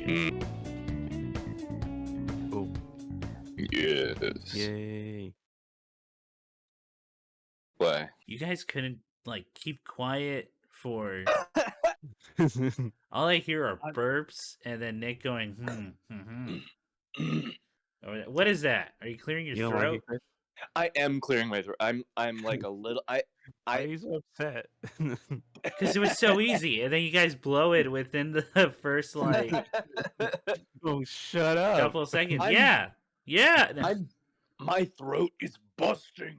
Oh, Yes. yay. Why? You guys couldn't like keep quiet for. All I hear are burps and then Nick going What is that? Are you clearing your You don't like throat? it, Chris? I am clearing my throat. I'm like a little. Why are you so upset? Because it was so easy, and then you guys blow it within the first like Oh, shut up. couple of seconds. I'm- Yeah. My throat is busting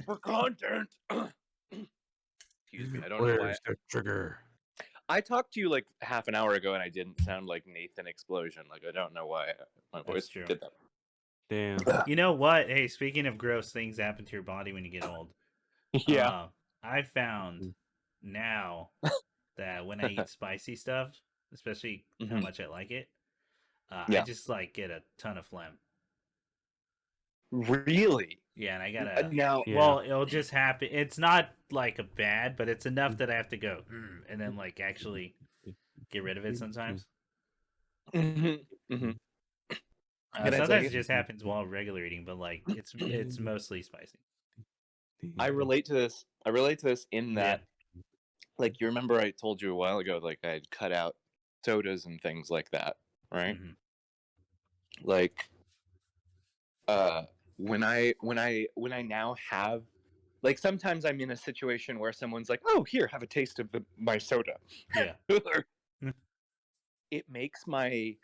for content. Excuse me. I don't know why. Where's the trigger? I talked to you like half an hour ago, and I didn't sound like Nathan Explosion. Like I don't know why my voice true. did that. Damn. You know what? Hey, speaking of gross things that happen to your body when you get old. Yeah. I found now that when I eat spicy stuff, especially how Mhm. much I like it, Yeah. I just like get a ton of phlegm. Really? Yeah, and I gotta. Now. Yeah. Well, it'll just happen. It's not like a bad, but it's enough that I have to go and then like actually get rid of it sometimes. Mhm, mhm. Can I Sometimes tell it you? just happens while regular eating, but like it's mostly spicy. I relate to this. I relate to this in that, like, you remember I told you a while ago, like I had cut out sodas and things like that, right? Mhm. Like, when I now have, like, sometimes I'm in a situation where someone's like, "Oh, here, have a taste of my soda." Yeah. It makes my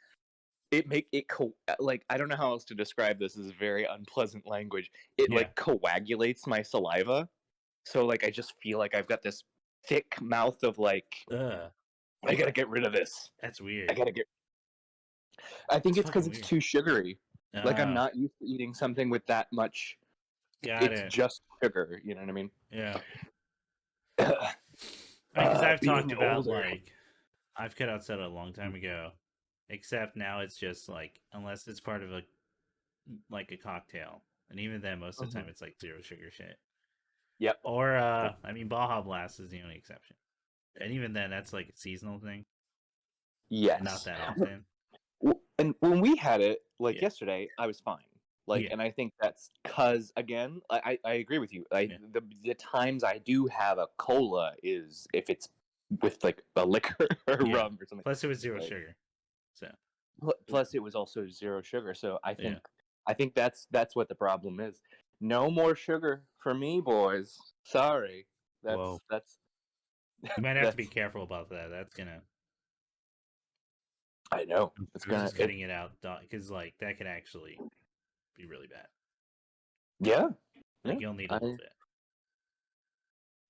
like, I don't know how else to describe this. This is very unpleasant language. It Yeah. like coagulates my saliva, so like I just feel like I've got this thick mouth of like, Ugh, I gotta get rid of this. that's I weird. gotta get. I think It's it's because fucking it's weird. too sugary. Like I'm Oh, not used to eating something with that much. got It's it. just sugar. You know what I mean? Yeah. Because I've talked being about older. like I've cut out soda a long time ago, except now it's just like unless it's part of a like a cocktail, and even then most of the time it's like zero sugar shit. Yep. Or I mean Baja Blast is the only exception, and even then that's like a seasonal thing, Yes. not that often. And when we had it, like Yeah. yesterday, I was fine. Like, Yeah. and I think that's because, again, I agree with you. Like, Yeah. the times I do have a cola is if it's with like a liquor or Yeah. rum or something. Plus it was zero Like, sugar, so Plus, it was also zero sugar. So I Yeah. think that's what the problem is. No more sugar for me, boys. Sorry. Whoa. That's. you might have to be careful about that. That's gonna I know. It's gonna. just cutting it out because like that could actually be really bad. Yeah. Like Yeah. you'll need a little bit.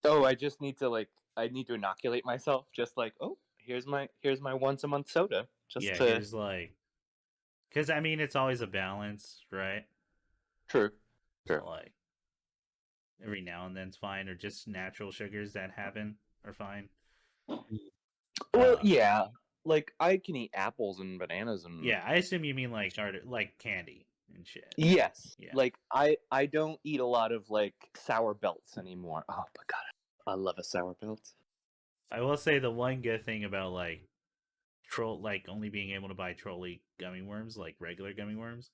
Oh, I just need to I need to inoculate myself. Just like, oh, here's my once a month soda. Just Yeah, to here's like, because I mean it's always a balance, right? true. So like every now and then's fine, or just natural sugars that happen are fine. Well, yeah. Like I can eat apples and bananas and Yeah, I assume you mean like like candy and shit. yes. Yeah. Like I don't eat a lot of like sour belts anymore. Oh my god, I love a sour belt. I will say the one good thing about like only being able to buy trolley gummy worms, like regular gummy worms,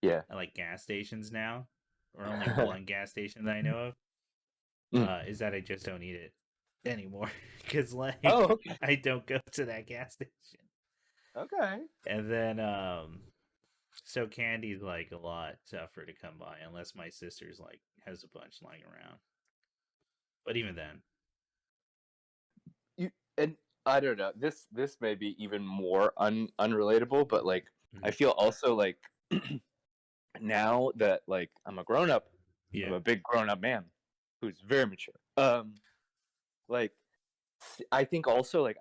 Yeah. at like gas stations now, or only one gas station that I know Mm. of, is that I just don't eat it anymore because like Oh, okay. I don't go to that gas station. Okay. And then so candy's like a lot tougher to come by unless my sister's like has a bunch lying around. But even then, And I don't know. This may be even more unrelatable, but like I feel also like now that like I'm a grown up, I'm yeah, a big grown up man who's very mature. Like I think also like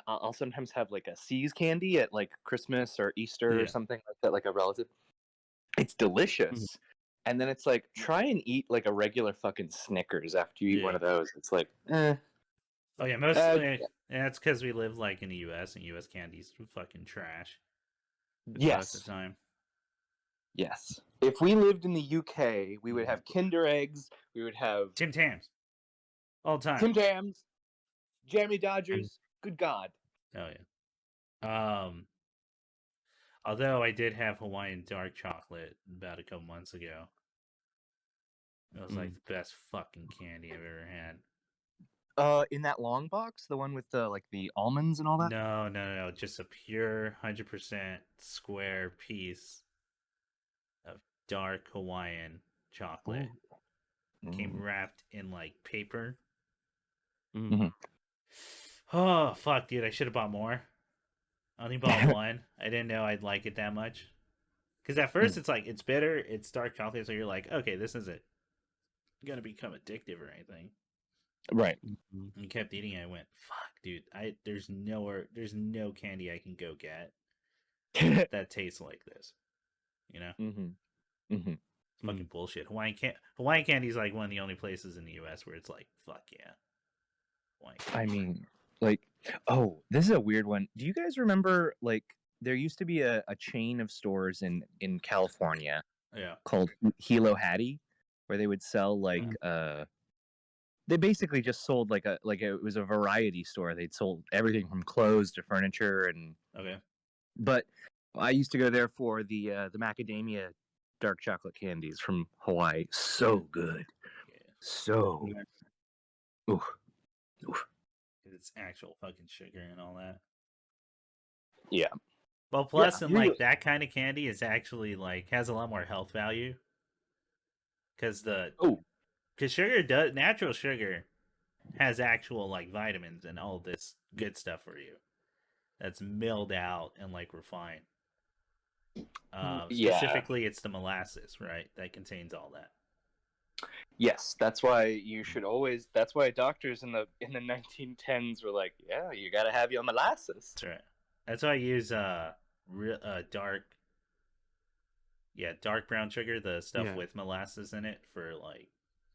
I'll sometimes have like a C's candy at like Christmas or Easter or Yeah. something like that, like a relative. It's delicious. And then it's like try and eat like a regular fucking Snickers after you eat one Yeah. of those. It's like, eh. Oh yeah, mostly that's because we live like in the U.S. and U.S. candy's fucking trash. Most of the time. Yes. If we lived in the UK, we would have Kinder Eggs. We would have Tim Tams, all the time. Tim Tams, Jammy Dodgers. Good God. Oh yeah. Although I did have Hawaiian dark chocolate about a couple months ago. It was like the best fucking candy I've ever had. In that long box, the one with the almonds and all that. No. Just a pure 100% square piece of dark Hawaiian chocolate. Came wrapped in like paper. Mhm. Oh fuck, dude! I should have bought more. I only bought one. I didn't know I'd like it that much. Because at first it's like it's bitter, it's dark chocolate, so you're like, okay, this isn't gonna become addictive or anything. Right. And kept eating it. I went, fuck, dude. There's no candy I can go get that tastes like this. You know, Mm-hmm. it's fucking bullshit. Hawaiian candy is like one of the only places in the U.S. where it's like, fuck yeah. Hawaiian I candy. mean, like, oh, this is a weird one. Do you guys remember, like, there used to be a chain of stores in California Yeah. called Hilo Hattie, where they would sell like they basically just sold like it was a variety store. They'd sold everything from clothes to furniture and Okay. but I used to go there for the macadamia dark chocolate candies from Hawaii. So good. Yeah. So oof. It's actual fucking sugar and all that. Yeah. Well, plus, Yeah, and like that kind of candy is actually like has a lot more health value. Because natural sugar has actual like vitamins and all this good stuff for you. That's milled out and like refined. yeah. Specifically, it's the molasses, right? That contains all that. Yes, that's why you should always. That's why doctors in the 1910s were like, "Yeah, you got to have your molasses." That's right. That's why I use dark brown sugar, the stuff with molasses in it for like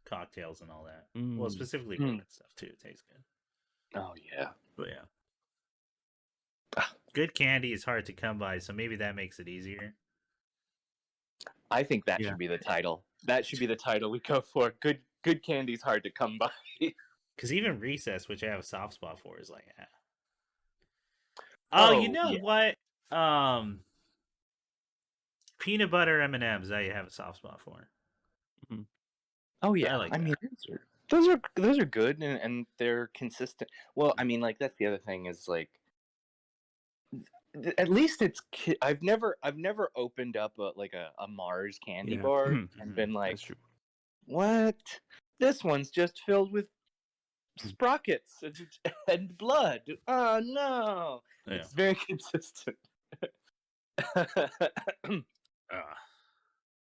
cocktails and all that. Well, specifically bourbon stuff too. It tastes good. Oh yeah. But yeah. Good candy is hard to come by, so maybe that makes it easier. I think that should be the title. That should be the title we go for. Good candy's hard to come by. Because even Recess, which I have a soft spot for, is like, Oh, you know what? Peanut butter M&Ms I have a soft spot for. Oh yeah, I like I mean those are good and they're consistent. Well, I mean, like that's the other thing is like at least it's I've never opened up a Mars candy bar and been like, what? This one's just filled with sprockets and blood. Oh no! Yeah. It's very consistent.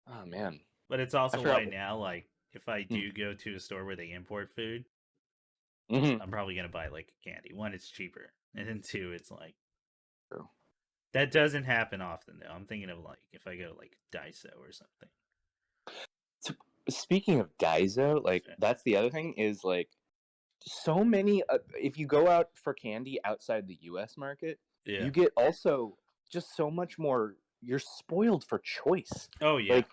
Oh man! But it's also why now, like, if I do go to a store where they import food, I'm probably gonna buy like a candy. One, it's cheaper, and then two, it's like that doesn't happen often though. I'm thinking of like if I go to like Daiso or something. So, speaking of Daiso, like that's the other thing is like so many. If you go out for candy outside the U.S. market, you get also just so much more. You're spoiled for choice. Oh yeah. Like,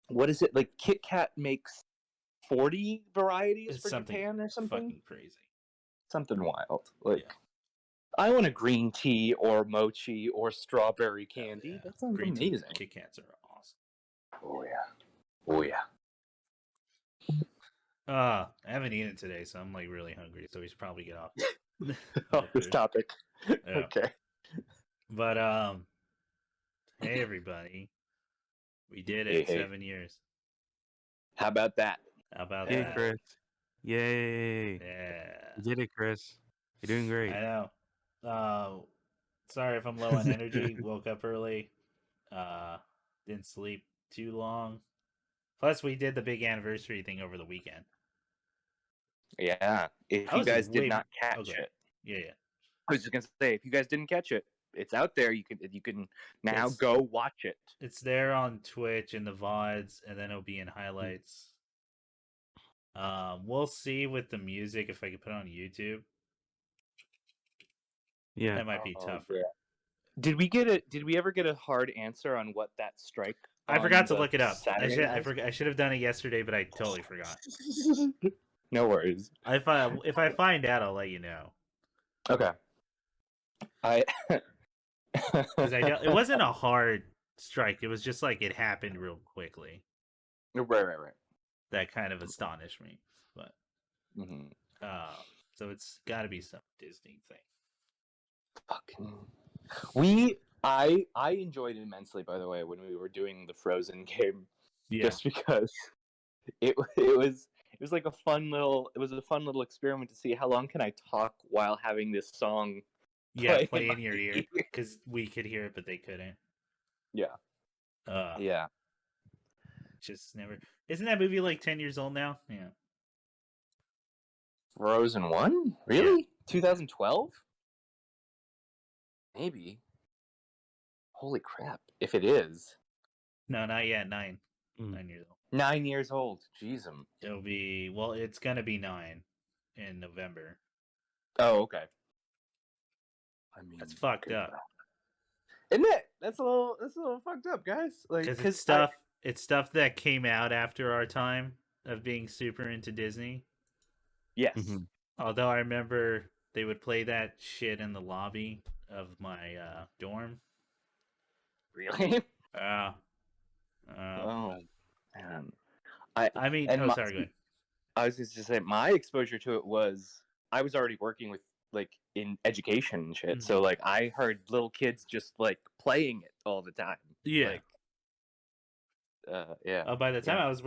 what is it? Like Kit Kat makes 40 varieties for Japan or something. Fucking crazy. Something wild. Like, I want a green tea or mochi or strawberry candy. Yeah. That sounds amazing. Kit Kats are awesome. Oh yeah. Oh yeah. I haven't eaten today, so I'm like really hungry. So we should probably get off. Off this topic. Yeah. Okay. But hey everybody, we did it. 7 years. How about that? How about Yay, that? Chris. Yay. Yeah. You did it, Chris. You're doing great. I know. Sorry if I'm low on energy. Woke up early. Didn't sleep too long. Plus, we did the big anniversary thing over the weekend. Yeah. If you guys did not catch it. Yeah. I was just gonna say, if you guys didn't catch it, it's out there. You can now go watch it. It's there on Twitch in the VODs, and then it'll be in highlights. We'll see with the music if I can put it on YouTube. Yeah, that might be tougher. Yeah. Did we ever get a hard answer on what that strike? I forgot to look it up. I should have done it yesterday, but I totally forgot. No worries. If I find out, I'll let you know. Okay. Because it wasn't a hard strike. It was just like it happened real quickly. Right. That kind of astonished me. But Mm-hmm. so it's got to be some Disney thing. I enjoyed it immensely, by the way, when we were doing the Frozen game, just because it was like a fun little experiment to see how long can I talk while having this song play in your ear, because we could hear it but they couldn't. Yeah. Just never. Isn't that movie like 10 years old now? Yeah. Frozen 1? Really? 2012? Maybe. Holy crap! If it is. No, not yet. 9 years old. 9 years old. Jeez. It'll be, well, it's gonna be 9 in November. Oh, okay. I mean, that's fucked up. Isn't it? That's a little fucked up, guys. Like, because it's stuff that came out after our time of being super into Disney. Yes. Mm-hmm. Although I remember they would play that shit in the lobby of my dorm. Really? Oh man. I mean, sorry, go ahead. I was just to say my exposure to it was I was already working with like in education and shit, so like I heard little kids just like playing it all the time. Yeah. Like, by the time I was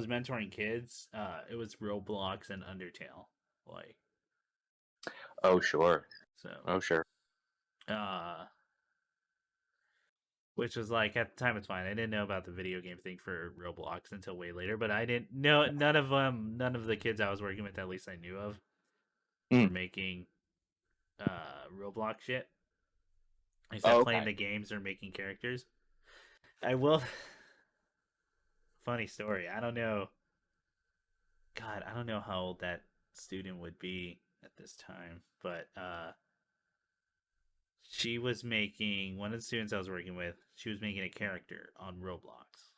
mentoring kids, it was Roblox and Undertale. Like. Oh sure. So. Oh sure. Which was like, at the time it's fine. I didn't know about the video game thing for Roblox until way later, but I didn't know none of the kids I was working with, at least I knew of, were making Roblox shit. Except playing the games or making characters. I will. Funny story. I don't know. God, I don't know how old that student would be at this time, but she was making, one of the students I was working with, she was making a character on Roblox.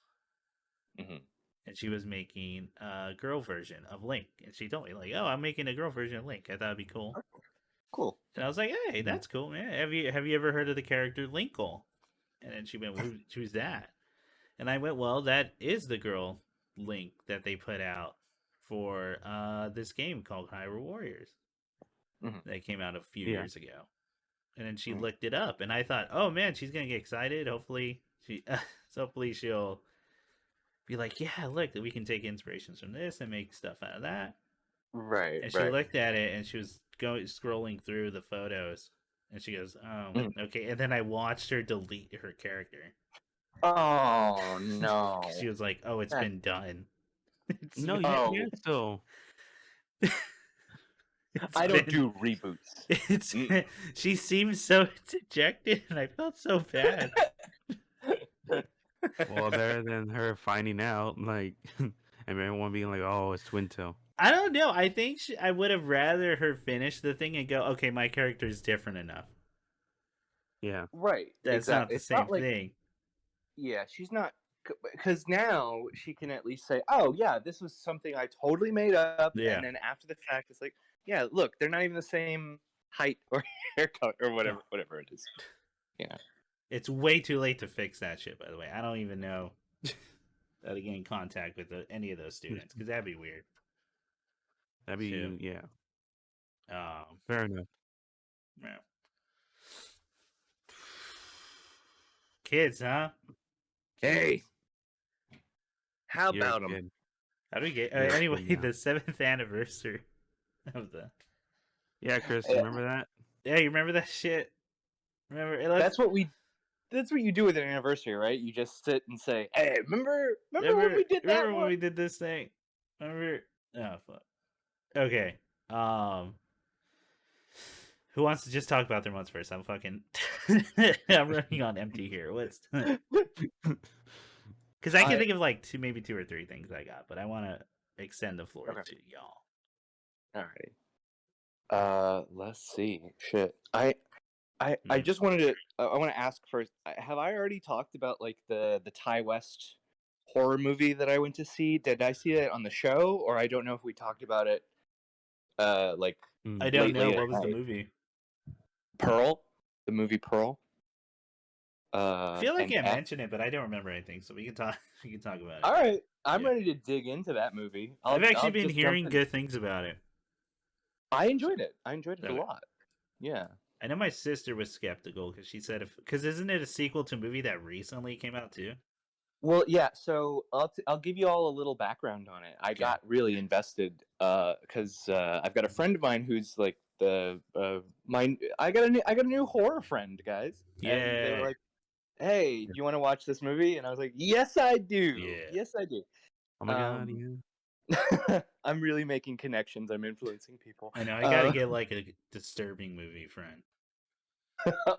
Mm-hmm. And she was making a girl version of Link. And she told me, like, oh, I'm making a girl version of Link. I thought it'd be cool. Cool. And I was like, hey, that's cool, man. Have you ever heard of the character Linkle? And then she went, who's that? And I went, well, that is the girl Link that they put out for this game called Hyrule Warriors. Mm-hmm. That came out a few years ago. And then she looked it up, and I thought, oh man, she's gonna get excited. Hopefully she'll be like, yeah, look, we can take inspirations from this and make stuff out of that. Right. And she looked at it, and she was scrolling through the photos, and she goes, oh, okay. And then I watched her delete her character. Oh no! She was like, oh, it's been done. Yeah, still. I don't do reboots. She seemed so dejected, and I felt so bad. Well, better than her finding out, like, and everyone being like, "Oh, it's Twintail." I don't know. I think I would have rather her finish the thing and go, "Okay, my character is different enough." Yeah, right. That's not the same thing. Yeah, she's not, because now she can at least say, "Oh, yeah, this was something I totally made up." Yeah. And then after the fact, it's like, "Yeah, look, they're not even the same height or haircut or whatever it is." Yeah. It's way too late to fix that shit, by the way. I don't even know how to get in contact with any of those students, because that'd be weird. That'd be, yeah. Fair enough. Yeah. Kids, huh? Hey. How about them? How do we get... anyway, the 7th anniversary of the... Yeah, Chris, remember that? Yeah, you remember that shit? Remember? That's what you do with an anniversary, right? You just sit and say, "Hey, remember when we did that? Remember when we did this thing? Remember? Oh fuck. Okay. Who wants to just talk about their months first? I'm fucking. I'm running on empty here. What's? Because I can think of like maybe 2 or 3 things I got, but I want to extend the floor to y'all. All right. Let's see. Shit. I just wanted to. I want to ask first. Have I already talked about like the Ty West horror movie that I went to see? Did I see it on the show, or I don't know if we talked about it? Like I don't know. What was the movie? Pearl, the movie Pearl. I feel like and I mentioned it, but I don't remember anything, so we can talk. We can talk about it. All right, I'm ready to dig into that movie. I've actually I'll been just hearing good things about it. I enjoyed it. I enjoyed it a lot. Yeah. I know my sister was skeptical because she said, because isn't it a sequel to a movie that recently came out too? Well, yeah. So I'll give you all a little background on it. I got really invested because I've got a friend of mine who's like I got a new horror friend, guys. Yeah. And they were like, "Hey, do you want to watch this movie?" And I was like, "Yes, I do. Yeah. Yes, I do." Oh my god, yeah. I'm really making connections. I'm influencing people. I know. I gotta get like a disturbing movie friend.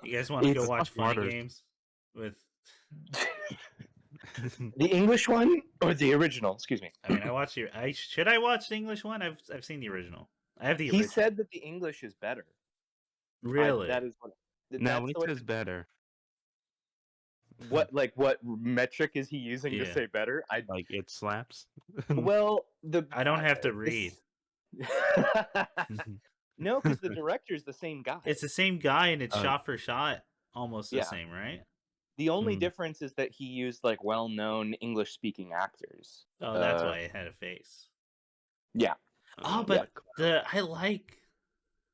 You guys want to go watch Funny Games with the English one or the original? Excuse me. I mean, I watched should I watch the English one? I've seen the original. I have the original. He said that the English is better. Really? That is what. No, when he says better. What metric is he using to say better? Like it slaps. Well, I don't have to read. No, because the director's the same guy. It's the same guy, and it's shot for shot almost the same, right? The only difference is that he used like well-known English-speaking actors. Oh, that's why it had a face. Yeah. Oh, but I like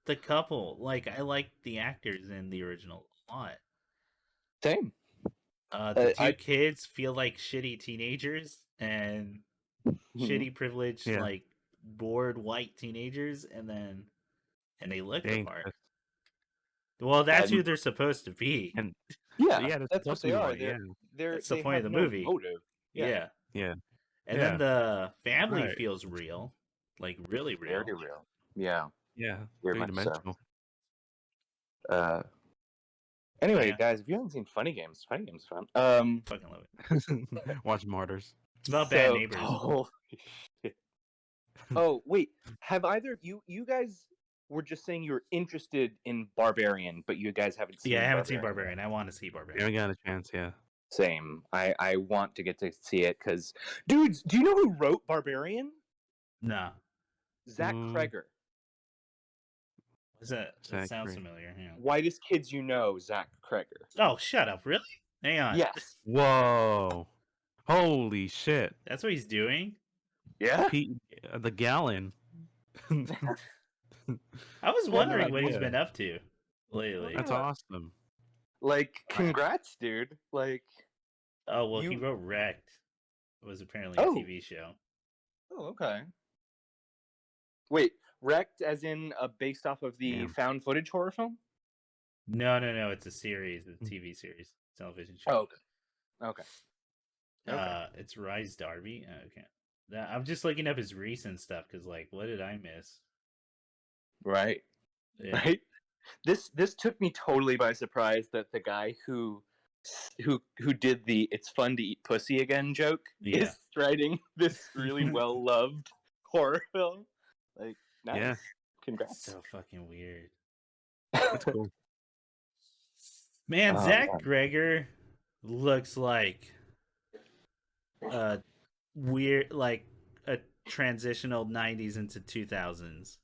the couple. Like I like the actors in the original a lot. Same. The two kids feel like shitty teenagers and shitty privileged, like bored white teenagers, and they look the part. Well, that's who they're supposed to be. And that's what they are. That's the point of the movie. Motive. Yeah. And then the family feels real, like really real. Very real. Yeah. Yeah. Very Three-dimensional. Anyway, guys, if you haven't seen Funny Games is fun. Fucking love it. Watch Martyrs. It's about bad neighbors. Holy shit. Oh, wait. Have either of you guys were just saying you were interested in Barbarian, but you guys haven't seen I haven't seen Barbarian. I want to see Barbarian. I haven't got a chance, yeah. Same. I want to get to see it because, dudes, do you know who wrote Barbarian? No. Zach Kreger. What's that? That sounds familiar. Hang on. Whitest kids you know, Zach Kreger. Oh, shut up. Really? Hang on. Yes. Whoa. Holy shit. That's what he's doing? Yeah? The Gallon. I was wondering what he's been up to lately. That's awesome. Like, congrats, dude. Like, oh, well, he wrote Wrecked. It was apparently a TV show. Oh, okay. Wait, Wrecked as in based off of the found footage horror film? No. It's a series. It's a TV series. Television show. Oh, okay. It's Rise Darby. Okay. I'm just looking up his recent stuff because, like, what did I miss? Right. Yeah. Right. This took me totally by surprise that the guy who did the "it's fun to eat pussy again" joke is writing this really well loved horror film. Like, nice. Yeah. Congrats. That's so fucking weird. That's cool. Man, Zach Kreger looks like a weird, like a transitional 90s into 2000s,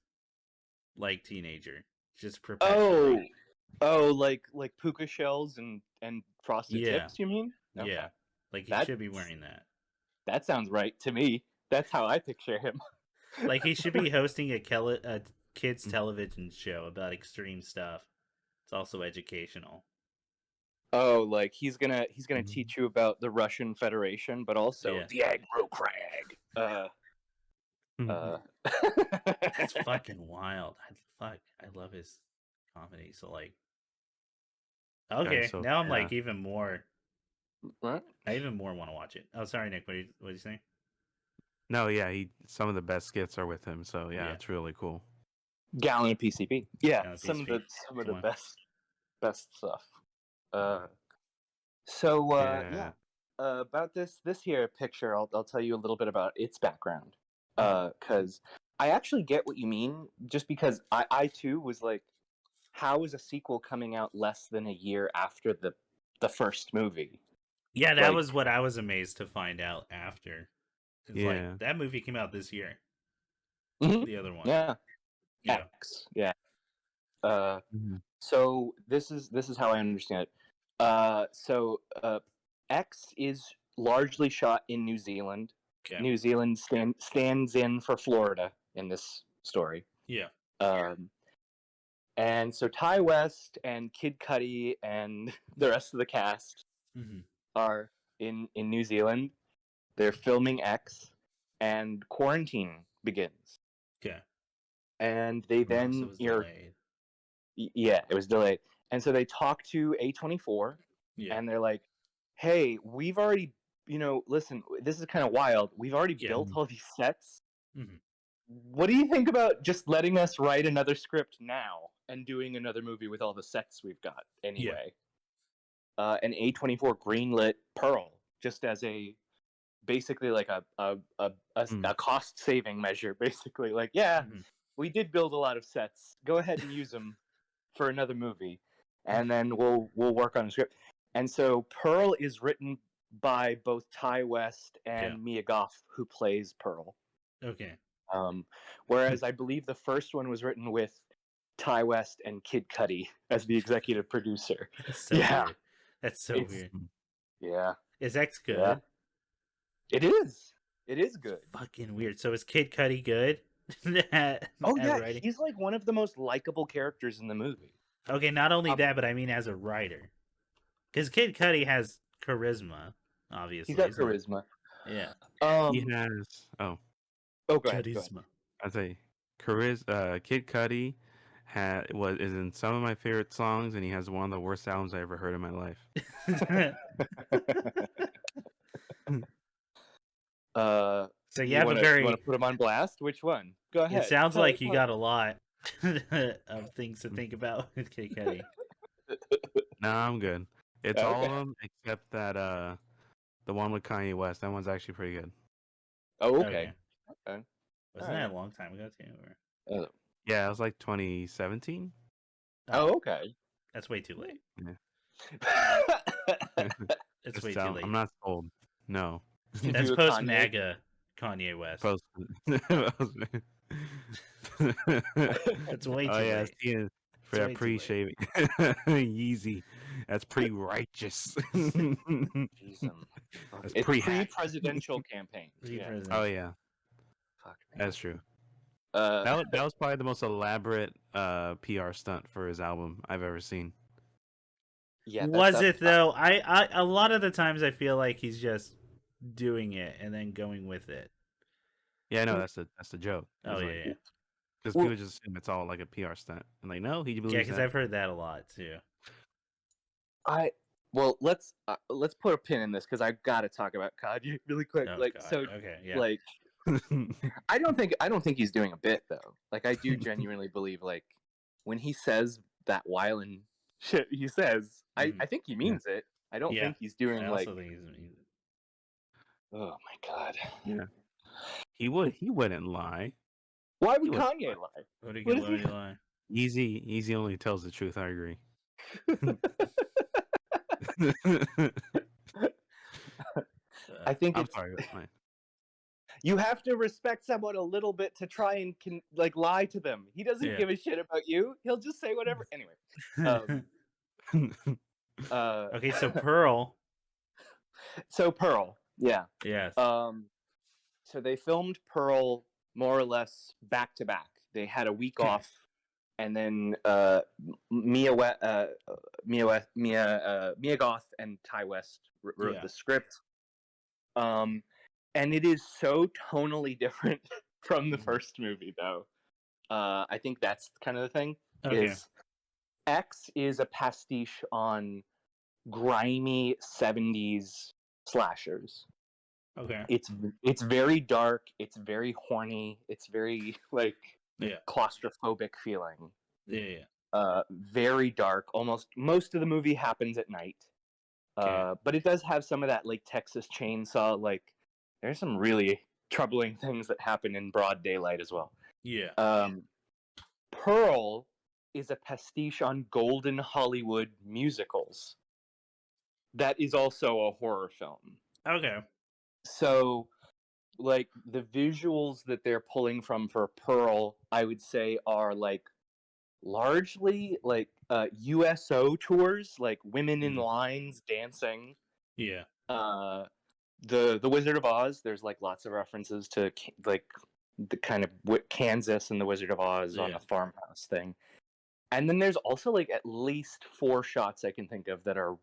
like teenager, just perpetually. Oh, like puka shells and frosted tips. You mean? Okay. Yeah, like he should be wearing that. That sounds right to me. That's how I picture him. Like he should be hosting a kids television show about extreme stuff. It's also educational. Oh, like he's gonna teach you about the Russian Federation, but also the aggro crag. That's fucking wild. I love his comedy. So like, okay, now I'm like even more. What? I even more want to watch it. Oh, sorry, Nick. What did you say? No, some of the best skits are with him. So it's really cool. Gallon of PCP. Yeah, some of the best stuff. About this here picture, I'll tell you a little bit about its background. Because I actually get what you mean, just because I too was like, how is a sequel coming out less than a year after the first movie? Yeah, that was what I was amazed to find out after. It's like that movie came out this year. Mm-hmm. The other one. Yeah. X. Yeah. So this is how I understand it. So X is largely shot in New Zealand. Okay. New Zealand stands in for Florida in this story. Yeah. And so Ty West and Kid Cudi and the rest of the cast are in New Zealand. They're filming X, and quarantine begins. Okay. And they then it was delayed. Yeah, it was delayed. And so they talk to A24, and they're like, "Hey, we've already, listen, this is kind of wild. We've already built all these sets. What do you think about just letting us write another script now and doing another movie with all the sets we've got anyway?" And A24 greenlit Pearl just as basically like a cost saving measure. Basically, like, we did build a lot of sets. Go ahead and use them for another movie, and then we'll work on a script. And so Pearl is written by both Ty West and Mia Goth, who plays Pearl. Okay. Whereas I believe the first one was written with Ty West and Kid Cudi as the executive producer. That's so weird. That's so weird. Yeah. Is X good? Yeah. It is. It is good. Fucking weird. So is Kid Cudi good? at writing? He's like one of the most likable characters in the movie. Okay, not only that, but I mean as a writer. Because Kid Cudi has charisma, obviously. He's got charisma. Yeah. He has... Oh, go ahead. I'd say Kid Cudi is in some of my favorite songs, and he has one of the worst albums I ever heard in my life. So you want to put him on blast? Which one? Go ahead. It sounds like you got a lot of things to think about with Kid Cudi. No, I'm good. It's all of them except that the one with Kanye West. That one's actually pretty good. Oh, okay. Wasn't that a long time ago too? Or... Yeah, it was like 2017. Oh, okay. That's way too late. Yeah. It's way too late. I'm not sold. No. That's post MAGA Kanye West. That's way too late. For that pre-shaving. Yeezy. That's pre-righteous. That's pre-presidential campaign. Oh, yeah. Fuck, that's true. That was probably the most elaborate PR stunt for his album I've ever seen. Yeah, was it though? I a lot of the times I feel like he's just doing it and then going with it. Yeah, no, that's the joke. Oh yeah. Because people just assume it's all like a PR stunt, and like, no, he believes. Yeah, because I've heard that a lot too. Let's put a pin in this because I've got to talk about Kanye really quick. Like, I don't think he's doing a bit though. Like, I do genuinely believe, like, when he says that wildin' shit he says, I think he means it. I don't think he's doing like. Think he's means it. Oh my god. Yeah. He wouldn't lie. Why would Kanye lie? What did he lie? Easy only tells the truth. I agree. I think I'm sorry. That's fine. You have to respect someone a little bit to try and lie to them. He doesn't give a shit about you. He'll just say whatever. Anyway. Okay, so Pearl. Yeah. Yes. So they filmed Pearl more or less back to back. They had a week off, and then Mia Goth and Ty West wrote the script. And it is so tonally different from the first movie, though. I think that's kind of the thing. X is a pastiche on grimy 70s slashers. Okay. It's very dark. It's very horny. It's very claustrophobic feeling. Yeah. Very dark. Most of the movie happens at night. But it does have some of that like Texas Chainsaw. Like, there's some really troubling things that happen in broad daylight as well. Yeah. Pearl is a pastiche on golden Hollywood musicals. That is also a horror film. Okay. So, like, the visuals that they're pulling from for Pearl, I would say, are like largely like USO tours, like women in lines dancing. Yeah. The Wizard of Oz, there's like lots of references to like the kind of Kansas and the Wizard of Oz on a farmhouse thing. And then there's also like at least 4 shots I can think of that are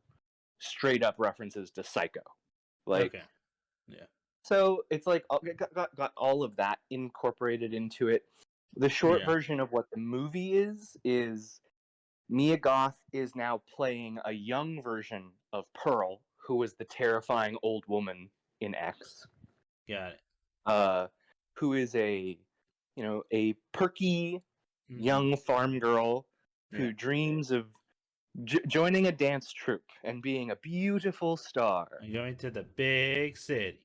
straight up references to Psycho. Like, okay. Yeah. So it's like got all of that incorporated into it. The short version of what the movie is Mia Goth is now playing a young version of Pearl, who was the terrifying old woman in X. Got it. Who is a perky young farm girl who dreams of joining a dance troupe and being a beautiful star. I'm going to the big city.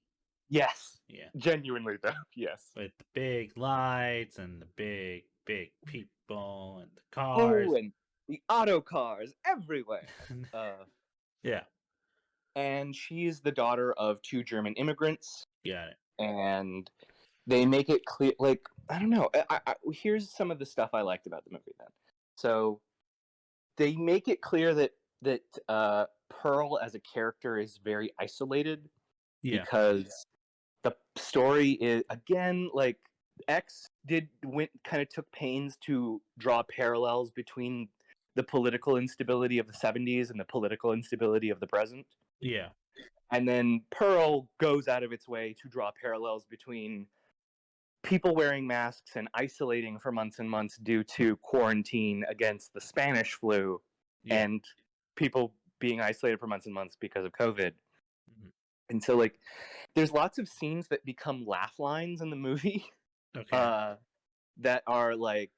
Yes. Yeah. Genuinely though. Yes. With the big lights and the big people and the cars. Oh, and the auto cars everywhere. Yeah. And she's the daughter of 2 German immigrants. Got it. And they make it clear, like, I don't know. Here's some of the stuff I liked about the movie then. So they make it clear that Pearl as a character is very isolated. Yeah. Because the story is, again, like, X kind of took pains to draw parallels between the political instability of the 70s and the political instability of the present. Yeah. And then Pearl goes out of its way to draw parallels between people wearing masks and isolating for months and months due to quarantine against the Spanish flu, and people being isolated for months and months because of COVID. And so, like, there's lots of scenes that become laugh lines in the movie. Okay. That are like,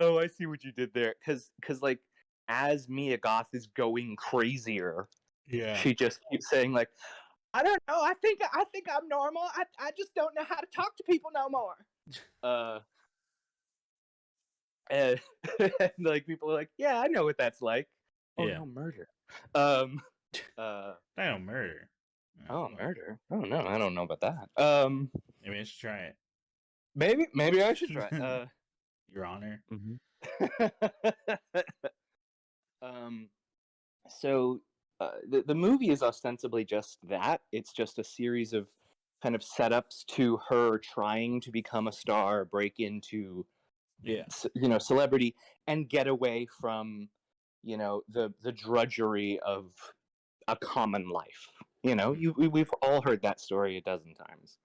oh, I see what you did there. Because like, as Mia Goth is going crazier, she just keeps saying, like, I don't know, I think I'm normal. I just don't know how to talk to people no more. And like, people are like, yeah, I know what that's like. Oh, no, murder. I don't murder. Oh, murder. Oh, no, I don't know about that. Maybe I should try it. Maybe I should try it. Your Honor. So the movie is ostensibly just that. It's just a series of kind of setups to her trying to become a star, break into celebrity, and get away from the drudgery of a common life. We've all heard that story a dozen times.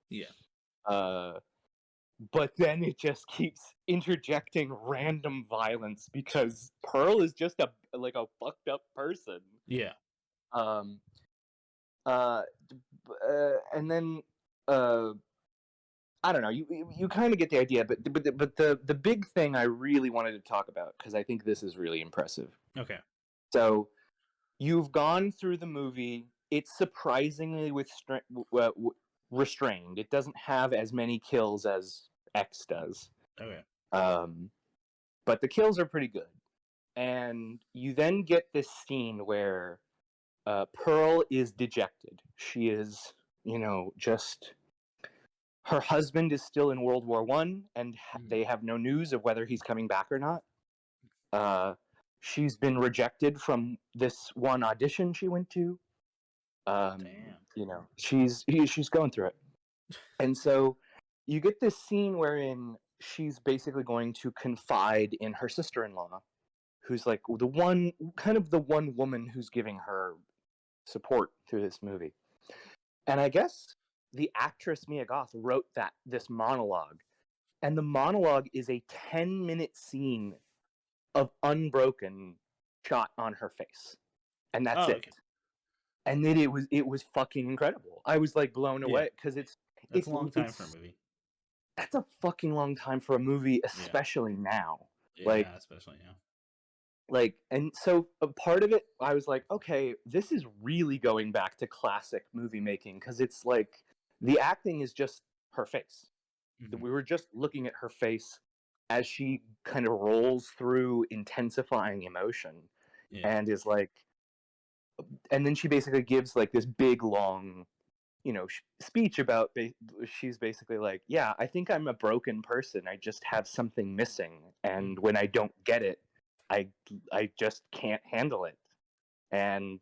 But then it just keeps interjecting random violence because Pearl is just a fucked up person. Yeah. And then I don't know. You kind of get the idea, but the big thing I really wanted to talk about, because I think this is really impressive. Okay. So you've gone through the movie. It's surprisingly restrained. It doesn't have as many kills as X does. Okay. But the kills are pretty good. And you then get this scene where Pearl is dejected. She is, just... Her husband is still in World War I, and they have no news of whether he's coming back or not. She's been rejected from this one audition she went to. Damn. She's going through it. And so you get this scene wherein she's basically going to confide in her sister-in-law, who's like the one woman who's giving her support through this movie. And I guess the actress Mia Goth wrote this monologue, and the monologue is a 10-minute scene of unbroken shot on her face, and that's it. Okay. And then it was fucking incredible. I was like blown away because it's a long time for a movie. That's a fucking long time for a movie, especially now. Yeah, especially now. Like, and so a part of it, I was like, okay, this is really going back to classic movie making, because it's like the acting is just her face. Mm-hmm. We were just looking at her face as she kind of rolls through intensifying emotion, and is like, and then she basically gives like this big long, speech about. She's basically like, yeah, I think I'm a broken person. I just have something missing, and when I don't get it, I just can't handle it. And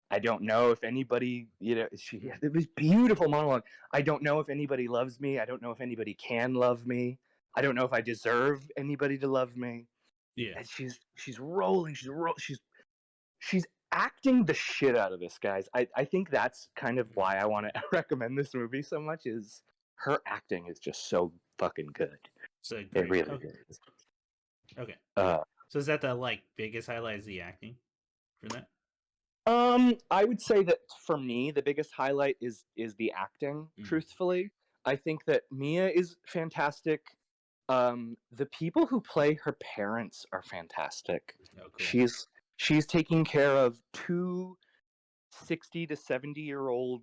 I don't know if anybody, it was beautiful monologue. I don't know if anybody loves me. I don't know if anybody can love me. I don't know if I deserve anybody to love me. Yeah. And she's rolling. She's acting the shit out of this, guys. I think that's kind of why I want to recommend this movie so much, is her acting is just so fucking good. So it really is. Okay. So is that the biggest highlight, is the acting for that? I would say that for me, the biggest highlight is the acting. Truthfully, I think that Mia is fantastic. The people who play her parents are fantastic. Oh, cool. She's taking care of two 60 to 70-year-old,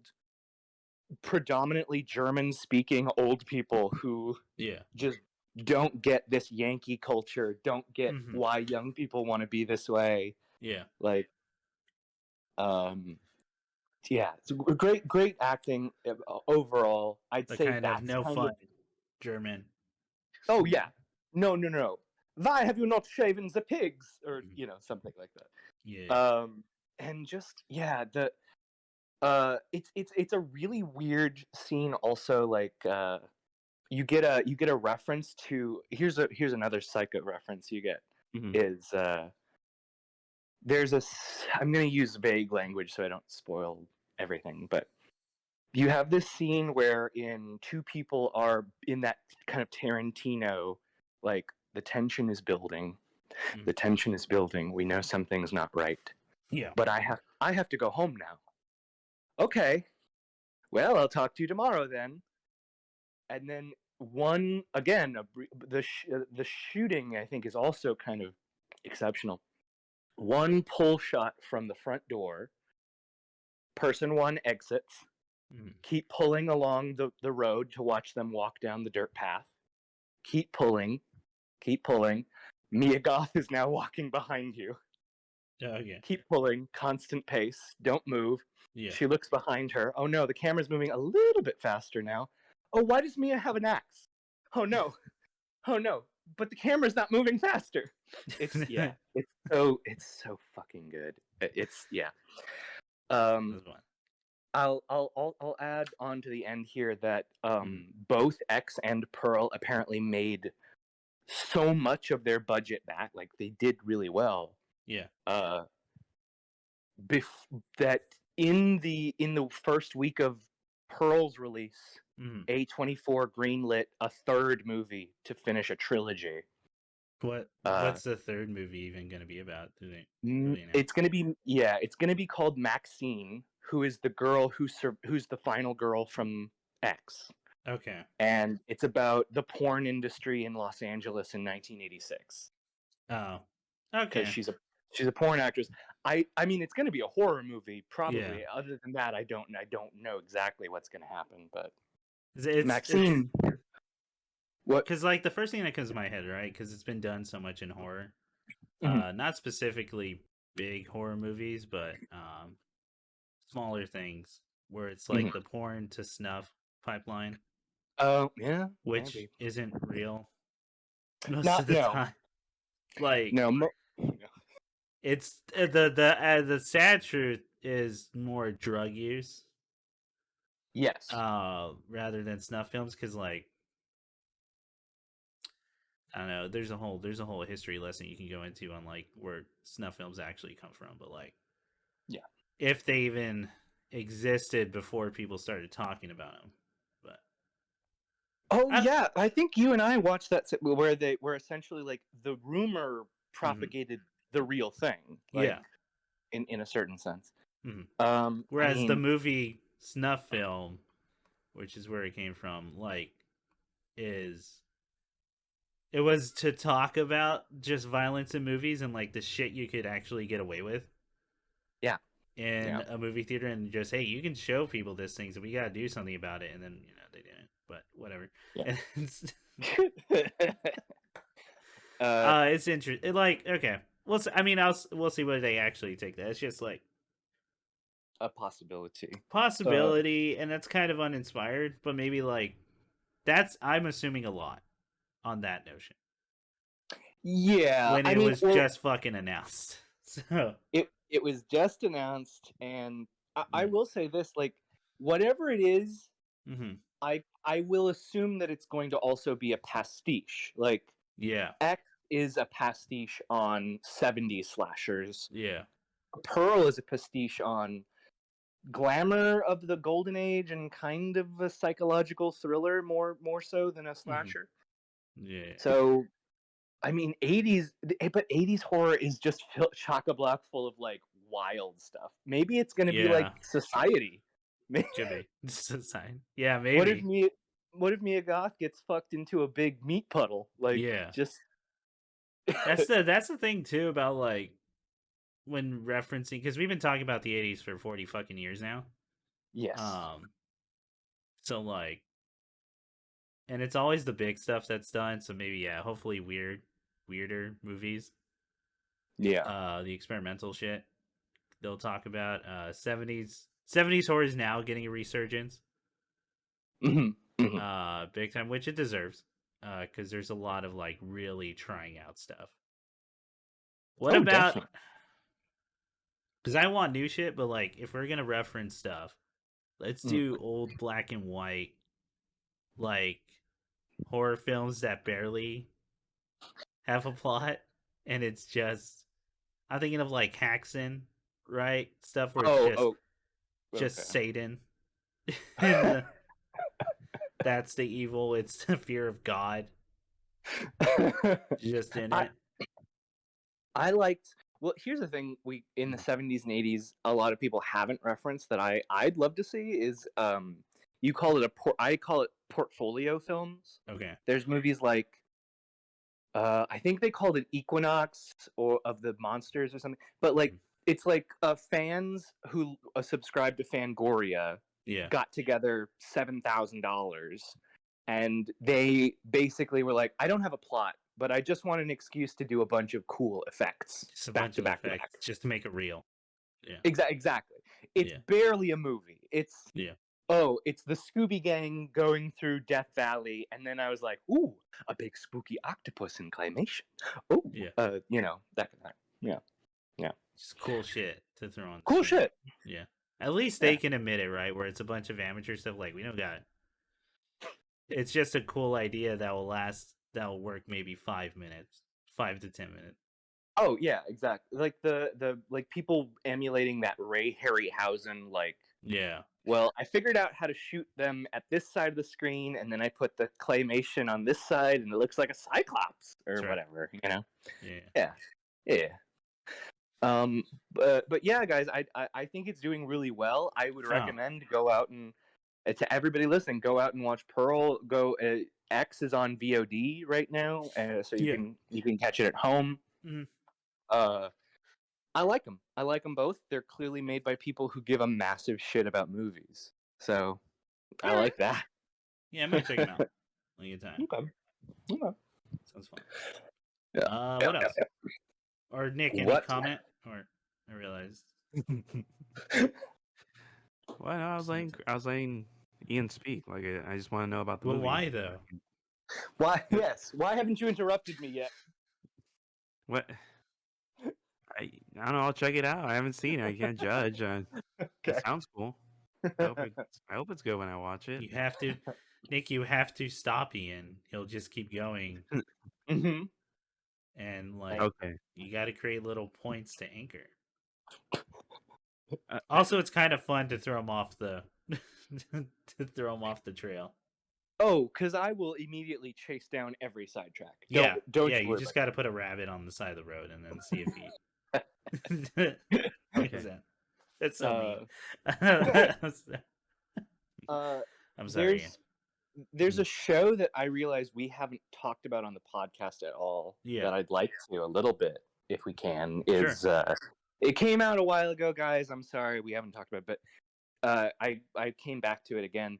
predominantly German-speaking old people who just don't get this Yankee culture, don't get why young people want to be this way. Yeah. Yeah, it's great acting overall. I'd say kind that's of no fun German. Oh yeah, no. Why have you not shaven the pigs, or something like that? Yeah. And just it's a really weird scene. Also, you get a reference to here's another Psycho reference you get is there's I'm going to use vague language so I don't spoil everything, but you have this scene wherein two people are in that kind of Tarantino, the tension is building. The tension is building. We know something's not right. Yeah. But I have to go home now. Okay. Well, I'll talk to you tomorrow then. And then the shooting, I think, is also kind of exceptional. One pull shot from the front door. Person one exits. Keep pulling along the road to watch them walk down the dirt path. Keep pulling. Mia Goth is now walking behind you. Okay. Keep pulling, constant pace. Don't move. Yeah. She looks behind her. Oh no, the camera's moving a little bit faster now. Oh, why does Mia have an axe? Oh no. But the camera's not moving faster. It's so fucking good. I'll add on to the end here that both X and Pearl apparently made so much of their budget back. They did really well. Yeah. That in the first week of Pearl's release, A24 greenlit a third movie to finish a trilogy. What's the third movie even going to be about? It's going to be called Maxine, who is the girl who's the final girl from X. Okay. And it's about the porn industry in Los Angeles in 1986. Oh. Okay. She's a porn actress. I mean, it's going to be a horror movie, probably. Yeah. Other than that, I don't know exactly what's going to happen. But Maxine, what? Because the first thing that comes to my head, right? Because it's been done so much in horror, not specifically big horror movies, but smaller things where it's the porn to snuff pipeline. Oh yeah, which maybe. Isn't real most of the time. It's the sad truth is more drug use. Yes. Rather than snuff films, because I don't know. There's a whole history lesson you can go into on where snuff films actually come from, but yeah, if they even existed before people started talking about them. But I think you and I watched that where they were essentially the rumor propagated the real thing. In a certain sense. Whereas the movie snuff film, which is where it came from, it was to talk about just violence in movies and the shit you could actually get away with. Yeah. In a movie theater, and just, hey, you can show people this thing, so we gotta do something about it. And then they didn't, but whatever. Yeah. It's interesting. Okay, we'll see where they actually take that. It's just a possibility, and that's kind of uninspired. But maybe that's, I'm assuming, a lot on that notion. Yeah, when it was just fucking announced. So it was just announced, and I will say this, like, whatever it is, I will assume that it's going to also be a pastiche. Like, X is a pastiche on 70s slashers. Yeah. Pearl is a pastiche on glamour of the golden age and kind of a psychological thriller, more so than a slasher. Yeah. So, I mean, 80s, but 80s horror is just chock-a-block full of like wild stuff. Maybe it's gonna be like Society. Should be Society. Yeah, maybe. What if Mia Goth gets fucked into a big meat puddle? Like, just that's the thing too about like when referencing, because we've been talking about the 80s for 40 fucking years now. Yes. So like, and it's always the big stuff that's done. So maybe hopefully weirder movies. Yeah. The experimental shit they'll talk about. 70s horror is now getting a resurgence. Big time, which it deserves. Because there's a lot of like really trying out stuff. What about? Because I want new shit, but like if we're gonna reference stuff, let's do old black and white, like horror films that barely have a plot, and it's just I'm thinking of like Haxan, right? Stuff where it's just Satan, and that's the evil. It's the fear of God. Just in it. I liked. Well, here's the thing: in the 70s and 80s, a lot of people haven't referenced that I'd love to see is you call it I call it portfolio films. Okay. There's movies like I think they called it Equinox or of the Monsters or something, but like it's like fans who subscribe to Fangoria got together $7,000, and they basically were like, I don't have a plot, but I just want an excuse to do a bunch of cool effects back to back, just to make it real. Yeah. Exactly. It's barely a movie. It's it's the Scooby Gang going through Death Valley, and then I was like, ooh, a big spooky octopus in claymation. Oh, you know, that kind of thing. Yeah. Just cool shit to throw on. Cool shit. Yeah. At least they can admit it, right? Where it's a bunch of amateur stuff. Like, we don't got it. It's just a cool idea that will work maybe 5 minutes, 5 to 10 minutes. Oh yeah, exactly. Like the like people emulating that Ray Harryhausen, like, well, I figured out how to shoot them at this side of the screen, and then I put the claymation on this side, and it looks like a Cyclops or whatever, you know? Yeah. But yeah, guys, I think it's doing really well. I would recommend go out and to everybody listening, go out and watch Pearl. X is on VOD right now, so you can catch it at home. I like them. I like them both. They're clearly made by people who give a massive shit about movies. So I like that. Yeah, I might check them out. When you get time. Okay. Sounds fun. What else? Or Nick, any comment? Or I realized. Well, no, I was letting Ian speak. Like, I just want to know about the movie. Why though? Why? Yes. Why haven't you interrupted me yet? What? I don't know. I'll check it out. I haven't seen it. I can't judge. It sounds cool. I hope it's good when I watch it. You have to, Nick. You have to stop Ian. He'll just keep going. And like, you got to create little points to anchor. Also, it's kind of fun to throw him off the trail. Oh, because I will immediately chase down every sidetrack. Don't you just got to put a rabbit on the side of the road and then see if he. That's so mean. I'm sorry. There's a show that I realize we haven't talked about on the podcast at all. That I'd like to a little bit, if we can. It came out a while ago, guys. I'm sorry we haven't talked about it, but I came back to it again.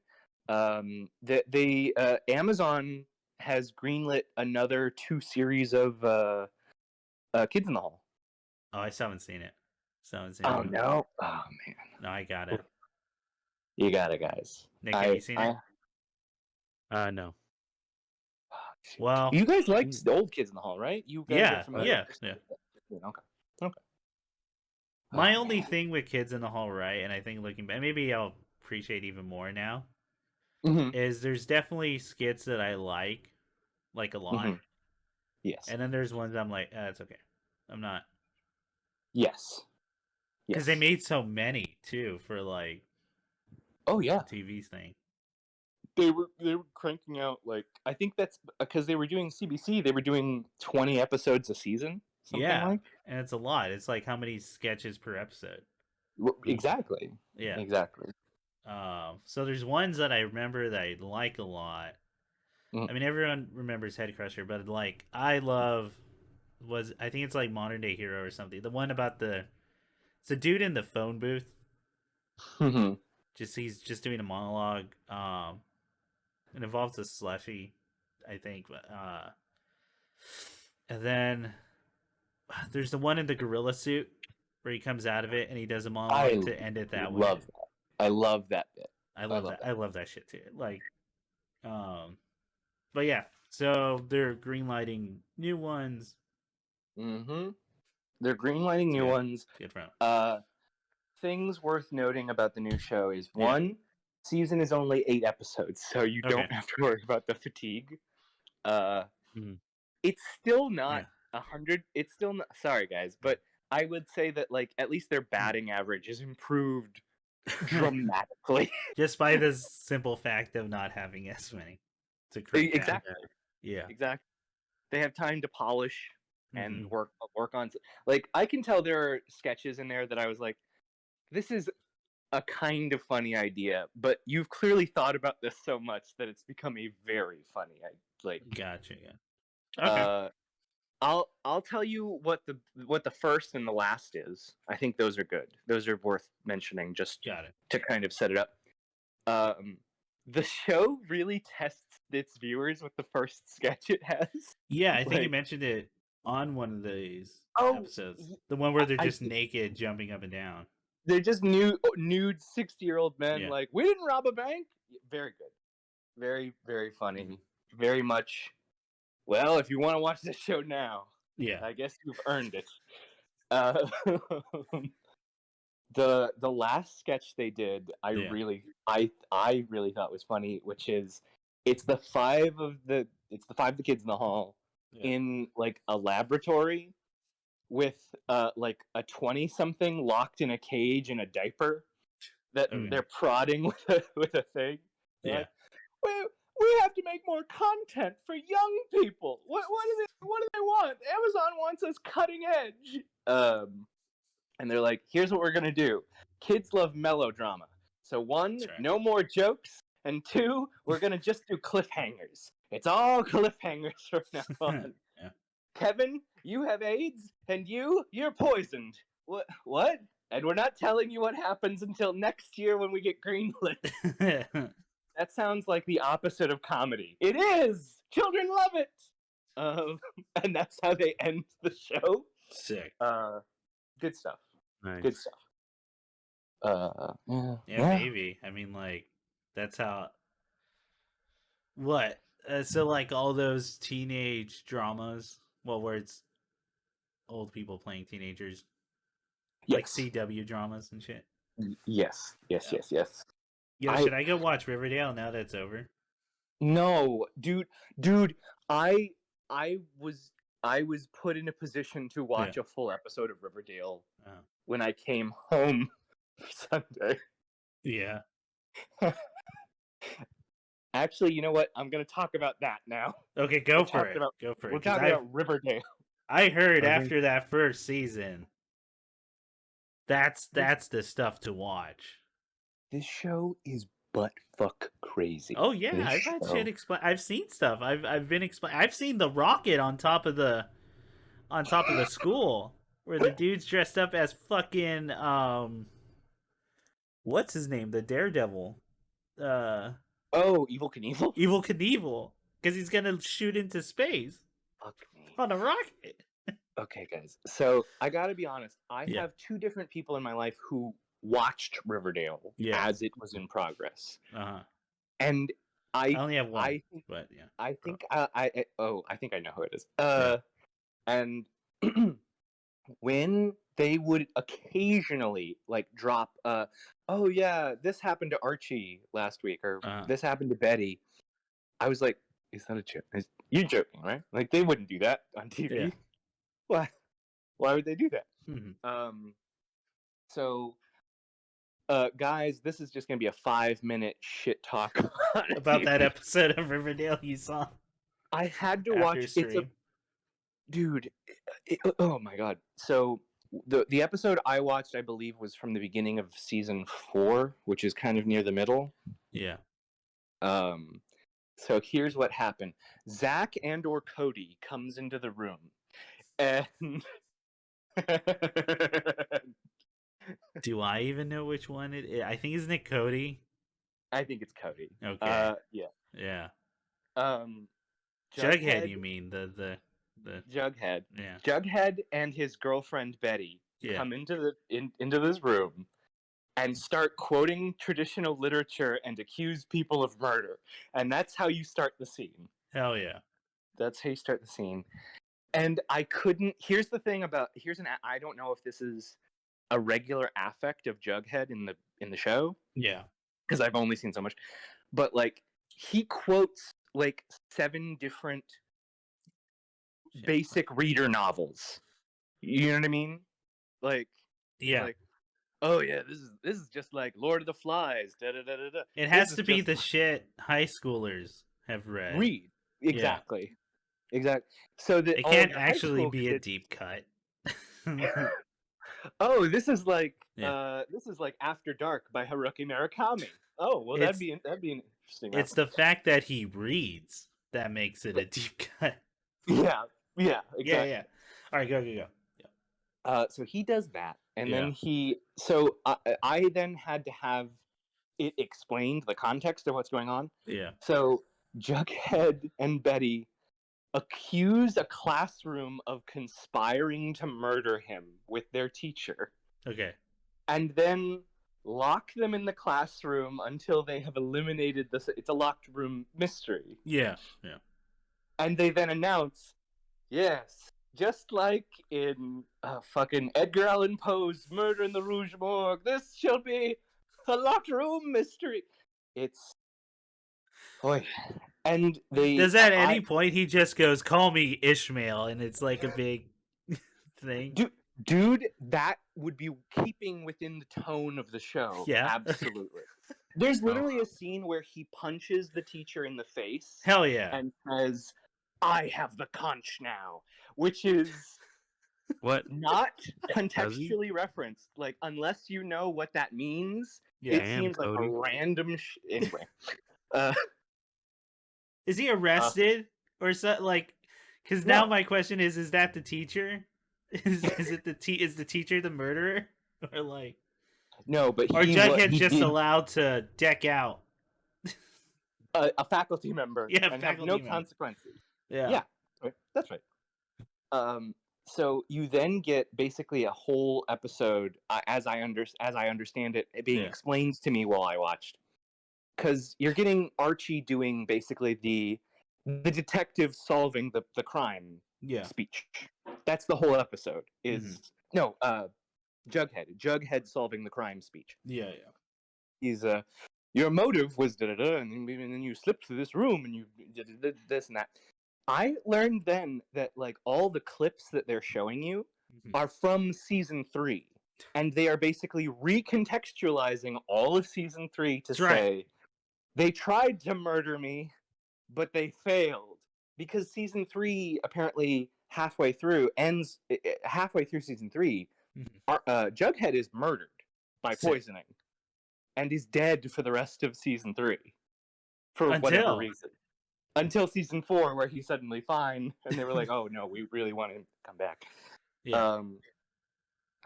Amazon has greenlit another 2 series of Kids in the Hall. Oh, I still haven't seen it. Oh no! Oh man! No, I got it. You got it, guys. Nick, have you seen it? No. Well, you guys like old Kids in the Hall, right? You guys are familiar. Yeah. Okay. My only thing with Kids in the Hall, right, and I think looking back, maybe I'll appreciate even more now, is there's definitely skits that I like a lot. Yes. And then there's ones I'm like, it's okay. I'm not. Yes. Because they made so many too for like. Oh yeah. The TV thing. They were cranking out like, I think that's because they were doing CBC. They were doing 20 episodes a season. Something like. And it's a lot. It's like how many sketches per episode. Exactly. Yeah. Exactly. So there's ones that I remember that I like a lot. I mean, everyone remembers Head Crusher, but like I think it's like Modern Day Hero or something. The one about it's a dude in the phone booth. He's just doing a monologue. It involves a slushy, I think. And then there's the one in the gorilla suit where he comes out of it and he does a monologue to end it that way. I love that bit. I love that shit too. Like, but yeah. So they're greenlighting new ones. They're greenlighting new ones. Good front. Things worth noting about the new show is one, season is only 8 episodes, so you don't have to worry about the fatigue. It's still not 100. It's still not. Sorry, guys, but I would say that like at least their batting average is improved dramatically, just by the simple fact of not having as many. Exactly. Yeah. Exactly. They have time to polish and work on. Like I can tell there are sketches in there that I was like, this is a kind of funny idea, but you've clearly thought about this so much that it's become a very funny like. Gotcha. Yeah. Okay. I'll tell you what the first and the last is. I think those are good. Those are worth mentioning just to kind of set it up. The show really tests its viewers with the first sketch it has. Yeah, I think you mentioned it on one of these episodes. The one where they're just naked jumping up and down. They're just nude 60-year-old men like, we didn't rob a bank. Very good. Very, very funny. Very much. Well, if you want to watch this show now, I guess you've earned it. The last sketch they did, I really thought was funny, which is it's the five of the kids in the hall in like a laboratory with like a 20-something locked in a cage in a diaper that they're prodding with a thing. Yeah. Like, we have to make more content for young people. What do they want? Amazon wants us cutting edge. And they're like, here's what we're gonna do. Kids love melodrama. So one, no more jokes, and two, we're gonna just do cliffhangers. It's all cliffhangers from now on. Kevin, you have AIDS, and you're poisoned. What? And we're not telling you what happens until next year when we get greenlit. That sounds like the opposite of comedy. It is! Children love it! And that's how they end the show. Sick. Good stuff. Nice. Good stuff. Yeah, maybe. I mean, like, that's how... What? So, like, all those teenage dramas, well, where it's old people playing teenagers, like CW dramas and shit. Yes. Yo, should I go watch Riverdale now that it's over? No, dude. I was put in a position to watch a full episode of Riverdale when I came home for Sunday. Yeah. Actually, you know what? I'm going to talk about that now. Okay, go for it. We'll talk about Riverdale. I heard after that first season, that's the stuff to watch. This show is butt fuck crazy. Oh yeah, I've had shit explain. I've seen stuff. I've seen the rocket on top of the school where the dude's dressed up as fucking what's his name? The Daredevil. Evil Knievel? Evil Knievel. Because he's gonna shoot into space. Fuck me. On a rocket. Okay, guys. So, I gotta be honest. I have two different people in my life who watched Riverdale as it was in progress. Uh-huh. And I only have one, I think, but yeah. I think I think I know who it is. And when they would occasionally like drop, oh yeah, this happened to Archie last week, or this happened to Betty, I was like, is that a joke? You're joking, right? Like they wouldn't do that on TV. Yeah. Why would they do that? Mm-hmm. So, guys, this is just gonna be a 5-minute shit talk about that episode of Riverdale you saw. I had to watch. Stream. Dude. Oh my god. So the episode I watched, I believe, was from the beginning of season 4, which is kind of near the middle. Yeah. So here's what happened. Zach and/or Cody comes into the room, and do I even know which one it is? I think isn't it Cody? I think it's Cody. Okay. Yeah. Yeah. Jughead, you mean the Jughead. Yeah. Jughead and his girlfriend Betty come into this room and start quoting traditional literature and accuse people of murder. And that's how you start the scene. Hell yeah. That's how you start the scene. And I couldn't... Here's the thing about... I don't know if this is a regular affect of Jughead in the show. Yeah. Because I've only seen so much. But, like, he quotes, like, 7 different basic reader novels. You know what I mean? Like... Yeah. Like, oh yeah, this is just like Lord of the Flies. Da, da, da, da, da. It has to be the shit high schoolers have read. Read. Exactly. Yeah. Exactly. So that it can't actually be a deep cut. Oh, this is like After Dark by Haruki Murakami. Oh, well, that'd be an interesting. It's the fact that he reads that makes it a deep cut. Yeah. Yeah. Exactly. Yeah. All right, go. Yeah. So he does that, and then So I then had to have it explained, the context of what's going on. Yeah. So Jughead and Betty accuse a classroom of conspiring to murder him with their teacher. Okay. And then lock them in the classroom until they have eliminated this. It's a locked room mystery. Yeah. And they then announce, yes, just like in fucking Edgar Allan Poe's Murder in the Rouge Morgue, this shall be a locked room mystery. It's... Boy. And they... Does at any point he just goes, call me Ishmael, and it's like a big thing? Dude, that would be keeping within the tone of the show. Yeah. Absolutely. There's literally a scene where he punches the teacher in the face. Hell yeah. And says, I have the conch now. Which is... What? Not contextually referenced. Like, unless you know what that means, it seems like a random... Anyway. Is he arrested? Or so, like... Because now my question is that the teacher? Is the teacher the murderer? Or like... No, but or Jughead just allowed to deck out? A faculty member. Yeah, and have no consequences. Yeah. That's right. So you then get basically a whole episode, as I understand it, being explained to me while I watched. Because you're getting Archie doing basically the detective solving the crime speech. That's the whole episode. Jughead solving the crime speech. Yeah. He's your motive was da-da-da, and then you slipped through this room and you did this and that. I learned then that like all the clips that they're showing you are from season 3, and they are basically recontextualizing all of season 3 to say they tried to murder me, but they failed because season 3 apparently halfway through season 3, Jughead is murdered by poisoning and is dead for the rest of season 3 for whatever reason. Until season 4, where he's suddenly fine, and they were like, "Oh no, we really want him to come back." Yeah.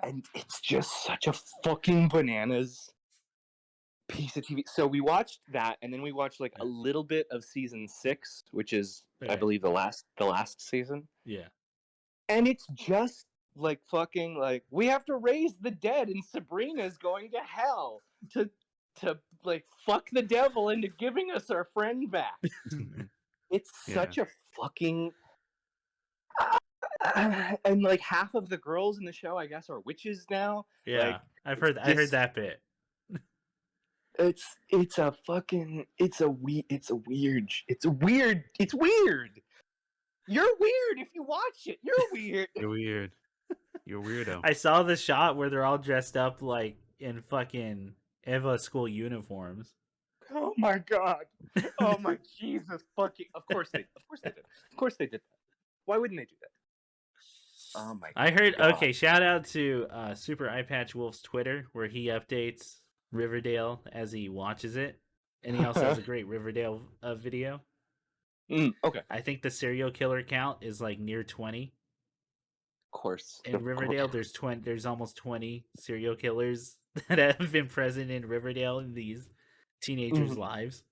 And it's just such a fucking bananas piece of TV. So we watched that, and then we watched like a little bit of season 6, which is, I believe, the last season. Yeah. And it's just like fucking like we have to raise the dead, and Sabrina's going to hell to to like fuck the devil into giving us our friend back. It's such a fucking and like half of the girls in the show, I guess, are witches now. Yeah, like, I heard that bit. It's weird. You're weird if you watch it. You're weird. You're weird. You're a weirdo. I saw the shot where they're all dressed up like in fucking Eva school uniforms. Oh my god. Oh my Jesus fucking. Of course they did that. Why wouldn't they do that? Oh my I heard god. Okay, shout out to Super Eyepatch Wolf's Twitter where he updates Riverdale as he watches it. And he also has a great Riverdale video. Okay. I think the serial killer count is like near 20. Of course. In Riverdale, there's almost 20 serial killers that have been present in Riverdale in these teenagers' lives.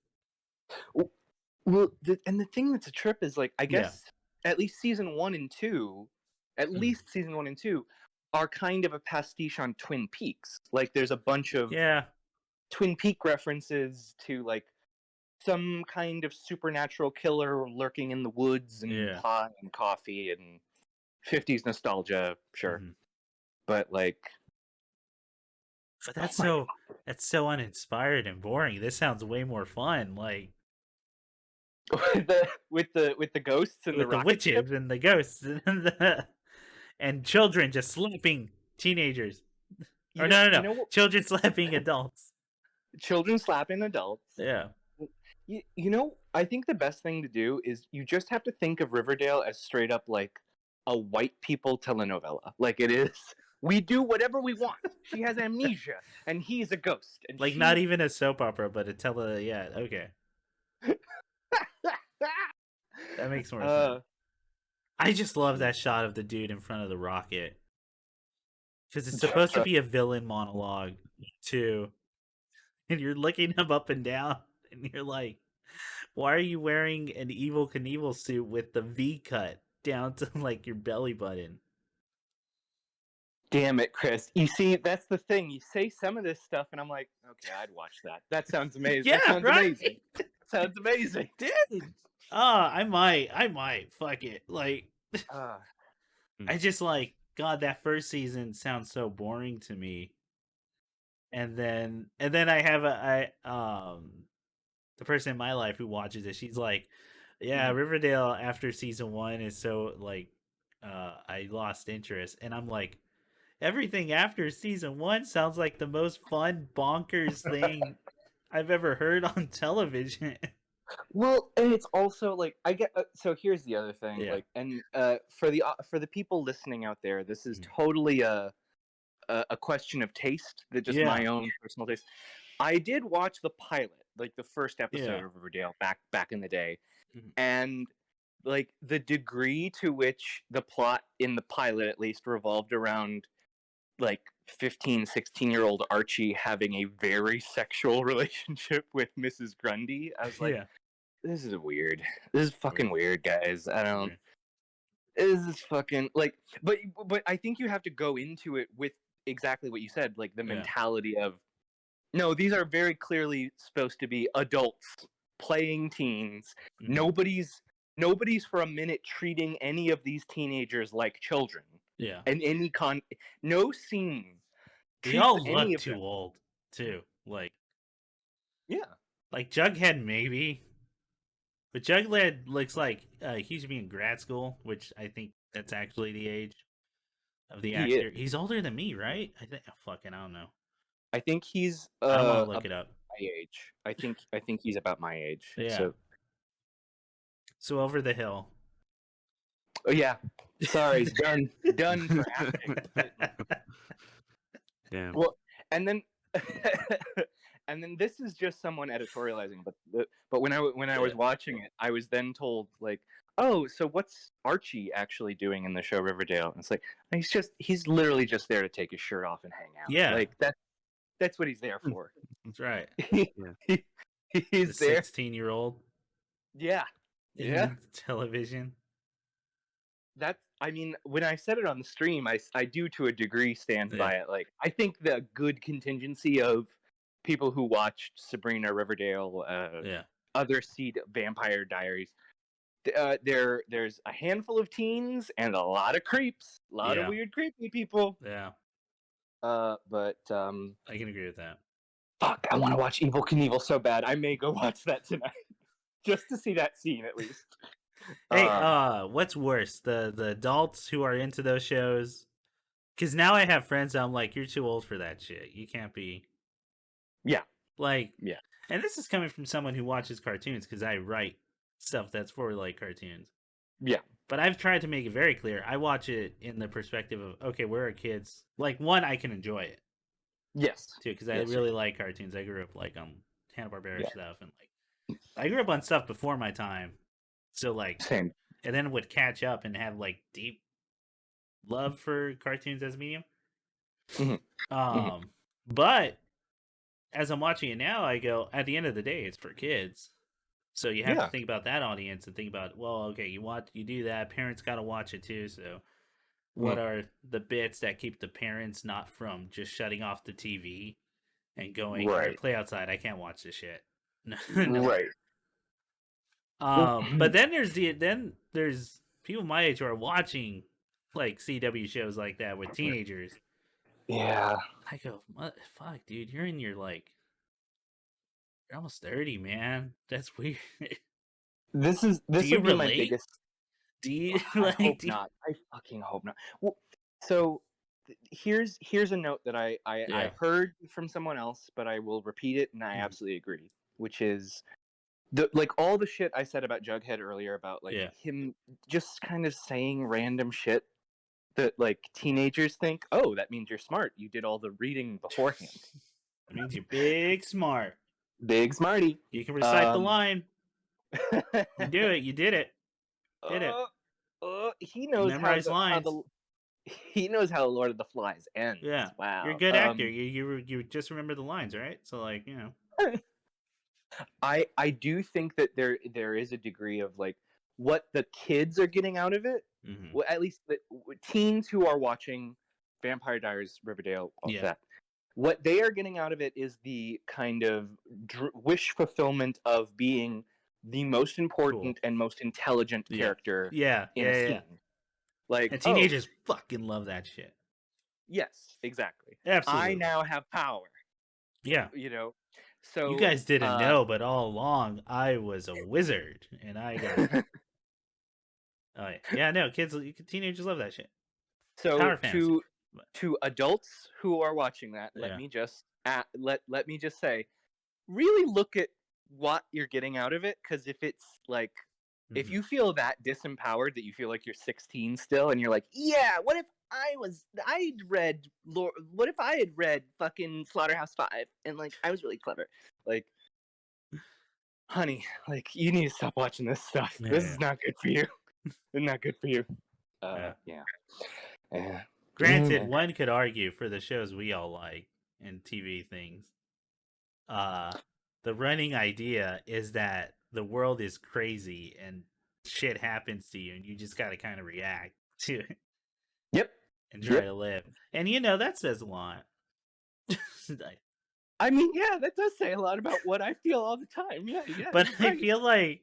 Well, and the thing that's a trip is like, I guess at least season 1 and 2, are kind of a pastiche on Twin Peaks. Like, there's a bunch of Twin Peak references to like some kind of supernatural killer lurking in the woods and pot and coffee and 50s nostalgia, sure. But like, but that's so uninspired and boring. This sounds way more fun. Like with the ghosts and with the witches and the ghosts and children just slapping teenagers. No. Children slapping adults. Children slapping adults. Yeah. You know, I think the best thing to do is you just have to think of Riverdale as straight up like a white people telenovela. Like it is. We do whatever we want. She has amnesia, and he's a ghost. And like not even a soap opera, but a okay. That makes more sense. I just love that shot of the dude in front of the rocket. Because it's supposed to be a villain monologue, too. And you're looking him up and down, and you're like, why are you wearing an Evel Knievel suit with the V cut down to, like, your belly button? Damn it, Chris. You see, that's the thing. You say some of this stuff, and I'm like, okay, I'd watch that. That sounds amazing. Yeah, that sounds right? amazing. Sounds amazing. Dude! I might. Fuck it. Like, I just like, God, that first season sounds so boring to me. And then I have the person in my life who watches it. She's like, yeah, Riverdale after season 1 is so like, I lost interest. And I'm like, everything after season 1 sounds like the most fun bonkers thing I've ever heard on television. Well, and it's also like I get. So here's the other thing. Like, and for the people listening out there, this is totally a question of taste. That just my own personal taste. I did watch the pilot, like the first episode of Riverdale back in the day, and like the degree to which the plot in the pilot at least revolved around like 15, 16-year-old Archie having a very sexual relationship with Mrs. Grundy. I was like, this is weird. This is fucking weird, guys. I don't. This is fucking like, but I think you have to go into it with exactly what you said, like the mentality of, no, these are very clearly supposed to be adults playing teens. Nobody's for a minute treating any of these teenagers like children. Yeah. And no scene. They all look too old, too. Like, like Jughead maybe, but Jughead looks like he should be in grad school, which I think that's actually the age of the actor. He's older than me, right? I think. I don't know. I think he's. I don't want to look it up. My age. I think he's about my age. Yeah. So Over the Hill. Oh yeah. Sorry, done for acting. Damn. Well, and then this is just someone editorializing, but when I was watching it, I was then told like, oh, so what's Archie actually doing in the show Riverdale? And it's like he's literally just there to take his shirt off and hang out. Yeah, like that's what he's there for. That's right. He's there. 16-year-old. Yeah. Television. I mean, when I said it on the stream, I do to a degree stand by it. Like, I think the good contingency of people who watched Sabrina, Riverdale, other Vampire Diaries. There's a handful of teens and a lot of creeps, a lot of weird, creepy people. Yeah. But I can agree with that. Fuck, I want to watch Evel Knievel so bad. I may go watch that tonight, just to see that scene at least. Hey, what's worse, the adults who are into those shows? Because now I have friends that I'm like, you're too old for that shit. You can't be. Yeah. Like, yeah. And this is coming from someone who watches cartoons because I write stuff that's for like cartoons. Yeah. But I've tried to make it very clear. I watch it in the perspective of, okay, where are kids? Like, one, I can enjoy it. Yes. Too, because I really like cartoons. I grew up like on Hanna-Barbera stuff, and like I grew up on stuff before my time. So like, same. And then would catch up and have like deep love for cartoons as a medium. But as I'm watching it now, I go, at the end of the day, it's for kids. So you have to think about that audience and think about, well, okay, you do that. Parents got to watch it too. So what are the bits that keep the parents not from just shutting off the TV and going, play outside? I can't watch this shit. No. Right. But then there's people my age who are watching like CW shows like that with teenagers. Yeah. I go, fuck, dude, you're almost 30, man. That's weird. This would be my biggest. Do you? I hope not. I fucking hope not. Well, so here's a note that I heard from someone else, but I will repeat it, and I absolutely agree. Which is all the shit I said about Jughead earlier about him just kind of saying random shit that like teenagers think, oh, that means you're smart. You did all the reading beforehand. That means you're big smart. Big smarty. You can recite the line. You do it. You did it. Did it. He knows memorize lines. He knows how Lord of the Flies ends. Yeah. Wow. You're a good actor. You just remember the lines, right? So like, you know. I do think that there is a degree of like what the kids are getting out of it. Well, at least the teens who are watching Vampire Diaries, Riverdale, all that. What they are getting out of it is the kind of wish fulfillment of being the most important and most intelligent character in a scene. Like, and teenagers fucking love that shit. Yes, exactly. Absolutely. I now have power. Yeah. You know, so you guys didn't know, but all along I was a wizard, and I got. Teenagers love that shit. So to adults who are watching that, let me just say, really look at what you're getting out of it, because if it's like, if you feel that disempowered that you feel like you're 16 still, and you're like, yeah, what if I had read fucking Slaughterhouse 5 and like I was really clever, like, honey, like you need to stop watching this stuff. This is not good for you. It's not good for you. Granted, one could argue for the shows we all like and TV things. The running idea is that the world is crazy and shit happens to you, and you just got to kind of react to it. Yep. And try to live. And that says a lot. I mean, yeah, that does say a lot about what I feel all the time. Yeah. But I feel like,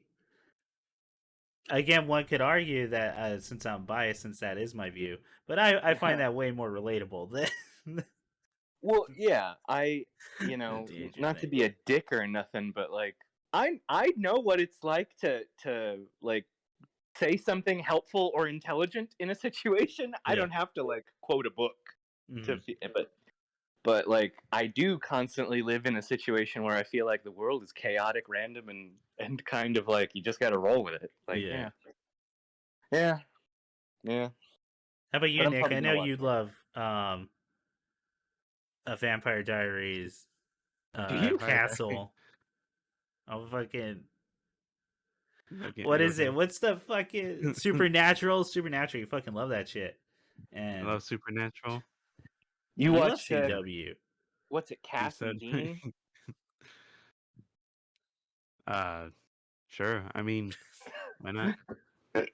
again, one could argue that since I'm biased, since that is my view, but I find that way more relatable than. Well, yeah, not to be a dick or nothing, but like I know what it's like to like say something helpful or intelligent in a situation. I don't have to like quote a book but like I do constantly live in a situation where I feel like the world is chaotic, random, and kind of like you just got to roll with it. Like yeah. How about you, Nick? I know you love a Vampire Diaries castle. Oh fucking. What is it? What's the fucking Supernatural? Supernatural. You fucking love that shit. And I love Supernatural. You watch CW. What's it, Cass and Dean? Sure. I mean, why not? What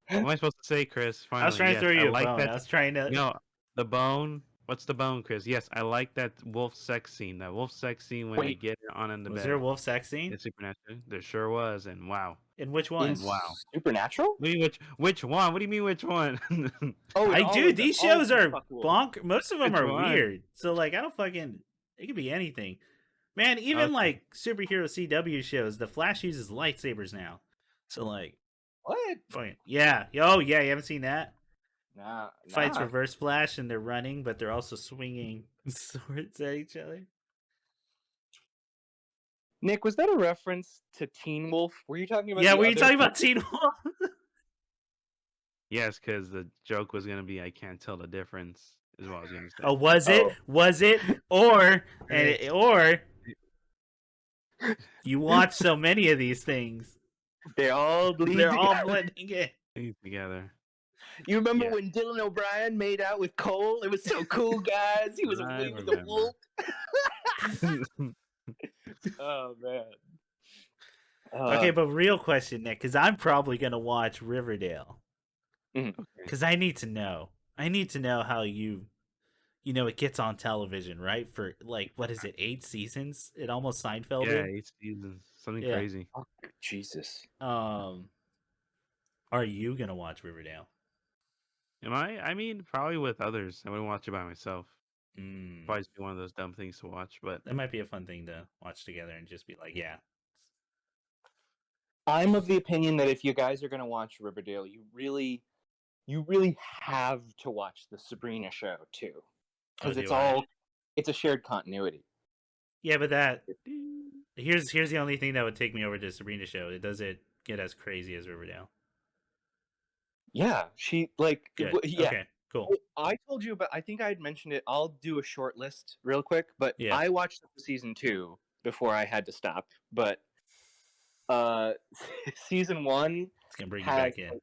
am I supposed to say, Chris? Finally, I was trying to throw you a bone. I was trying to. No, the bone. What's the bone, Chris? Yes, I like that wolf sex scene. That wolf sex scene when they get on in the Was bed. there a wolf sex scene? It's Supernatural. There sure was, and wow. In which one? Wow. Supernatural? Which one? What do you mean which one? These shows are bonk. Most of them Which are one? weird. So like, I don't fucking. It could be anything. Man, even like superhero CW shows, the Flash uses lightsabers now. So like, what? Fucking yeah. Oh yeah, you haven't seen that? Nah. Fights Reverse Flash and they're running, but they're also swinging swords at each other. Nick, was that a reference to Teen Wolf? Were you talking about? Yeah, were you talking about Teen Wolf? Yes, because the joke was gonna be I can't tell the difference. Is what I was gonna say. Oh, was it? Was it? Or you watch so many of these things. They're all blending in together. You remember when Dylan O'Brien made out with Cole? It was so cool, guys. He was a wolf. Oh man. Okay, but real question, Nick, because I'm probably gonna watch Riverdale. Because I need to know. I need to know how it gets on television, right? For like, what is it, 8 seasons? It almost Seinfeld. Yeah, 8 seasons. Something crazy. Oh, Jesus. Are you gonna watch Riverdale? Am I? I mean, probably with others. I wouldn't watch it by myself. Probably be one of those dumb things to watch, but that might be a fun thing to watch together and just be like, yeah. I'm of the opinion that if you guys are gonna watch Riverdale, you really have to watch the Sabrina show too, because it's a shared continuity. Yeah, but here's the only thing that would take me over to Sabrina show. It doesn't get as crazy as Riverdale. Yeah, she like Good. yeah. Okay, cool. I told you about. I think I had mentioned it. I'll do a short list real quick, but I watched season 2 before I had to stop. But season 1 it's gonna bring you back in.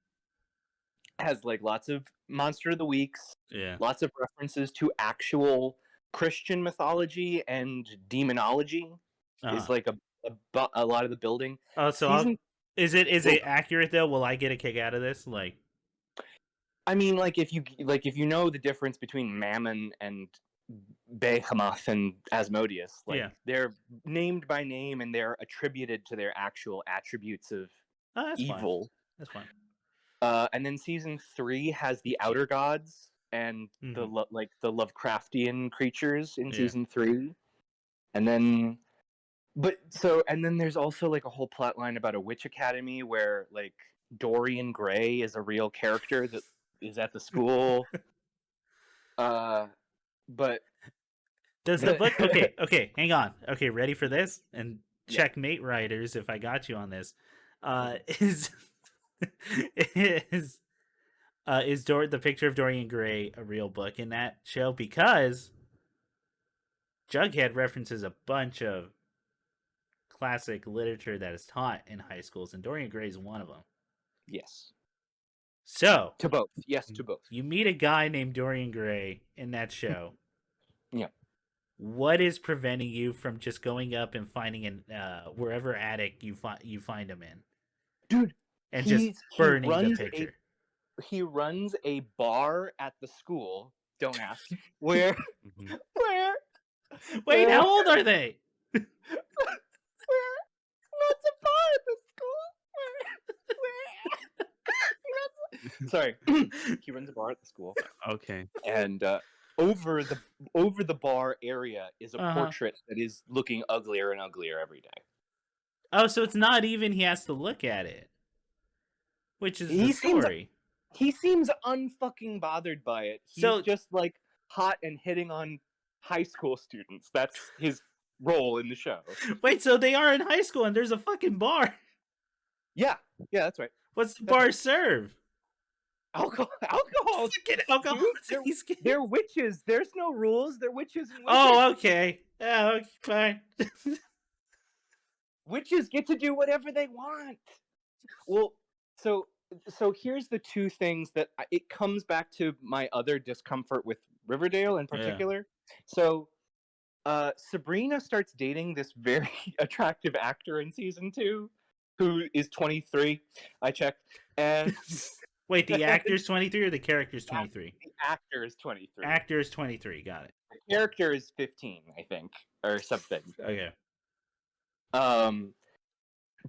Has like lots of Monster of the Weeks. Yeah. Lots of references to actual Christian mythology and demonology. Is like a lot of the building. Oh, so is it accurate though? Will I get a kick out of this? Like, I mean, like if you know the difference between Mammon and Behemoth and Asmodeus, they're named by name and they're attributed to their actual attributes of evil. Fine. That's fine. And then season 3 has the outer gods and the Lovecraftian creatures in season 3, and then there's also like a whole plot line about a witch academy where like Dorian Gray is a real character that is at the school. But does the book? Okay, hang on. Okay, ready for this? And checkmate, writers, if I got you on this, is the picture of Dorian Gray a real book in that show? Because Jughead references a bunch of classic literature that is taught in high schools, and Dorian Gray is one of them. Yes. So to both. Yes, to both. You meet a guy named Dorian Gray in that show. Yeah. What is preventing you from just going up and finding wherever attic you find him in, dude, and just burning the picture? He runs a bar at the school. Don't ask where. Where? Wait, how old are they? Where? Runs a bar at the school. Where? Sorry, he runs a bar at the school. Okay. And over the bar area is a portrait that is looking uglier and uglier every day. Oh, so it's not even he has to look at it, which is the story. He seems unfucking bothered by it. He's just like hot and hitting on high school students. That's his role in the show. Wait, so they are in high school and there's a fucking bar? Yeah, that's right. What's the bar serve? Alcohol. Alcohol. They're witches. There's no rules. They're witches and witches. Oh, okay. Yeah, okay, fine. Witches get to do whatever they want. Well, so here's the two things that it comes back to my other discomfort with Riverdale in particular. Yeah. So Sabrina starts dating this very attractive actor in season 2 who is 23. I checked. And Wait, the actor's 23 or the character's 23? The actor is 23. Actor is 23. Got it. The character is 15, I think, or something. Okay.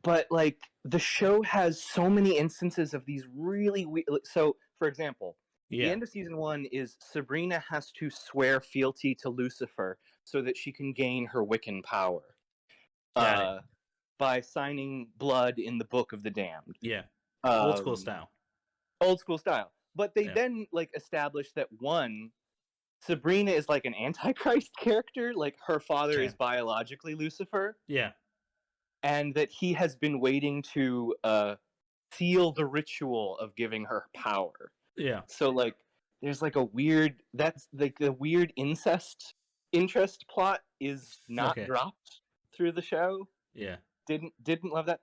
But like the show has so many instances of these really weird. So, for example, the end of season 1 is Sabrina has to swear fealty to Lucifer so that she can gain her Wiccan power. By signing blood in the Book of the Damned. Yeah. Old school style. Old school style. But they then like establish that Sabrina is like an Antichrist character, like her father is biologically Lucifer. Yeah. And that he has been waiting to seal the ritual of giving her power. Yeah. So like there's like a weird that's like the weird incest interest plot is not dropped through the show. Yeah. Didn't love that.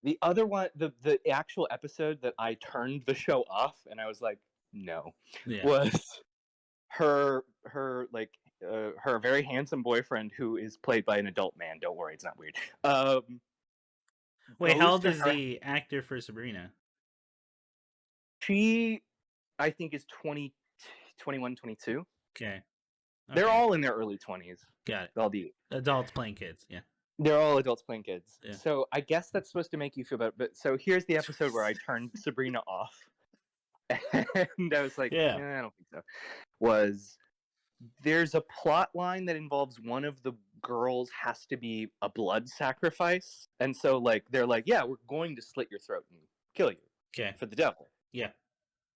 The other one, the actual episode that I turned the show off and I was like, no, was her like her very handsome boyfriend who is played by an adult man. Don't worry, it's not weird. Wait, how old is the actor for Sabrina? She, I think, is 20, 21, 22. Okay. They're all in their early 20s. Got it. All the adults playing kids. Yeah. They're all adults playing kids. Yeah. So I guess that's supposed to make you feel better. But so here's the episode where I turned Sabrina off. And I was like, I don't think so. There's a plot line that involves one of the girls has to be a blood sacrifice. And so like they're like, yeah, we're going to slit your throat and kill you for the devil. Yeah.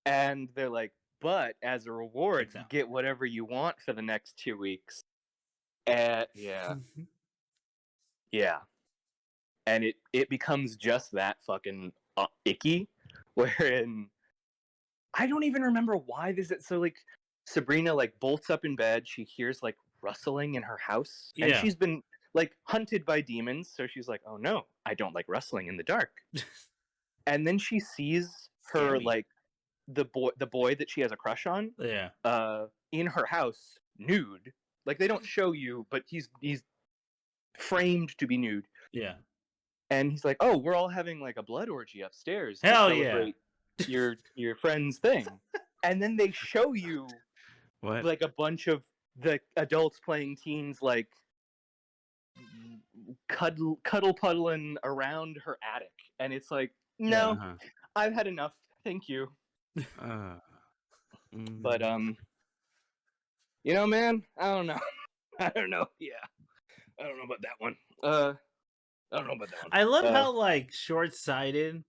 And they're like, but as a reward, you get whatever you want for the next 2 weeks. Yeah. Yeah. And it becomes just that fucking icky, wherein I don't even remember why this is. So like Sabrina like bolts up in bed, she hears like rustling in her house, and she's been like hunted by demons, so she's like, oh no, I don't like rustling in the dark. And then she sees her like the boy that she has a crush on in her house nude. Like they don't show you, but he's framed to be nude. Yeah. And he's like, oh, we're all having like a blood orgy upstairs to Hell celebrate your friend's thing. And then they show you like a bunch of the adults playing teens like cuddle puddling around her attic. And it's like, no, I've had enough. Thank you. But you know, man, I don't know. I don't know. Yeah. I don't know about that one. I don't know about that one. I love how like short-sighted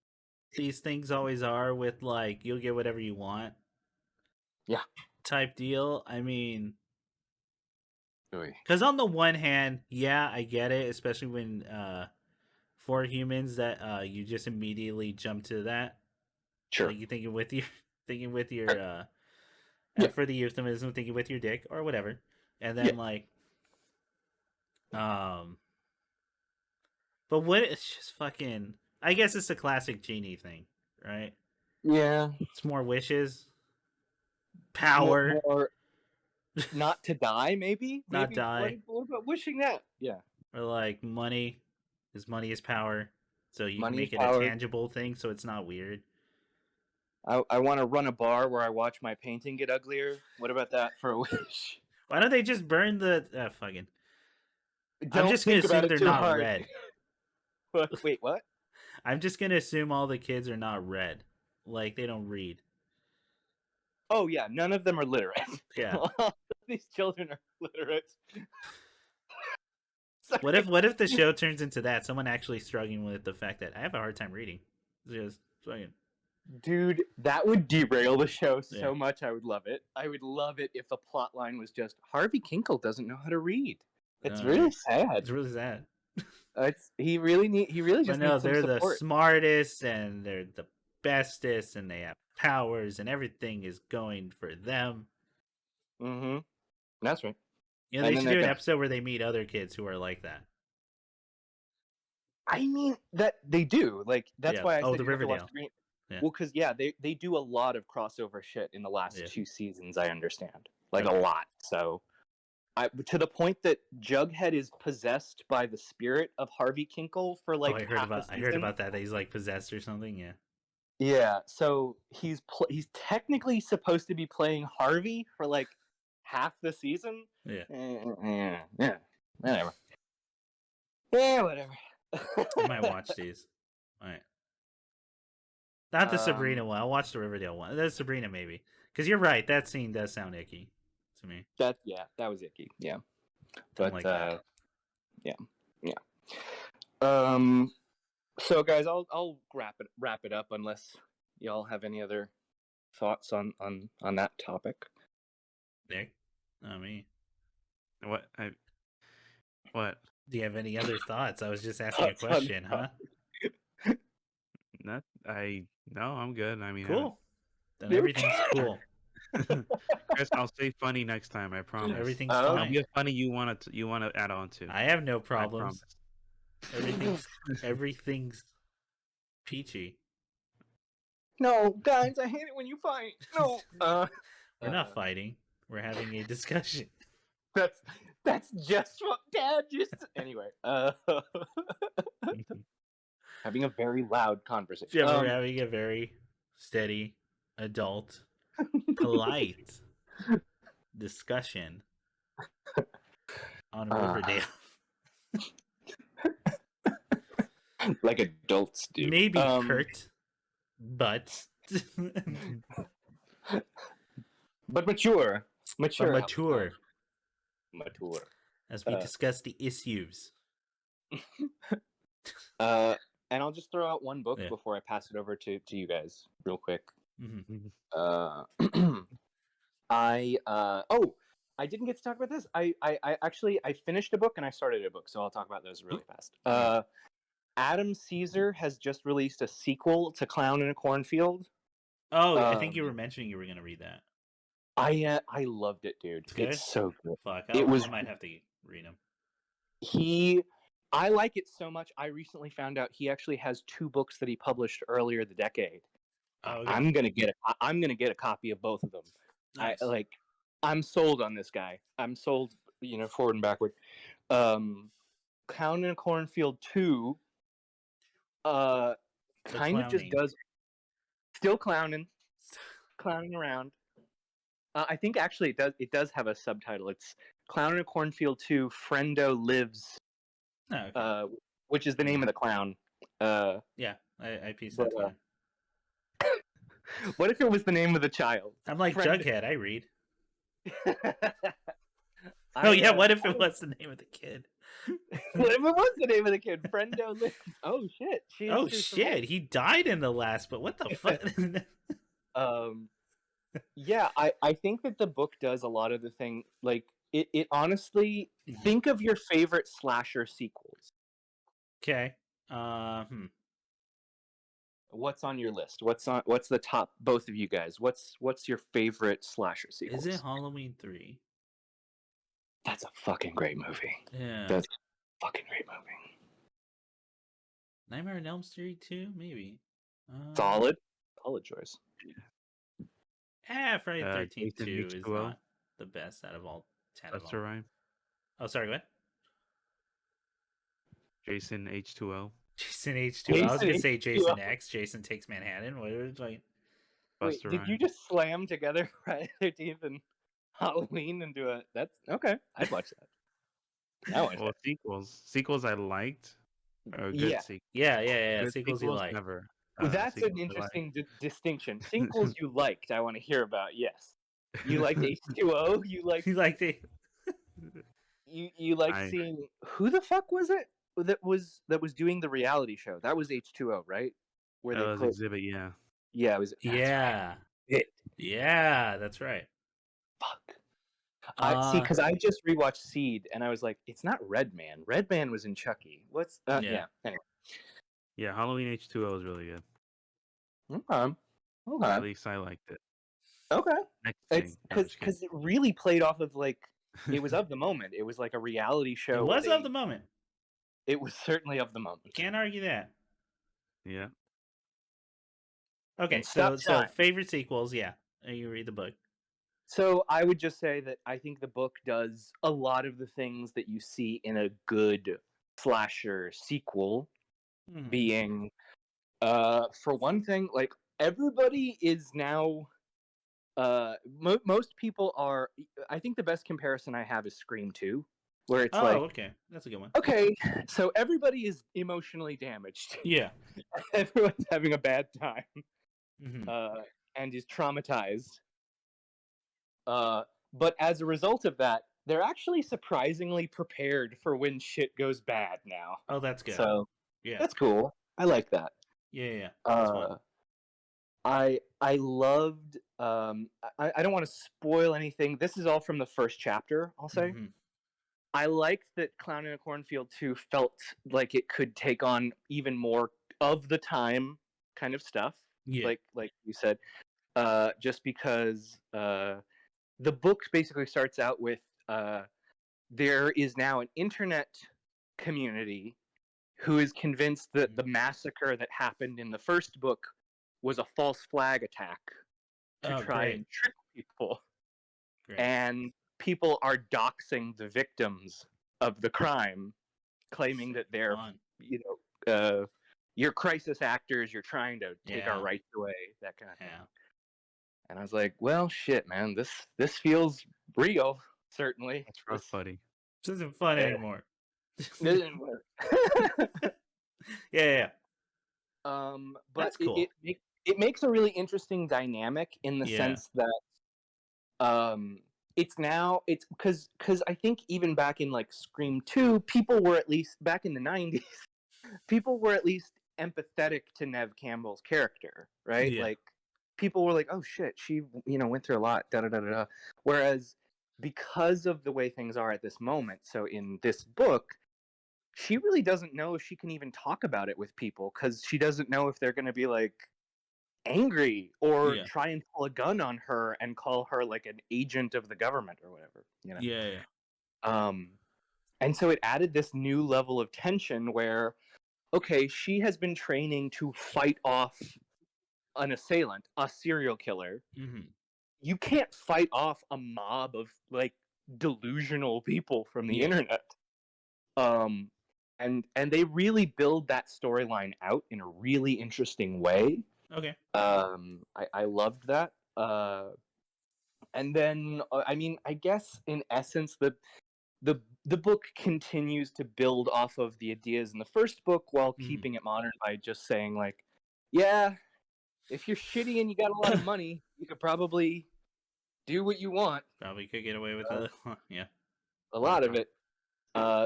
these things always are with like you'll get whatever you want. Yeah. Type deal. I mean, because on the one hand, I get it, especially when for humans that you just immediately jump to that. Sure. Like you thinking with your for the euphemism, thinking with your dick or whatever, and then like but what it's just fucking. I guess it's a classic genie thing, right? Yeah. It's more wishes, power, more not to die, maybe. Not die. What about wishing that? Yeah. Or like money, because money is power, so you can make it power. a tangible thing, so it's not weird. I want to run a bar where I watch my painting get uglier. What about that for a wish? Why don't they just burn the fucking? I'm just gonna assume they're not red. Wait, what? I'm just gonna assume all the kids are not red, like they don't read. Oh yeah, none of them are literate. Yeah, these children are literate. What if the show turns into that? Someone actually struggling with the fact that I have a hard time reading. Just fucking. Dude, that would derail the show so much. I would love it. I would love it if the plot line was just Harvey Kinkle doesn't know how to read. It's really sad. It's really sad. He really just needs some they're support. The smartest and they're the bestest and they have powers and everything is going for them. Mm-hmm. That's right. You know, they should do an episode where they meet other kids who are like that. I mean, that they do. Like that's why I said the Riverdale. Yeah. Well, because they do a lot of crossover shit in the last 2 seasons. I understand, like a lot. So, to the point that Jughead is possessed by the spirit of Harvey Kinkle for like. I heard about that. He's like possessed or something. Yeah. Yeah, so he's technically supposed to be playing Harvey for like half the season. Yeah. Whatever. Yeah, whatever. I might watch these. All right. Not the Sabrina one. I'll watch the Riverdale one. The Sabrina maybe. Because you're right. That scene does sound icky to me. That was icky. Yeah. Don't like that. Yeah. So guys, I'll wrap it up unless y'all have any other thoughts on that topic. Nick? Not me. What? What? Do you have any other thoughts? I was just asking a question, huh? No, I'm good. I mean, cool. Then everything's cool. Chris, I'll say funny next time. I promise. Everything's fine. I'll be a funny you want to add on to. I have no problems. Everything's peachy. No, guys, I hate it when you fight. No, we're not fighting. We're having a discussion. That's just what Dad just. Anyway, having a very loud conversation. Yeah, we're having a very steady, adult, polite discussion on Riverdale. Like adults do. Maybe curt, but but mature. As we discuss the issues. And I'll just throw out one book before I pass it over to you guys real quick. Mm-hmm. I didn't get to talk about this. I actually finished a book and I started a book, so I'll talk about those really fast. Adam Caesar has just released a sequel to Clown in a Cornfield. Oh, I think you were mentioning you were going to read that. I loved it, dude. It's so good. Fuck, I might have to read him. I like it so much. I recently found out he actually has 2 books that he published earlier the decade. Oh, okay. I'm gonna get a copy of both of them. Nice. I'm sold on this guy. I'm sold, forward and backward. Clown in a Cornfield 2. Kind of just does. Still clowning around. I think actually it does have a subtitle. It's Clown in a Cornfield 2, Friendo Lives, which is the name of the clown. Yeah, I pieced that together. What if it was the name of the child? I'm like Jughead, I read. What if it was the name of the kid? What if it was the name of the kid? Friendo Lives. Oh, shit. Shit. He died in the last, but what the fuck? Yeah, I think that the book does a lot of the thing. Like, it honestly, think of your favorite slasher sequels. Okay. What's on your list? What's the top, both of you guys? What's your favorite slasher sequel? Is it Halloween 3? That's a fucking great movie. Yeah. That's a fucking great movie. Nightmare on Elm Street 2? Maybe. Solid choice. Friday the 13th 2 is not the best out of all 10 of them. Rhyme. Oh, sorry, what? Jason H2O. Jason H2O. I was going to say Jason X. Jason Takes Manhattan. What was like? Wait, did you just slam together Friday the 13th and Halloween and do that's okay. I'd watch that. Sequels I liked. Yeah. Yeah. Sequels you like. Never. That's an interesting distinction. Sequels you liked, I want to hear about. Yes, you liked H2O. You liked it. You liked seeing who the fuck was it that was doing the reality show? That was H2O, right? Where that was Exhibit. Yeah. Yeah, it was. Yeah. Right. Yeah, that's right. Fuck. See, because I just rewatched Seed, and I was like, it's not Redman. Redman was in Chucky. What's yeah. Anyway. Yeah, Halloween H2O was really good. Okay. At least I liked it. Okay. It's because it really played off of it was of the moment. It was like a reality show. It was of the moment. It was certainly of the moment. Can't argue that. Yeah. Okay, so favorite sequels, yeah. You read the book. So I would just say that I think the book does a lot of the things that you see in a good slasher sequel, being, for one thing, everybody is now. Most people are. I think the best comparison I have is Scream 2, where it's like, okay, that's a good one. Okay, so everybody is emotionally damaged. Yeah, Everyone's having a bad time, mm-hmm. and is traumatized. But as a result of that, they're actually surprisingly prepared for when shit goes bad now. Oh, that's good. So yeah, that's cool. I like that. Yeah. That's fun. I loved. I don't want to spoil anything. This is all from the first chapter. I'll say. Mm-hmm. I liked that Clown in a Cornfield 2 felt like it could take on even more of the time kind of stuff. Yeah. Like you said, just because the book basically starts out with there is now an internet community who is convinced that the massacre that happened in the first book was a false flag attack to try and trick people. Great. And people are doxing the victims of the crime, claiming that they're, you're crisis actors, you're trying to take our rights away, that kind of thing. And I was like, well, shit, man, this feels real, certainly. That's rough, buddy. This isn't fun anymore. It didn't work. Yeah. But that's cool. It makes a really interesting dynamic in the sense that it's because I think even back in like Scream 2, people were at least back in the 90s, people were at least empathetic to Neve Campbell's character, right? Yeah. Like people were like, oh shit, she went through a lot, da da da da. Whereas because of the way things are at this moment, so in this book, she really doesn't know if she can even talk about it with people because she doesn't know if they're going to be like angry or try and pull a gun on her and call her like an agent of the government or whatever, and so it added this new level of tension where, okay, she has been training to fight off an assailant, a serial killer. Mm-hmm. You can't fight off a mob of like delusional people from the internet. And they really build that storyline out in a really interesting way. Okay. I loved that. And then I mean, I guess in essence, the book continues to build off of the ideas in the first book while keeping it modern by just saying like, yeah, if you're shitty and you got a lot of money, you could probably do what you want. Probably could get away with a lot of it.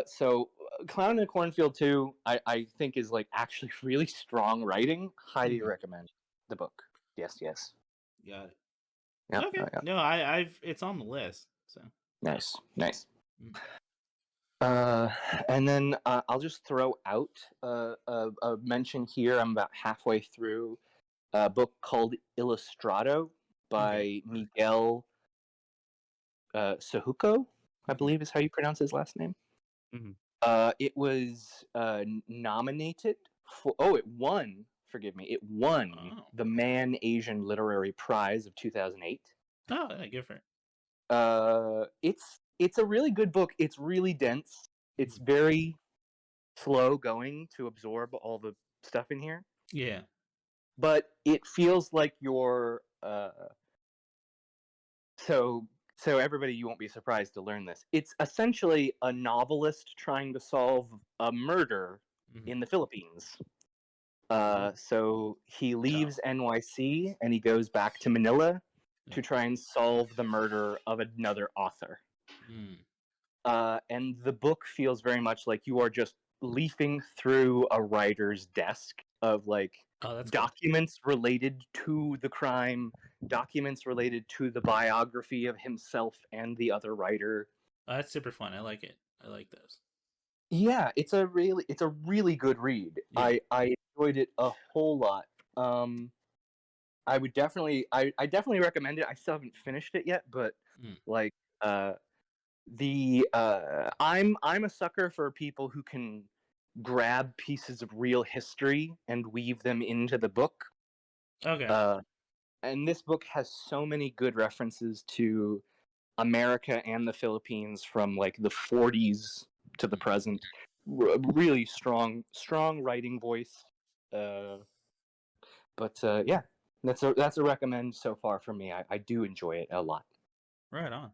So Clown in a Cornfield 2, I think is like actually really strong writing. Highly recommend the book. Yes. Got it. Yeah, okay. yeah. No, I've it's on the list. So nice. And then I'll just throw out a mention here. I'm about halfway through a book called Illustrato by Miguel Sahuco, I believe is how you pronounce his last name. It was nominated for. It won. Forgive me. It won the Man Asian Literary Prize of 2008. Oh, good for it. It's a really good book. It's really dense. It's very slow going to absorb all the stuff in here. Yeah. But it feels like you're so everybody, you won't be surprised to learn this. It's essentially a novelist trying to solve a murder in the Philippines. So he leaves NYC and he goes back to Manila to try and solve the murder of another author. And the book feels very much like you are just leafing through a writer's desk of like documents related to the crime, documents related to the biography of himself and the other writer. That's super fun. I like it. I like those. Yeah, it's a really good read. Yeah. I enjoyed it a whole lot. I would definitely I definitely recommend it. I still haven't finished it yet, but like I'm a sucker for people who can grab pieces of real history and weave them into the book. Okay. And this book has so many good references to America and the Philippines from like the 40s to the present. Really strong writing voice. But yeah, That's a recommend so far for me. I do enjoy it a lot. Right on.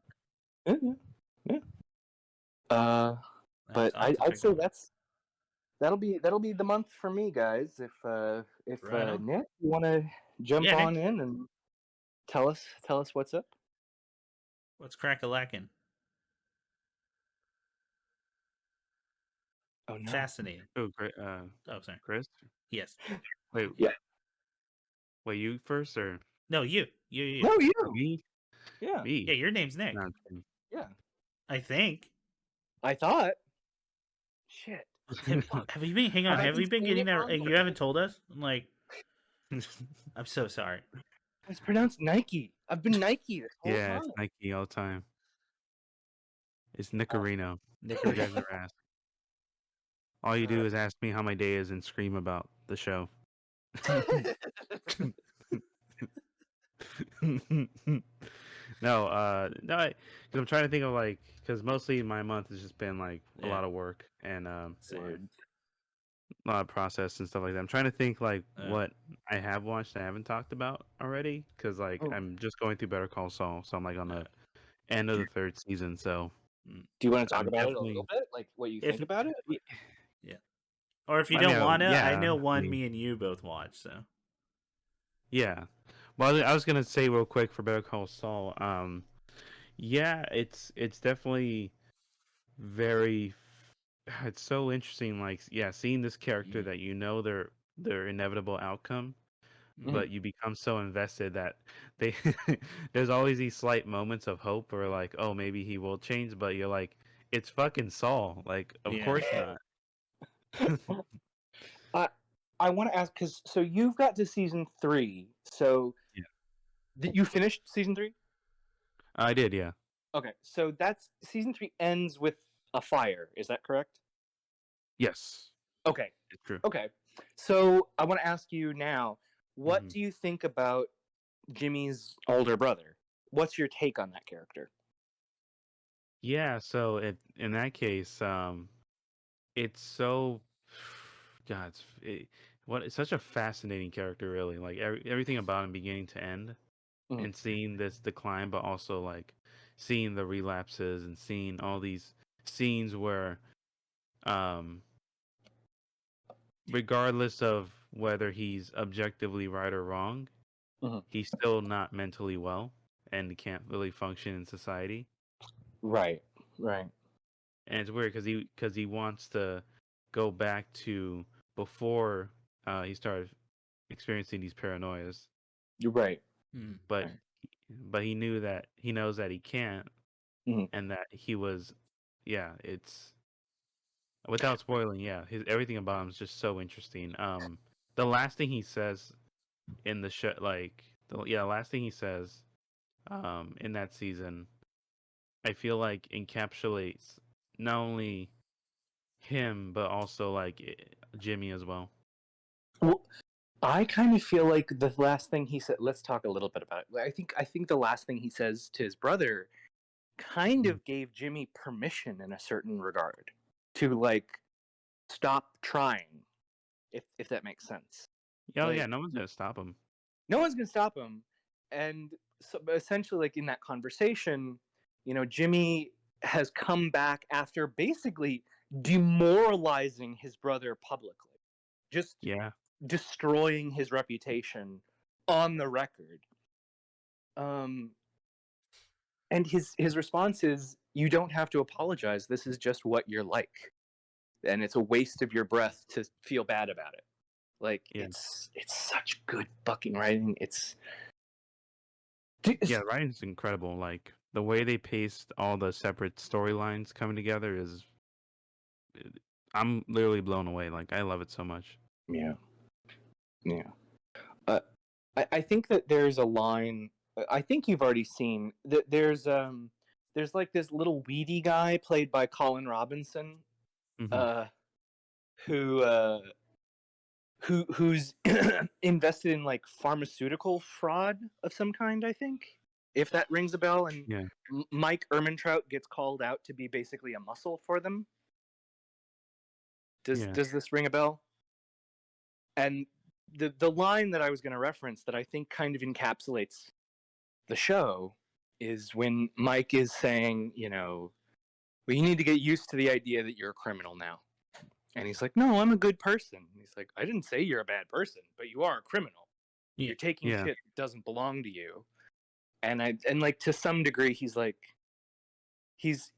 Yeah. But I'd say that'll be the month for me, guys. If Right Nick, you want to jump Nick. on in and tell us what's up. What's crack-a-lackin'? Oh no. Fascinating. Oh, great. Oh, sorry. Chris. Yes. Wait. Yeah. Wait, you first or No, you. No, you. me? Yeah. Me. Yeah, your name's Nick. No, Yeah. I think. I thought. Shit. Have you been? Hang on. Have you been getting that? You haven't told us. I'm so sorry. It's pronounced Nike. I've been Nike this whole yeah, time. it's Nike all the time. It's Nicorino. You Nicorino. guys never ask. All you do is ask me how my day is and scream about the show. No, because I'm trying to think of because mostly my month has just been a lot of work and a lot of process and stuff like that. I'm trying to think what I have watched I haven't talked about already because I'm just going through Better Call Saul, so I'm on the end of the 3rd season. So, do you want to talk about it a little bit, like what you think about it? Yeah. Or if you don't want to, yeah, I know one me and you both watch. So. Yeah. Well, I was gonna say real quick for Better Call Saul. Yeah, it's definitely very. It's so interesting. Seeing this character that their inevitable outcome, but you become so invested that they there's always these slight moments of hope or oh, maybe he will change, but you're like, it's fucking Saul. Of course not. I want to ask because you've got to season 3. So you finished season 3? I did, yeah. Okay, so that's season 3 ends with a fire. Is that correct? Yes. Okay. It's true. Okay. So I want to ask you now, what do you think about Jimmy's older brother? What's your take on that character? Yeah, so in that case, it's so God, it's such a fascinating character, really. Everything about him, beginning to end, and seeing this decline, but also seeing the relapses and seeing all these scenes where, regardless of whether he's objectively right or wrong, he's still not mentally well and can't really function in society. Right. And it's weird because he wants to go back to before he started experiencing these paranoias. You're right. But he knows that he can't, and that he was, it's without spoiling. Yeah, everything about him is just so interesting. The last thing he says in the show, last thing he says, in that season, I feel encapsulates not only him but also Jimmy as well. Well, I kind of feel like the last thing he said. Let's talk a little bit about it. I think the last thing he says to his brother kind of gave Jimmy permission in a certain regard to stop trying, if that makes sense. Oh yeah, no one's gonna stop him. No one's gonna stop him, and so essentially, in that conversation, Jimmy has come back after basically demoralizing his brother publicly, just destroying his reputation on the record. And his response is, "You don't have to apologize. This is just what you're like, and it's a waste of your breath to feel bad about it." It's such good fucking writing. Writing's incredible. The way they paced all the separate storylines coming together is, I'm literally blown away. I love it so much. Yeah. I think that there's a line. I think you've already seen that. There's this little weedy guy played by Colin Robinson, who's invested in pharmaceutical fraud of some kind. I think, if that rings a bell. And Mike Ehrmantraut gets called out to be basically a muscle for them. Does this ring a bell? And the line that I was going to reference that I think kind of encapsulates the show is when Mike is saying, well, you need to get used to the idea that you're a criminal now. And he's like, no, I'm a good person. And he's like, I didn't say you're a bad person, but you are a criminal. Yeah. You're taking shit that doesn't belong to you. And like to some degree, he's like, he's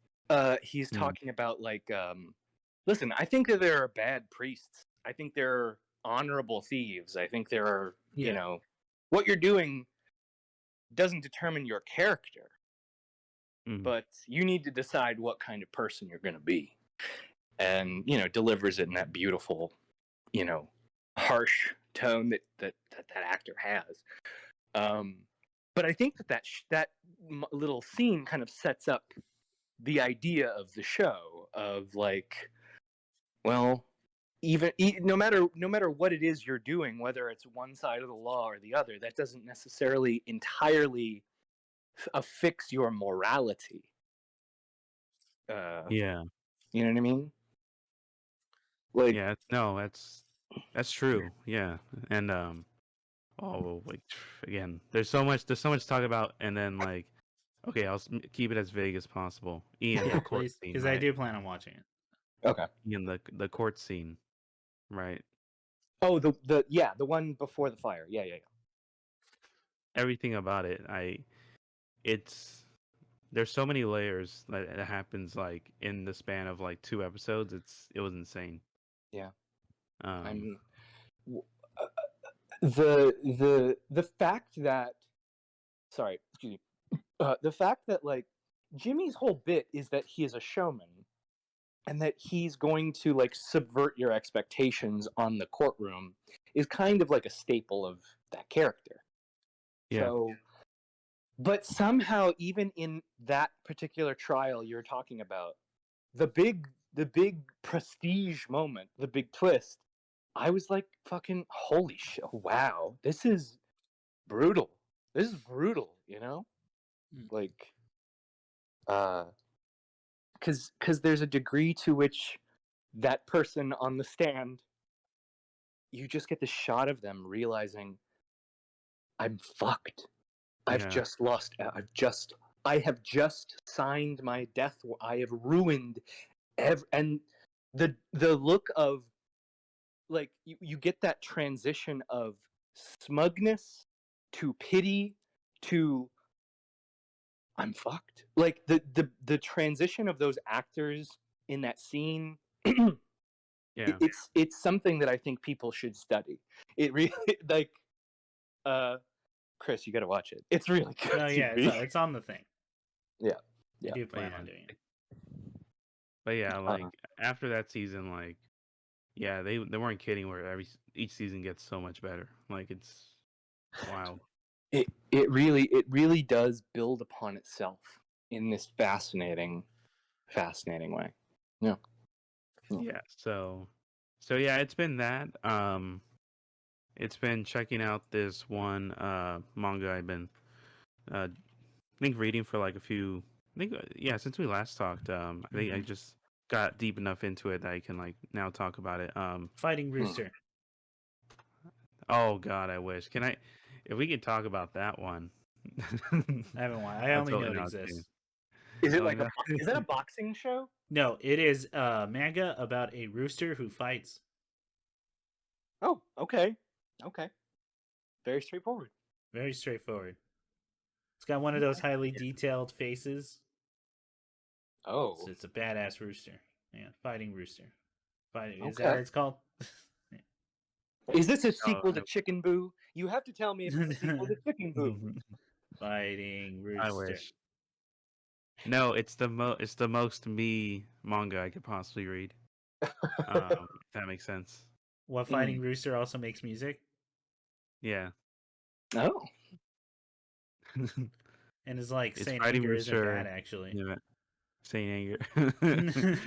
talking about like, listen, I think that there are bad priests. I think there are honorable thieves. I think there are, what you're doing doesn't determine your character, but you need to decide what kind of person you're going to be. And, delivers it in that beautiful, harsh tone that actor has. But I think that little scene kind of sets up the idea of the show of like, well, no matter what it is you're doing, whether it's one side of the law or the other, that doesn't necessarily entirely affix your morality. You know what I mean? Like, yeah, no, that's true. Yeah, and like again, there's so much to talk about, and then like, okay, I'll keep it as vague as possible. Ian, the court scene, because I do plan on watching it. Okay. Ian, the court scene, right? Oh, the one before the fire. Yeah. Everything about it, there's so many layers that happens like in the span of like 2 episodes. It was insane. Yeah. The fact that, sorry, excuse me, the fact that like Jimmy's whole bit is that he is a showman, and that he's going to like subvert your expectations on the courtroom is kind of like a staple of that character. Yeah. So, but somehow, even in that particular trial you're talking about, the big prestige moment, the big twist, I was like, fucking holy shit! Wow, this is brutal. This is brutal, like, because there's a degree to which that person on the stand, you just get the shot of them realizing, I'm fucked. I've just lost. I have just signed my death. I have ruined and the look of like you get that transition of smugness to pity to I'm fucked. Like the transition of those actors in that scene. It's something that I think people should study. It really like Chris, you got to watch it. It's really good. No, yeah, it's on the thing. Yeah. I do plan on doing it. But yeah, like after that season, like they weren't kidding where each season gets so much better. Like it's wow. It really does build upon itself in this fascinating way. Yeah. Yeah. So yeah, it's been that. It's been checking out this one manga I've been I think reading for like a few. I think since we last talked, I think I just got deep enough into it that I can like now talk about it. Fighting Rooster. Oh God, I wish. Can I? If we could talk about that one. I haven't watched. I only know it exists. Is it like is that a boxing show? No, it is a manga about a rooster who fights. Oh, okay. Very straightforward. It's got one of those highly detailed faces. Oh. So it's a badass rooster. Yeah, fighting rooster. Is that what it's called? Is this a sequel to Chicken Boo? You have to tell me if it's a sequel to Chicken Boo. Fighting rooster. I wish. No, it's the most me manga I could possibly read. If that makes sense. What Fighting Rooster also makes music? Yeah. Oh. And it's like Saint Anger isn't bad, actually. Yeah. Saint Anger.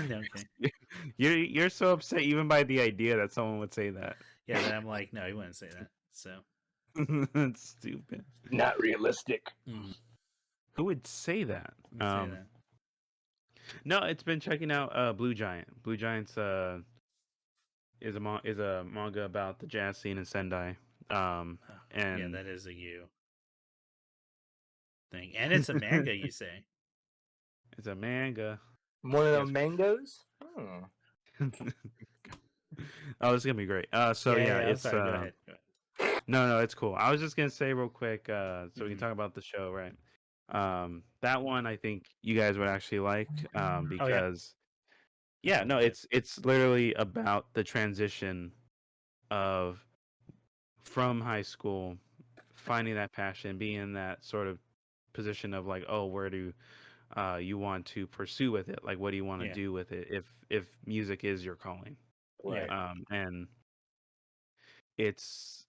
Okay. You're so upset even by the idea that someone would say that. Yeah, then I'm like, no, he wouldn't say that. So that's stupid. Not realistic. Who would say that? No, it's been checking out Blue Giant. Blue Giant's is a manga about the jazz scene in Sendai. And that is a you thing, and it's a manga. You say it's a manga. One of the mangoes. Oh, it's gonna be great. So it's sorry. Go ahead. No, it's cool. I was just gonna say real quick, so we can talk about the show, right? That one I think you guys would actually like, because it's literally about the transition of from high school, finding that passion, being in that sort of position of like, oh, where do you want to pursue with it? Like, what do you want to do with it if music is your calling? Right. And it's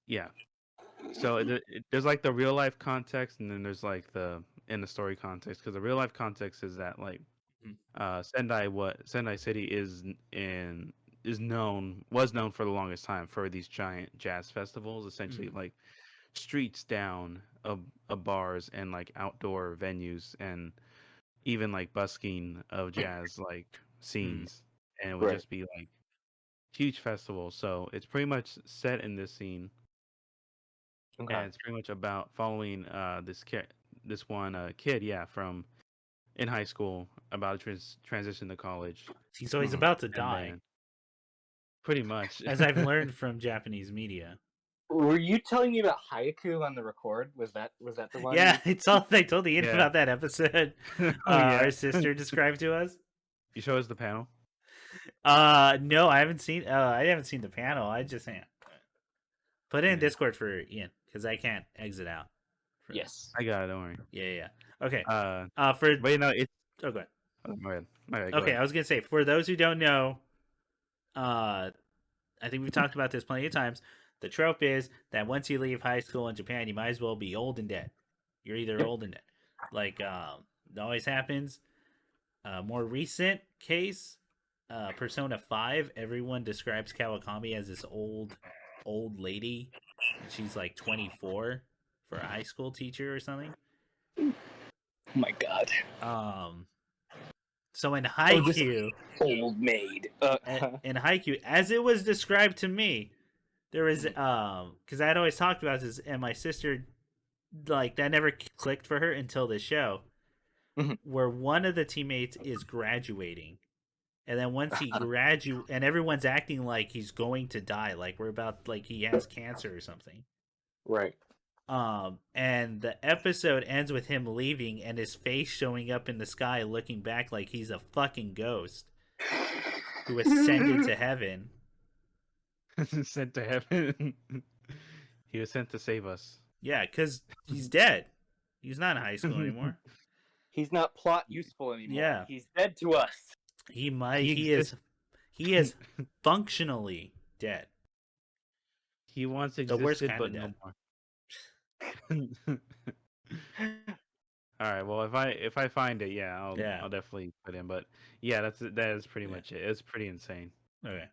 So there's like the real life context, and then there's like the in the story context. Because the real life context is that like Sendai City was known for the longest time for these giant jazz festivals, essentially like streets down of bars and like outdoor venues, and even like busking of jazz like scenes, and it would just be like huge festivals. So it's pretty much set in this scene. Okay. And it's pretty much about following this one kid, from in high school, about to transition to college. So he's about to die. Pretty much. As I've learned from Japanese media. Were you telling me about Haiku on the record? Was that the one? Yeah, it's all they told the internet about that episode. Our sister described to us. You show us the panel? No, I haven't seen. I haven't seen the panel. I just put it in Discord for Ian because I can't exit out. Yes, I got it. Don't worry. Yeah. Okay. Wait, no, it's. Oh, go ahead. Oh, go ahead. Right, okay, I was gonna say, for those who don't know, I think we've talked about this plenty of times. The trope is that once you leave high school in Japan, you might as well be old and dead. You're either old and dead. Like it always happens. More recent case, Persona 5, everyone describes Kawakami as this old lady. And she's like 24 for a high school teacher or something. Oh my god. So in Haikyuu, old maid. In Haikyuu, as it was described to me, there was because I had always talked about this, and my sister, like, that never clicked for her until the show, where one of the teammates is graduating, and then once he graduates, and everyone's acting like he's going to die, like he has cancer or something, right? And the episode ends with him leaving and his face showing up in the sky, looking back like he's a fucking ghost who ascended to heaven. Sent to heaven. He was sent to save us. Yeah, because he's dead. He's not in high school anymore. He's not plot useful anymore. Yeah, he's dead to us. He is functionally dead. He once existed, but no more. All right. Well, if I find it, I'll definitely put in. But that is pretty much it. It's pretty insane. Okay.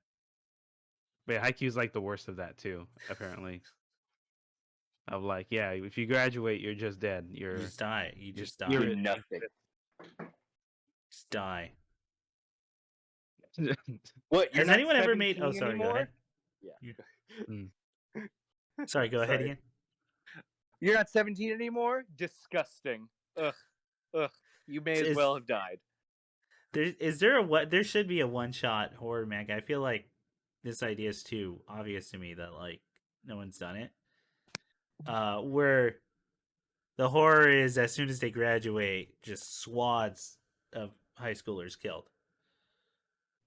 But Haikyuu's like the worst of that too, apparently. Of like, if you graduate, you're just dead. You just die. You just die. You're nothing. Just die. What? Has anyone ever made? Oh, sorry. Anymore? Go ahead. Yeah. Sorry. Go ahead again. You're not 17 anymore? Disgusting. Ugh. You may as well have died. There should be a one-shot horror manga. I feel like this idea is too obvious to me that like no one's done it. Where the horror is as soon as they graduate, just swaths of high schoolers killed.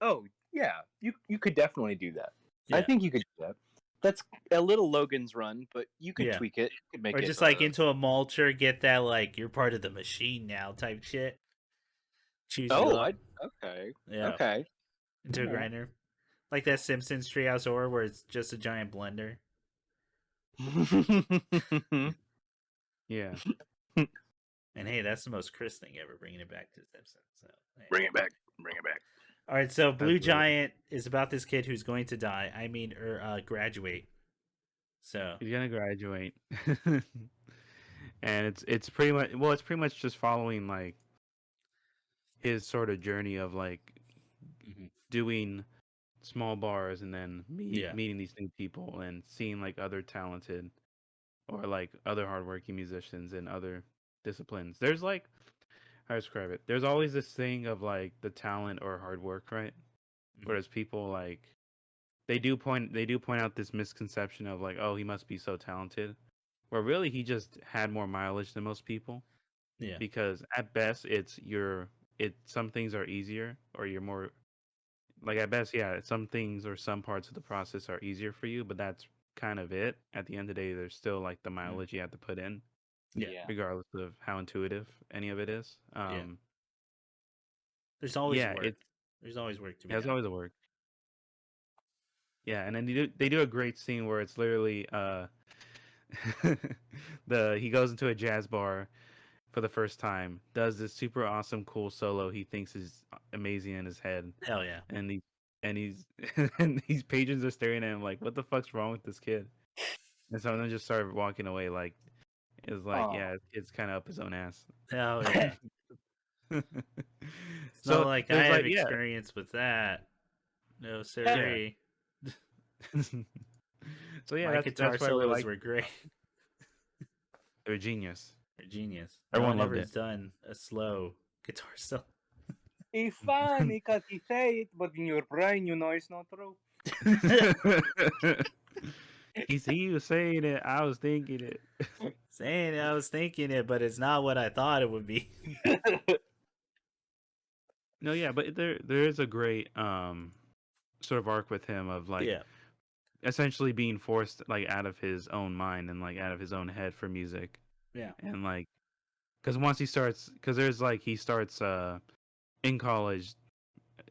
Oh yeah, you could definitely do that. Yeah. I think you could do that. That's a little Logan's Run, but you could tweak it. You could make or just like into a mulcher, get that like you're part of the machine now type shit. Choose okay. Yeah. Okay. Into a grinder. Like that Simpsons Treehouse Horror where it's just a giant blender. Yeah. And hey, that's the most Chris thing ever, bringing it back to Simpsons. So hey. Bring it back. All right, so Blue Giant is about this kid who's going to die. Graduate. So he's gonna graduate, and it's pretty much just following like his sort of journey of like doing small bars and then meeting these new people and seeing like other talented or like other hardworking musicians in other disciplines. There's like, how to describe it? There's always this thing of like the talent or hard work, right? Whereas people like they do point out this misconception of like, oh, he must be so talented, where really he just had more mileage than most people. Yeah. Because at best some things are easier or you're more like at best, yeah, some things or some parts of the process are easier for you, but that's kind of it. At the end of the day, there's still like the mileage you have to put in. Yeah. Regardless of how intuitive any of it is. There's always work. There's always work to be done. There's always a work. Yeah, and then they do a great scene where it's literally he goes into a jazz bar for the first time, does this super awesome cool solo he thinks is amazing in his head. Hell yeah. And he's and these patrons are staring at him like, what the fuck's wrong with this kid? And some of them just started walking away like it's like, yeah, it's kind of up his own ass. Oh yeah. So like I have experience with that. No, sorry. Yeah. So yeah, my guitar solos were great. They're genius. They're genius. Everyone loved it. Done a slow guitar solo. It's funny because you say it, but in your brain you know it's not true. He was saying it, I was thinking it. I was thinking it, but it's not what I thought it would be. No, yeah, but there is a great sort of arc with him of like essentially being forced like out of his own mind and like out of his own head for music. Yeah. And like because once he starts, because there's like he starts in college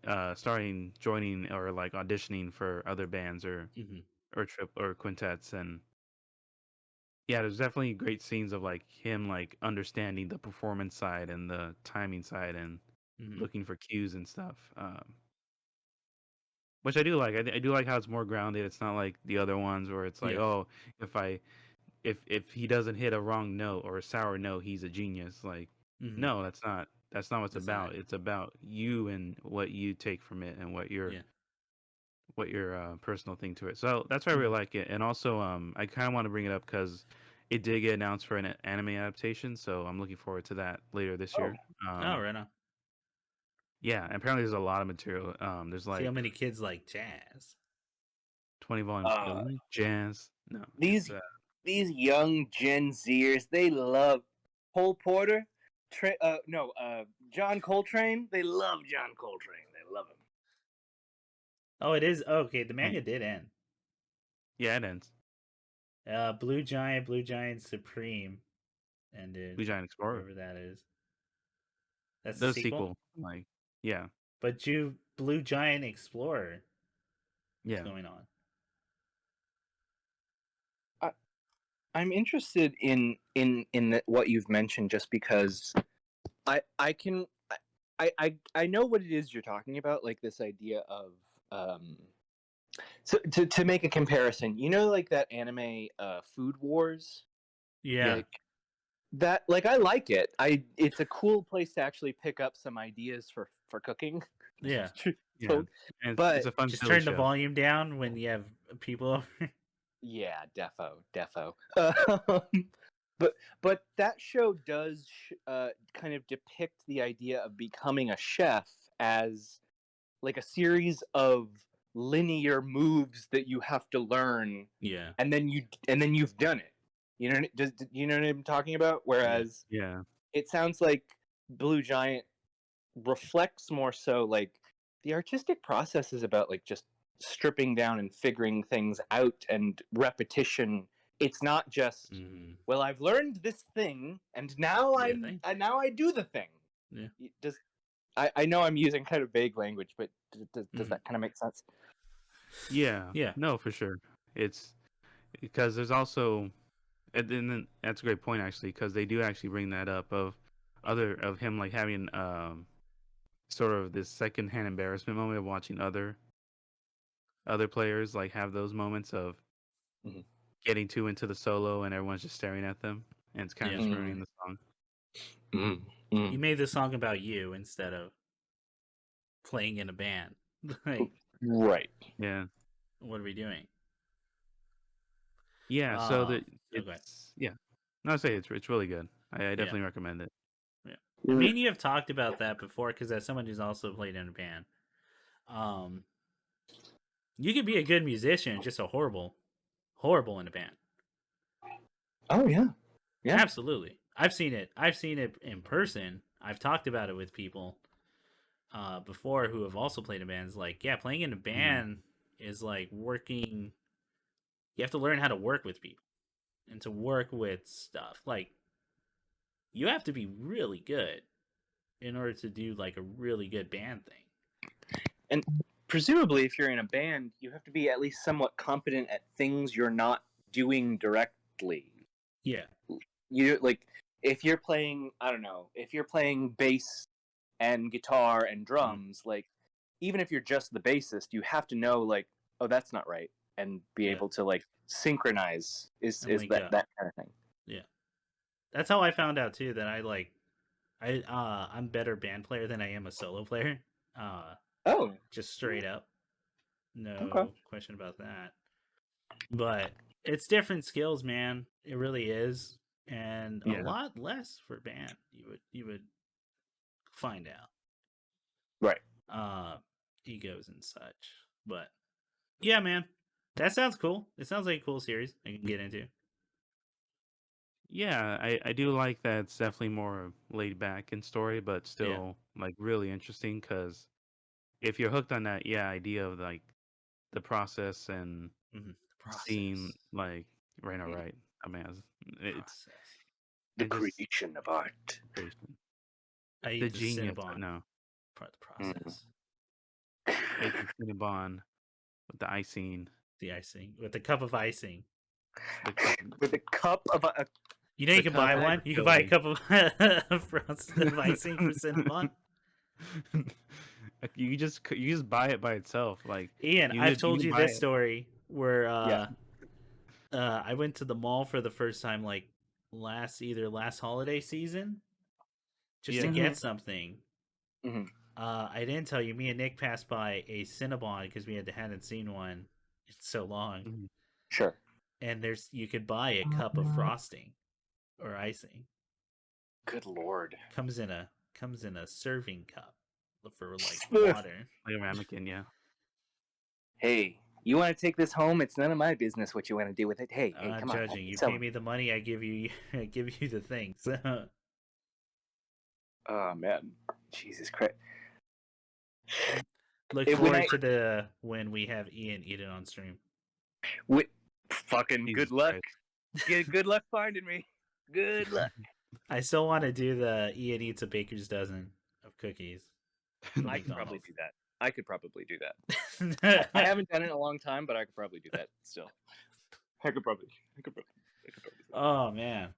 joining or like auditioning for other bands or or quintets, and yeah, there's definitely great scenes of like him like understanding the performance side and the timing side and looking for cues and stuff, which I do like. I do like how it's more grounded. It's not like the other ones where it's like, oh, if he doesn't hit a wrong note or a sour note, he's a genius. Like, no, that's not what it's about. It's about you and what you take from it and what your personal thing to it. So that's why I really like it. And also, I kind of want to bring it up because it did get announced for an anime adaptation. So I'm looking forward to that later this year. Right now. Yeah, and apparently there's a lot of material. There's like, see how many kids like jazz. 20 volumes. Jazz. No. These young Gen Zers, they love Cole Porter. John Coltrane. They love John Coltrane. They love him. Oh, it is okay. The manga did end. Yeah, it ends. Blue Giant Supreme ended. Blue Giant Explorer. Whatever that is. That's the sequel. Like, yeah. But Blue Giant Explorer. What's going on? I'm interested in what you've mentioned just because I know what it is you're talking about, like this idea of so to make a comparison, you know, like that anime Food Wars? Yeah. Like I like it. It's a cool place to actually pick up some ideas for cooking. Yeah. But it's a fun just turn the volume down when you have people over. Yeah, defo. But that show does kind of depict the idea of becoming a chef as like a series of linear moves that you have to learn. Yeah. And then you've done it. You know what I'm talking about? Whereas it sounds like Blue Giant reflects more so like the artistic process is about like just stripping down and figuring things out and repetition. It's not just well, I've learned this thing and now I do the thing. Yeah. I know I'm using kind of vague language, but does that kind of make sense? Yeah. No, for sure. It's because there's also, and then that's a great point actually, because they do actually bring that up of him like having sort of this secondhand embarrassment moment of watching other players like have those moments of getting too into the solo and everyone's just staring at them and it's kind of just ruining the song. You made the song about you instead of playing in a band. Like, Right. Yeah. What are we doing? Yeah. So that okay. yeah. No, I say it's really good. I definitely recommend it. Yeah. I mean, you have talked about that before because as someone who's also played in a band, you could be a good musician, just a horrible in a band. Oh yeah. Yeah. Absolutely. I've seen it. I've seen it in person. I've talked about it with people before who have also played in bands. Like, yeah, playing in a band is like working. You have to learn how to work with people and to work with stuff. Like, you have to be really good in order to do like a really good band thing. And presumably, if you're in a band, you have to be at least somewhat competent at things you're not doing directly. Yeah. You like if you're playing, I don't know, if you're playing bass and guitar and drums, like even if you're just the bassist, you have to know like, oh, that's not right, and be able to like synchronize is that kind of thing. Yeah. That's how I found out too that I'm better band player than I am a solo player. Just straight up. No question about that. But it's different skills, man. It really is. And a lot less for band. You would find out. Right. Egos and such. But yeah, man. That sounds cool. It sounds like a cool series I can get into. Yeah, I do like that it's definitely more laid back in story, but still like really interesting because if you're hooked on that idea of like the process and seeing like right. I mean, it's the creation of art. Creation. I the genius. No, part of the process. It's the Cinnabon with the icing. The icing with the cup of icing. With a cup of a. You know, you can buy one. You can buy a cup of frosted icing for Cinnabon. You just buy it by itself. Like Ian, I've told you this story where I went to the mall for the first time, like last holiday season, just to get something. I didn't tell you. Me and Nick passed by a Cinnabon because we hadn't seen one in so long. Sure. And you could buy a cup of frosting or icing. Good lord! Comes in a serving cup for like water. Like a ramekin, yeah. Hey, you want to take this home? It's none of my business what you want to do with it. Hey, I'm come judging. on. You pay me the money, I give you the things. Oh man, Jesus Christ! Look forward to when we have Ian eat it on stream. Fucking good luck. Good luck finding me. Good luck. I still want to do the Ian eats a baker's dozen of cookies. I could probably do that. I haven't done it in a long time, but I could probably do that still. I could probably do that. Oh man!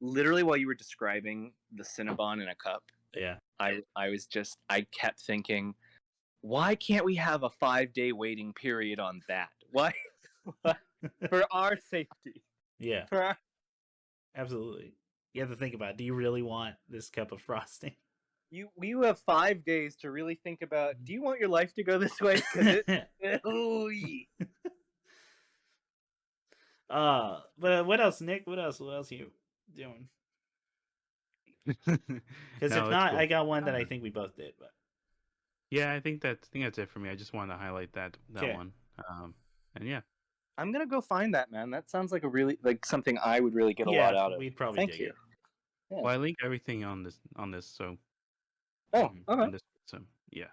Literally, while you were describing the Cinnabon in a cup, I kept thinking, why can't we have a 5-day waiting period on that? Why? For our safety. Yeah. Absolutely. You have to think about it. Do you really want this cup of frosting? You have 5 days to really think about, do you want your life to go this way? But what else, Nick? What else are you doing? Because if not, cool. I got one that I think we both did. But yeah, I think that's it for me. I just wanted to highlight that one. And yeah, I'm gonna go find that, man. That sounds like a really something I would really get a lot out of. We'd probably Thank you. Yeah. Well, I link everything on this. So. Oh, okay. So yeah.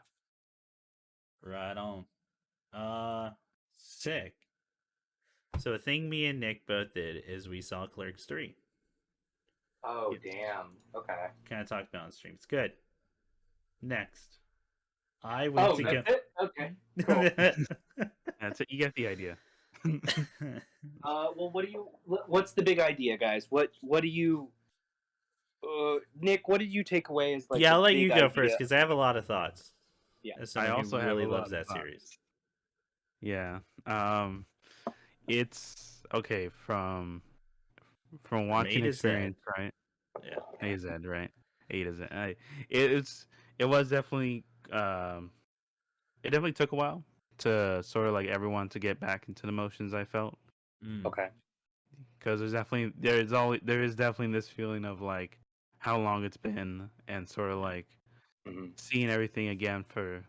Right on. Sick. So a thing me and Nick both did is we saw Clerks 3. Oh, damn. Okay. Kind of talked about on stream. It's good. Next. I went to go... Okay. Cool. That's it. You get the idea. Well, what's the big idea, guys? What do you... Nick, what did you take away as I'll let you go first because I have a lot of thoughts. Yeah. I also really loves that series. Yeah. It's okay from watching experience, right? Yeah. A to Z, right? A to Z. It was definitely it definitely took a while to sort of like everyone to get back into the motions. I felt Okay. because there is definitely this feeling of like how long it's been and sort of like seeing everything again for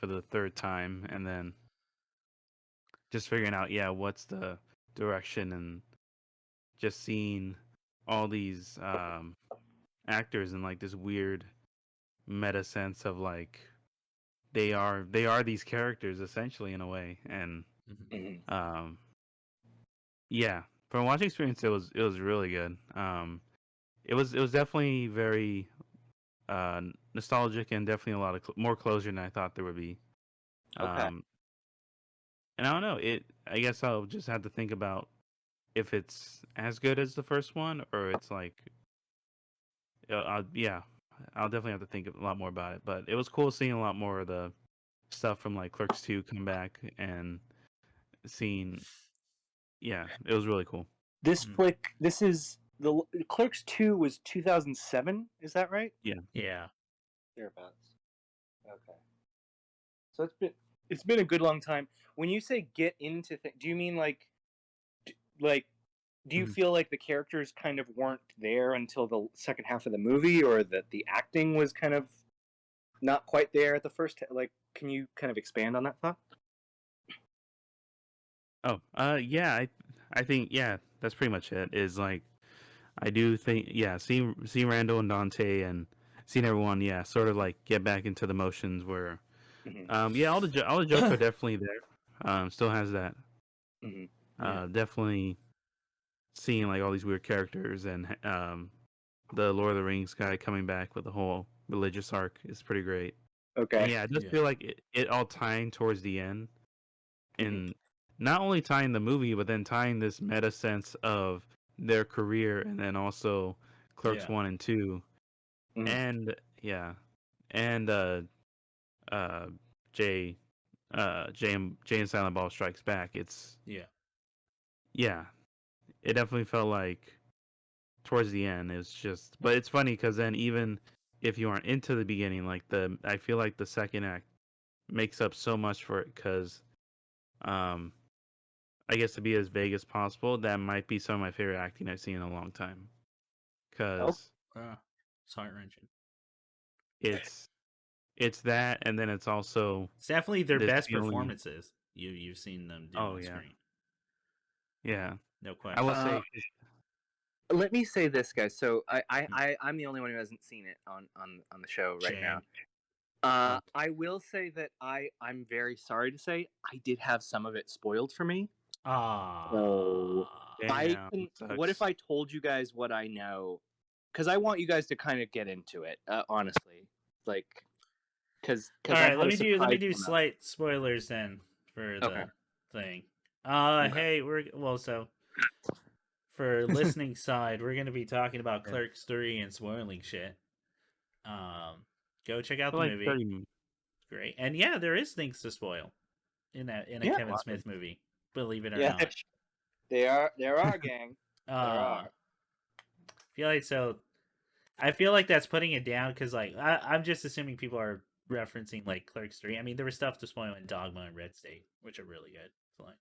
the third time, and then just figuring out what's the direction, and just seeing all these actors in like this weird meta sense of like they are these characters essentially in a way, and from a watching experience it was really good. It was definitely very nostalgic, and definitely a lot of more closure than I thought there would be. Okay. And I don't know, I guess I'll just have to think about if it's as good as the first one, or it's like I'll definitely have to think a lot more about it. But it was cool seeing a lot more of the stuff from like Clerks 2 come back, and seeing it was really cool. This flick, this is the Clerks 2 was 2007, is that right? Yeah. Thereabouts. Okay. So it's been a good long time. When you say get into do you mean like do you feel like the characters kind of weren't there until the second half of the movie, or that the acting was kind of not quite there at the first? Like, can you kind of expand on that thought? Oh, I think that's pretty much it. Is like I do think see Randall and Dante and seeing everyone sort of like get back into the motions where all the jokes are definitely there. Still has that. Definitely seeing like all these weird characters, and the Lord of the Rings guy coming back with the whole religious arc is pretty great. Okay. And I just feel like it all tying towards the end, and not only tying the movie, but then tying this meta sense of their career, and then also Clerks 1 and 2, and Jay and Silent Bob Strikes Back. It's it definitely felt like towards the end it's just, but it's funny because then even if you aren't into the beginning, like I feel like the second act makes up so much for it, because I guess to be as vague as possible, that might be some of my favorite acting I've seen in a long time, because it's heart-wrenching. It's that, and then it's also it's definitely their best feeling... performances you've seen them do on screen. No question. I will say, let me say this, guys. So I'm the only one who hasn't seen it on the show right now. I will say that I'm very sorry to say I did have some of it spoiled for me. So what if I told you guys what I know? Because I want you guys to kind of get into it, honestly. Like, because all right, let me do slight spoilers then for the thing. Hey, so for listening side, we're gonna be talking about Clerks 3 and spoiling shit. Go check out the movie. Great, and there is things to spoil in a Kevin Smith movie. Believe it or not, there are gang. There are. I feel like that's putting it down, because like I'm just assuming people are referencing like Clerks 3. I mean, there was stuff to spoil in Dogma and Red State, which are really good. So, like,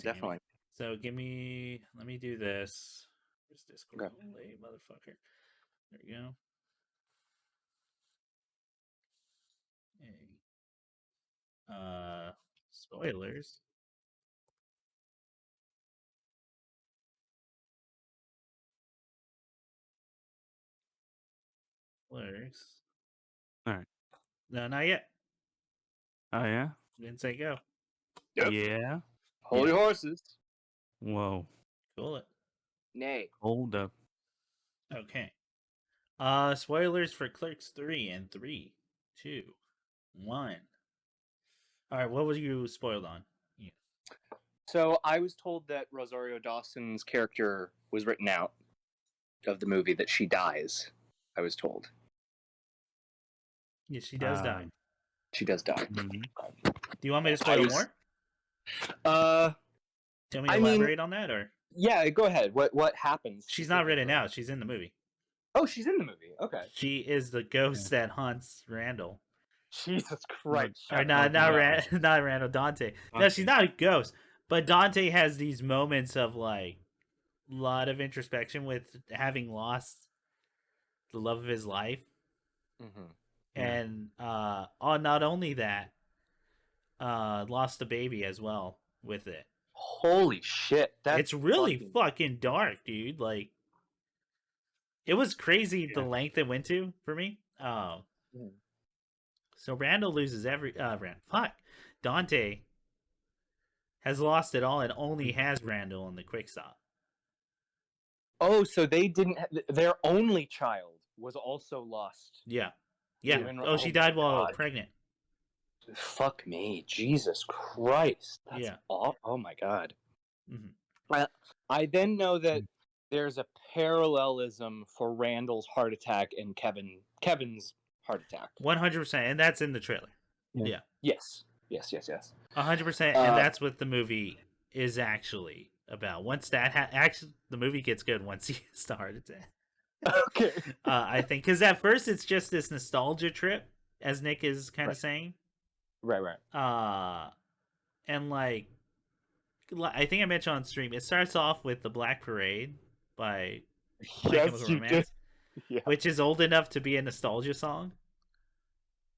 definitely. Amy. So let me do this. Where's Discord? Holy motherfucker. There we go. Hey. Spoilers. Spoilers. All right. No, not yet. Oh yeah. Didn't say go. Yep. Yeah. Hold your horses. Whoa. Cool it. Nay. Hold up. Okay. Spoilers for Clerks 3 in 3, 2, 1. All right, what was you spoiled on? Yeah. So I was told that Rosario Dawson's character was written out of the movie, that she dies. I was told. Yeah, she does die. She does die. Mm-hmm. Do you want me to spoil more? Tell me to elaborate on that, or? Yeah, go ahead. What happens? She's not written out. She's in the movie. Oh, she's in the movie. Okay. She is the ghost that haunts Randall. Jesus Christ! Or not Randall, Dante. No, she's not a ghost, but Dante has these moments of like a lot of introspection with having lost the love of his life, and not only that, lost a baby as well with it. Holy shit! It's really fucking dark, dude. Like, it was crazy the length it went to for me. So Randall loses Dante has lost it all and only has Randall in the quick stop. Oh, so they didn't. Their only child was also lost. Yeah. She died while pregnant. Fuck me, Jesus Christ! That's oh my god. Mm-hmm. I then know that there's a parallelism for Randall's heart attack and Kevin's heart attack. 100%, and that's in the trailer. Yeah. Yes. 100%, and that's what the movie is actually about. Once that actually, the movie gets good once he gets the heart attack. Okay. I think because at first it's just this nostalgia trip, as Nick is kind of saying. Right. And like I think I mentioned on stream, it starts off with the Black Parade by My Chemical Romance, which is old enough to be a nostalgia song.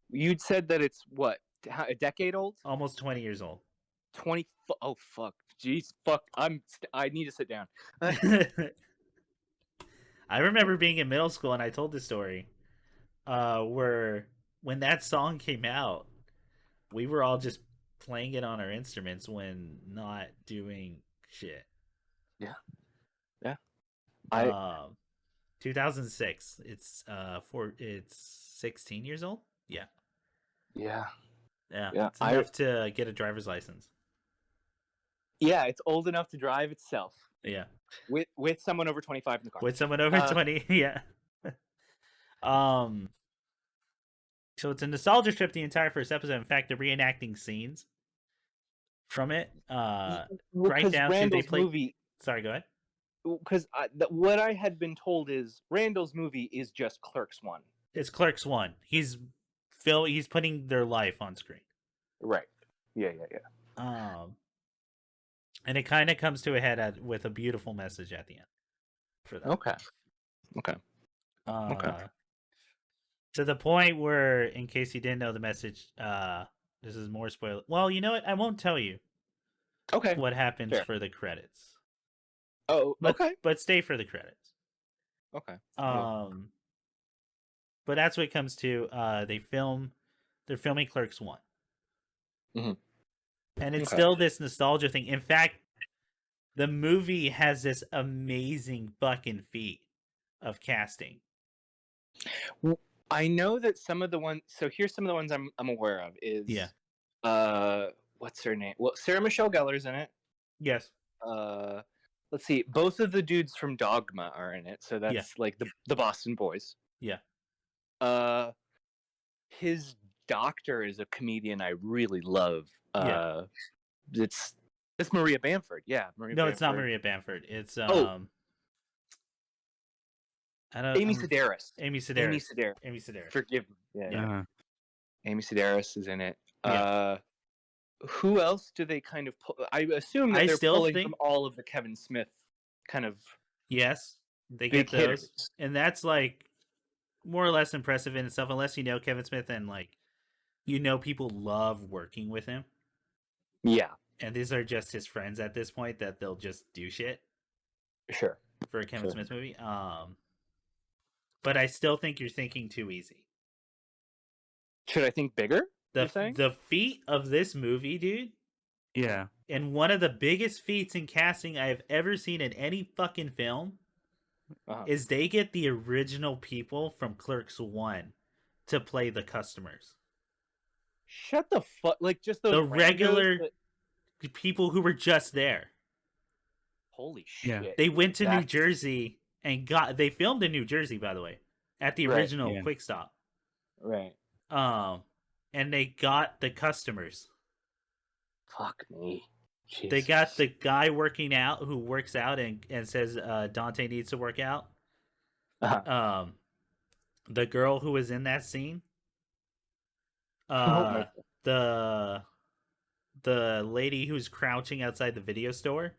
You'd said that it's what, a decade old? Almost 20 years old. 20? Oh fuck! Jeez, fuck! I need to sit down. I remember being in middle school, and I told this story, where when that song came out, we were all just playing it on our instruments when not doing shit. Yeah. 2006. It's 16 years old. Yeah. It's enough to get a driver's license. Yeah, it's old enough to drive itself. Yeah. With someone over 25 in the car. With someone over 20, yeah. So it's a nostalgia trip the entire first episode. In fact, they're reenacting scenes from it. Right down to they play. Movie... Sorry, go ahead. Because what I had been told is Randall's movie is just Clerks 1. It's Clerks 1. He's putting their life on screen. Right. Yeah. And it kind of comes to a head with a beautiful message at the end. For that. Okay. To the point where, in case you didn't know the message, this is more spoiler. Well, you know what? I won't tell you. Okay. What happens for the credits? Oh, okay. But stay for the credits. Okay. But that's what it comes to. They're filming Clerks 1. Mm-hmm. And it's still this nostalgia thing. In fact, the movie has this amazing fucking feat of casting. I know that some of the ones. So here's some of the ones I'm aware of. Is what's her name? Well, Sarah Michelle Gellar's in it. Yes. Let's see. Both of the dudes from Dogma are in it. So that's like the Boston Boys. Yeah. His doctor is a comedian I really love. It's Maria Bamford. Yeah, it's not Maria Bamford. It's Amy Sedaris. Amy Sedaris. Forgive me. Yeah. Amy Sedaris is in it. Who else do they kind of pull? I assume that they're pulling from all of the Kevin Smith kind of. Yes, they get those, hitters. And that's like more or less impressive in itself, unless you know Kevin Smith and like people love working with him. Yeah, and these are just his friends at this point that they'll just do shit. Sure. For a Kevin Smith movie, but I still think you're thinking too easy. Should I think bigger? The feat of this movie, dude. Yeah. And one of the biggest feats in casting I've ever seen in any fucking film is they get the original people from Clerks 1 to play the customers. Shut the fuck! Like just those the regular people who were just there. Holy shit! Yeah. They went to New Jersey and they filmed in New Jersey, by the way, at the original Quick Stop. Right. And they got the customers. Fuck me. Jesus. They got the guy working out who works out and says Dante needs to work out. The girl who was in that scene. The lady who's crouching outside the video store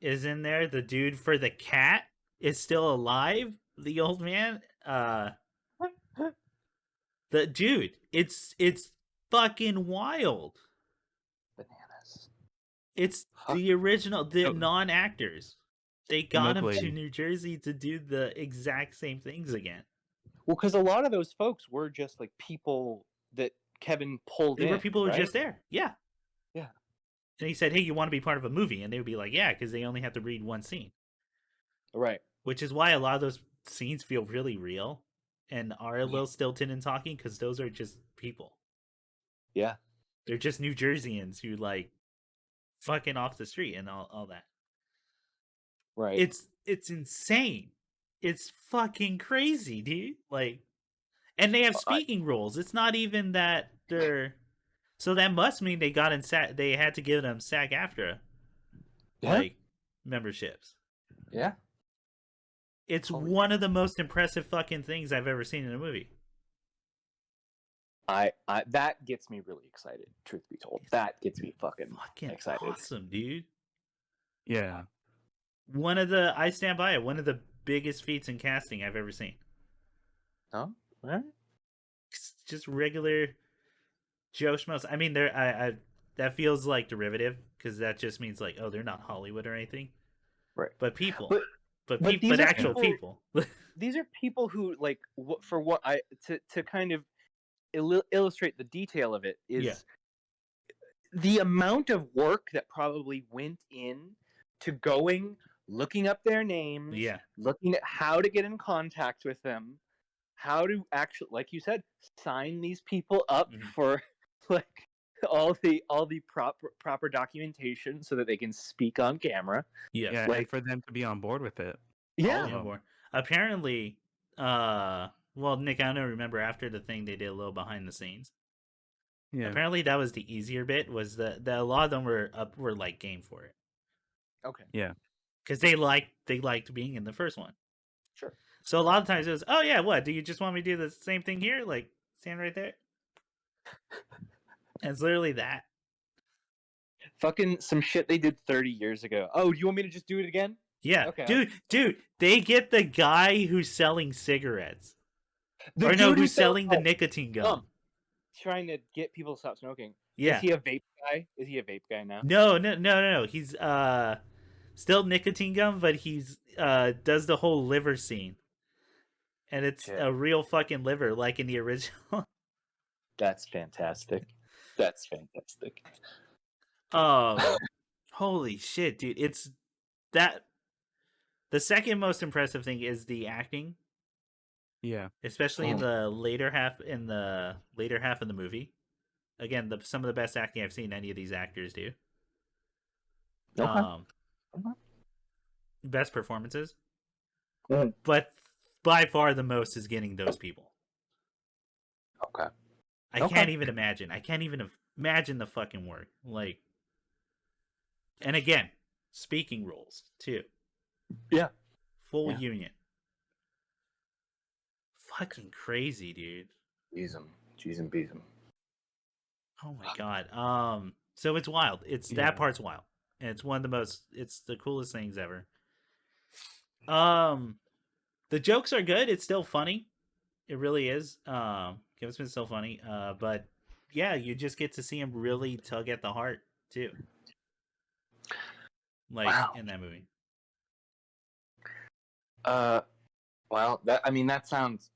is in there. The dude for the cat is still alive. The old man. The dude. It's fucking wild. Bananas. It's the original, the non-actors. They got him to New Jersey to do the exact same things again. Well, because a lot of those folks were just like people that Kevin pulled in. They were people who right? were just there. Yeah. Yeah. And he said, hey, you want to be part of a movie? And they would be like, yeah, because they only have to read one scene. Right. Which is why a lot of those scenes feel really real and are a little stilted in talking, because those are just people. Yeah. They're just New Jerseyans who like fucking off the street and all that. Right. It's insane. It's fucking crazy, dude. Like, and they have speaking roles. It's not even that they're. So that must mean they got in SAG. They had to give them SAG-AFTRA, like, memberships. Yeah. It's one of the most impressive fucking things I've ever seen in a movie. I that gets me really excited. Truth be told, that gets me fucking excited. Awesome, dude. Yeah. I stand by it. One of the biggest feats in casting I've ever seen. Oh, all right. Just regular Joe Schmoes. I mean, I that feels like derivative, because that just means like, oh, they're not Hollywood or anything, right? But people, but actual people. These are people who, like, for what to kind of illustrate the detail of it is the amount of work that probably went in to looking up their names, looking at how to get in contact with them, how to actually, like you said, sign these people up for like all the proper documentation so that they can speak on camera. Yeah, like, and for them to be on board with it. Yeah. Apparently, well, Nick, I don't remember, after the thing they did a little behind the scenes. Yeah. Apparently that was the easier bit, was that a lot of them were like game for it. Okay. Yeah. Because they liked being in the first one. Sure. So a lot of times it was, oh yeah, what? Do you just want me to do the same thing here? Like, stand right there? And it's literally that. Fucking some shit they did 30 years ago. Oh, do you want me to just do it again? Yeah. Okay. Dude, they get the guy who's selling cigarettes. Who's selling the nicotine gum. Trying to get people to stop smoking. Yeah. Is he a vape guy? Is he a vape guy now? No. He's still nicotine gum, but he's does the whole liver scene. And it's a real fucking liver, like in the original. That's fantastic. That's fantastic. Holy shit, dude. It's that. The second most impressive thing is the acting. Yeah. Especially in the later half of the movie. Again, some of the best acting I've seen any of these actors do. Okay. Best performances. But by far the most is getting those people. Okay. I can't even imagine. I can't even imagine the fucking work. Like, and again, speaking roles too. Yeah. Full union. Fucking crazy, dude. Jeez and bees 'em. Oh my god. So it's wild. That part's wild. And it's one of the most, it's the coolest things ever. The jokes are good. It's still funny. It really is. Kevin's been so funny. But yeah, you just get to see him really tug at the heart too. Like in that movie. Well, that sounds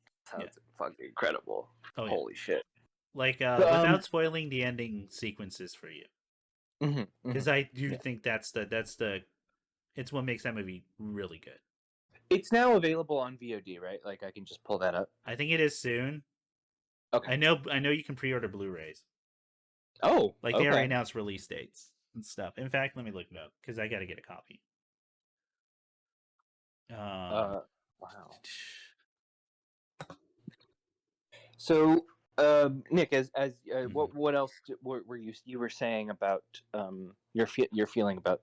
fucking incredible. Oh, holy shit! Like without spoiling the ending sequences for you, because I do think that's it's what makes that movie really good. It's now available on VOD, right? Like I can just pull that up. I think it is soon. Okay. I know you can pre-order Blu-rays. Oh, like they already announced release dates and stuff. In fact, let me look it up because I got to get a copy. Wow. So, Nick, as what else were you were saying about your feeling about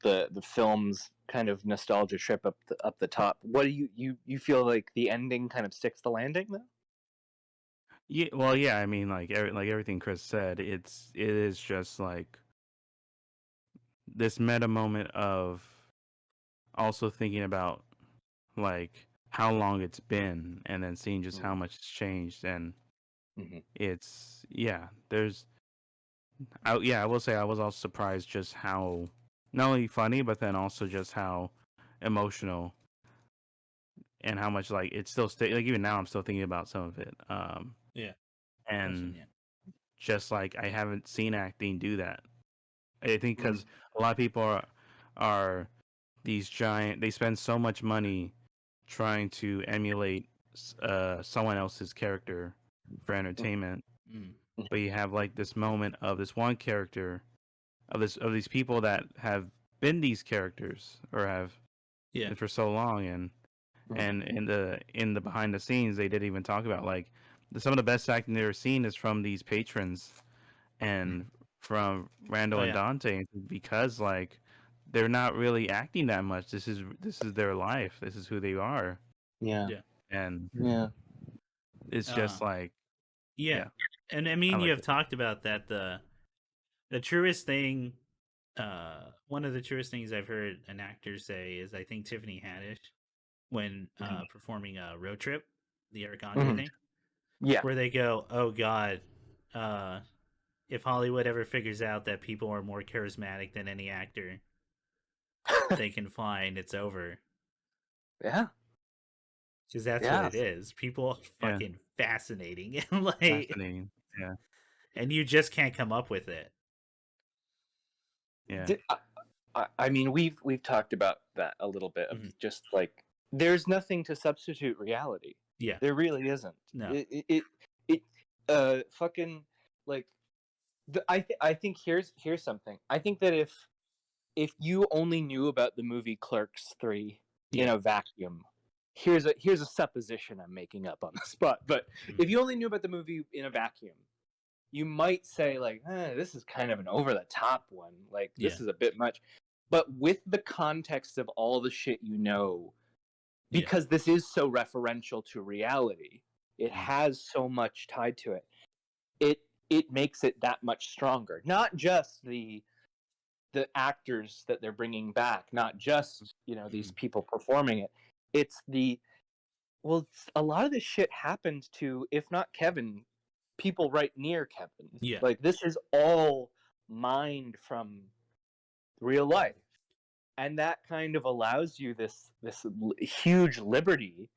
the film's kind of nostalgia trip up the top? What do you feel like the ending kind of sticks the landing though? Yeah, well, yeah. I mean, like everything Chris said, it is just like this meta moment of also thinking about like how long it's been, and then seeing just how much it's changed, and it's there's I will say I was also surprised just how not only funny, but then also just how emotional and how much like it's still like even now I'm still thinking about some of it. And just like I haven't seen acting do that. I think because a lot of people are these giant. They spend so much money trying to emulate someone else's character for entertainment, but you have like this moment of this one character of these people that have been these characters or have for so long, and in the behind the scenes they didn't even talk about like some of the best acting they've seen is from these patrons and from Randall and Dante, because like they're not really acting that much. This is their life. This is who they are. And it's just like And I mean, you have talked about that the truest thing. One of the truest things I've heard an actor say is I think Tiffany Haddish when performing a Road Trip, the Eric Andre thing, where they go, "Oh God, if Hollywood ever figures out that people are more charismatic than any actor they can find, it's over." Yeah, because that's what it is. People are fucking fascinating, and like fascinating, and you just can't come up with it. Yeah, I mean, we've talked about that a little bit of just like there's nothing to substitute reality. Yeah, there really isn't. No, fucking like I think here's something. I think that if you only knew about the movie Clerks 3 in a vacuum, here's a supposition I'm making up on the spot, but if you only knew about the movie in a vacuum, you might say like, this is kind of an over the top one. Like this is a bit much. But with the context of all the shit you know, because this is so referential to reality, it has so much tied to it. It makes it that much stronger. Not just the actors that they're bringing back, not just these people performing it. It's a lot of this shit happened to, if not Kevin, people right near Kevin. Like this is all mined from real life, and that kind of allows you this huge liberty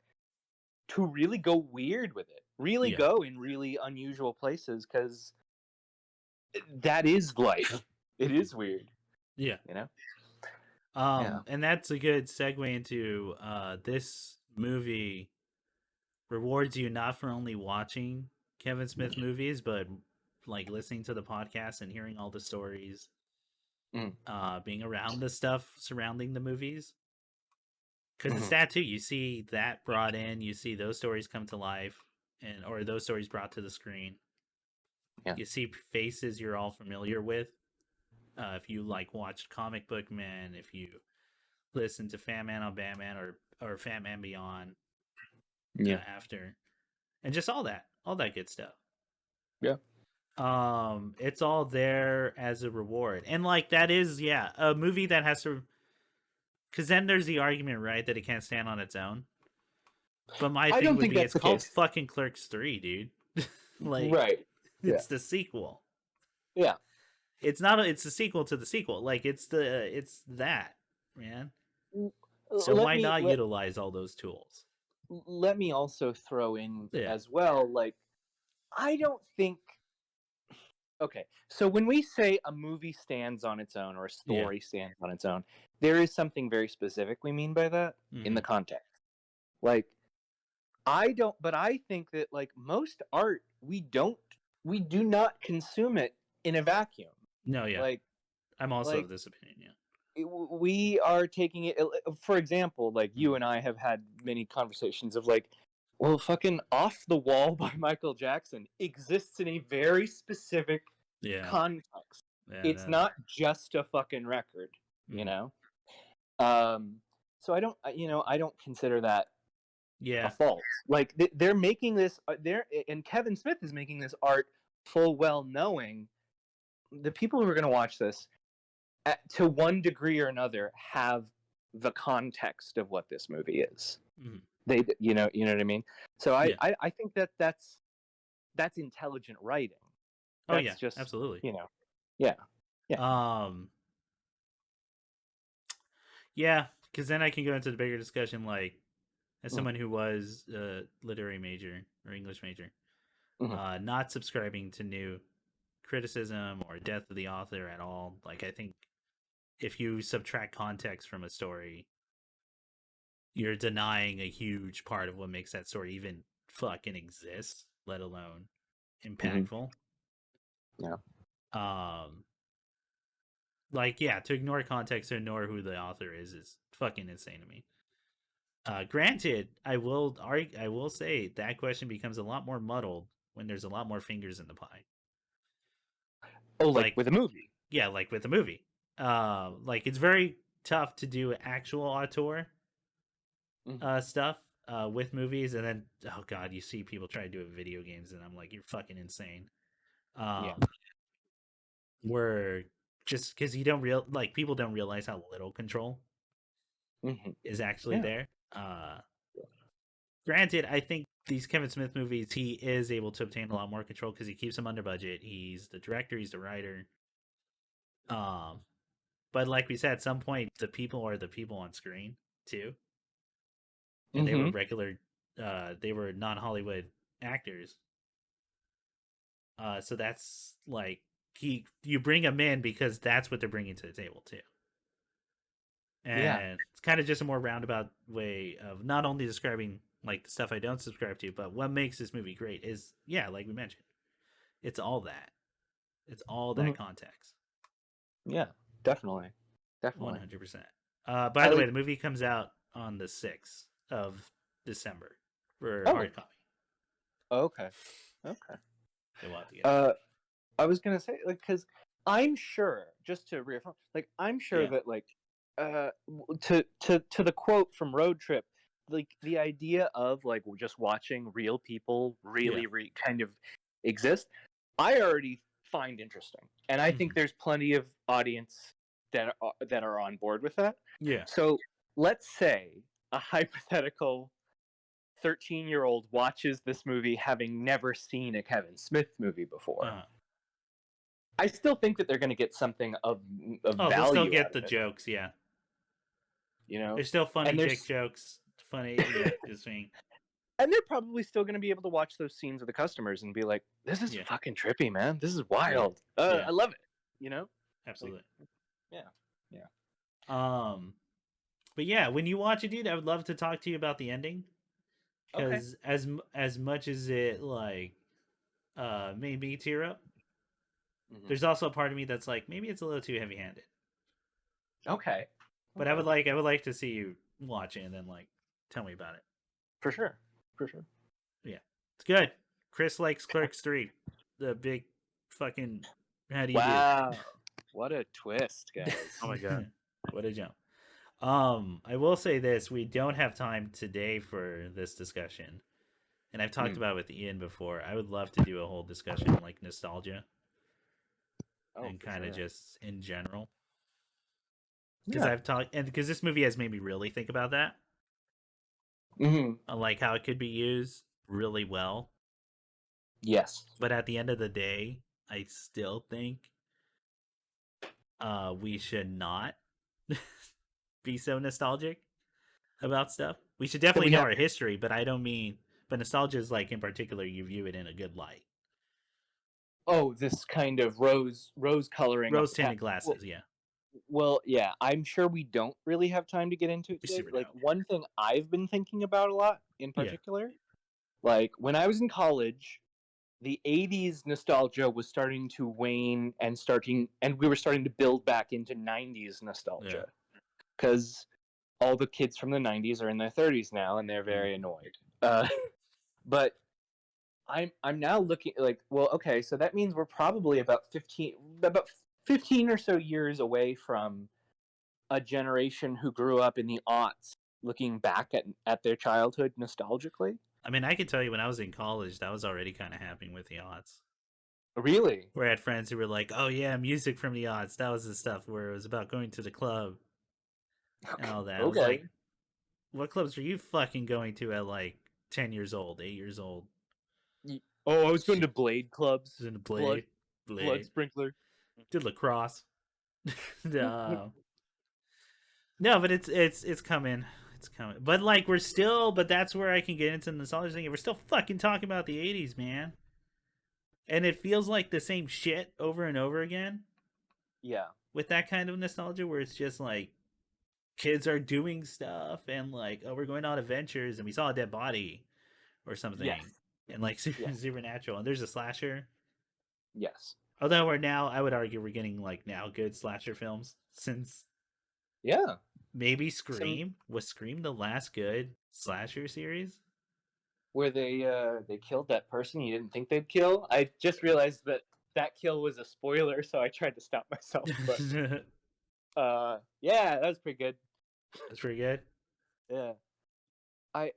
to really go weird with it, really go in really unusual places, because that is life. It is weird. And that's a good segue into this movie rewards you not for only watching Kevin Smith movies, but like listening to the podcast and hearing all the stories, being around the stuff surrounding the movies. Because it's that too. You see that brought in, you see those stories come to life, or those stories brought to the screen. You see faces you're all familiar with. If you like watched Comic Book Man, if you listen to Fat Man on Batman or Fat Man Beyond, after, and just all that good stuff. It's all there as a reward, and like that is a movie that has to, because then there's the argument, right, that it can't stand on its own. But my thing would be it's called fucking Clerks 3, dude. Like, it's the sequel. It's not it's a sequel to the sequel. Like it's that, man. So why not utilize all those tools? Let me also throw in as well, like, I don't think. Okay, so when we say a movie stands on its own or a story stands on its own, there is something very specific we mean by that in the context. Like, but I think that like most art, we do not consume it in a vacuum. No, like I'm also of this opinion. We are taking it, for example, like you and I have had many conversations of like, well, fucking Off the Wall by Michael Jackson exists in a very specific context. It's not just a fucking record, you know? So I don't consider that Yeah. a fault. Like they're making this, and Kevin Smith is making this art full well knowing the people who are going to watch this, to one degree or another, have the context of what this movie is. Mm-hmm. They, you know what I mean. So Yeah. I think that's intelligent writing. Oh That's yeah, just, absolutely. Yeah. Yeah, because then I can go into the bigger discussion, like as someone who was a literary major or English major, not subscribing to new criticism or death of the author at all. Like, I think if you subtract context from a story, you're denying a huge part of what makes that story even fucking exist, let alone impactful. Yeah. Like, yeah, to ignore context, to ignore who the author is fucking insane to me. Granted, I will say that question becomes a lot more muddled when there's a lot more fingers in the pie. Oh, like with a movie? Yeah, like with a movie. Like it's very tough to do actual auteur stuff with movies, and then oh god, you see people try to do it with video games, and I'm like, you're fucking insane. Where just because you don't people don't realize how little control is actually there. Granted, I think these Kevin Smith movies, he is able to obtain a lot more control because he keeps them under budget. He's the director, he's the writer. But like we said, at some point, the people are the people on screen too, and they were regular, they were non-Hollywood actors. So that's like you bring them in because that's what they're bringing to the table too. And it's kind of just a more roundabout way of not only describing like the stuff I don't subscribe to, but what makes this movie great is, yeah, like we mentioned, it's all that. It's all that context. Yeah, definitely. 100%. By the way, the movie comes out on the 6th of December for hard copy. Okay. So we'll have to get I was gonna say, like, because I'm sure, just to reaffirm, like, I'm sure that, like, to the quote from Road Trip, like, the idea of, like, just watching real people really kind of exist, I already find interesting, and I think there's plenty of audience that are on board with that. Yeah. So let's say a hypothetical 13-year-old watches this movie having never seen a Kevin Smith movie before. I still think that they're going to get something of value. They'll still get the jokes, yeah. You know, there's still funny dick jokes, funny, just saying. And they're probably still going to be able to watch those scenes with the customers and be like, "This is fucking trippy, man. This is wild. I love it." You know, absolutely. Like, But yeah, when you watch it, dude, I would love to talk to you about the ending. Because as much as it like made me tear up, there's also a part of me that's like, maybe it's a little too heavy-handed. Okay. But I would like to see you watch it and then like tell me about it. For sure. Yeah, it's good. Chris likes Clerks 3. The big fucking how do you do? What a twist, guys. Oh my god. What a jump. I will say this, we don't have time today for this discussion. And I've talked about it with Ian before. I would love to do a whole discussion on like nostalgia. And kind of just in general. Because I've talked, and because this movie has made me really think about that. Like how it could be used really well. Yes. But at the end of the day, I still think we should not be so nostalgic about stuff. We should definitely know our history, but I don't mean, but nostalgia is like in particular, you view it in a good light. Oh, this kind of rose coloring, rose tinted glasses. Well, yeah, I'm sure we don't really have time to get into it today. Like one thing I've been thinking about a lot in particular, like when I was in college, the 80s nostalgia was starting to wane and we were starting to build back into 90s nostalgia. Because all the kids from the 90s are in their 30s now and they're very annoyed. But I'm now looking like, well, okay, so that means we're probably about 15 or so years away from a generation who grew up in the aughts looking back at their childhood nostalgically. I mean, I can tell you when I was in college, that was already kind of happening with the aughts. Really? Where I had friends who were like, "Oh yeah, music from the aughts." That was the stuff where it was about going to the club and all that. I was like, "What clubs were you fucking going to at like 10 years old, 8 years old?" Oh, I was going to Blade clubs. Was in the Blood sprinkler. Did lacrosse. No, but it's coming. It's coming. But like but that's where I can get into the nostalgia thing. We're still fucking talking about the 80s, man. And it feels like the same shit over and over again. Yeah. With that kind of nostalgia where it's just like kids are doing stuff and like, oh, we're going on adventures and we saw a dead body or something. Yes. And like supernatural. And there's a slasher. Yes. Although I would argue we're getting like now good slasher films since maybe Scream. Was Scream the last good slasher series? Where they killed that person you didn't think they'd kill? I just realized that kill was a spoiler, so I tried to stop myself. But yeah, that was pretty good. That's pretty good. Yeah.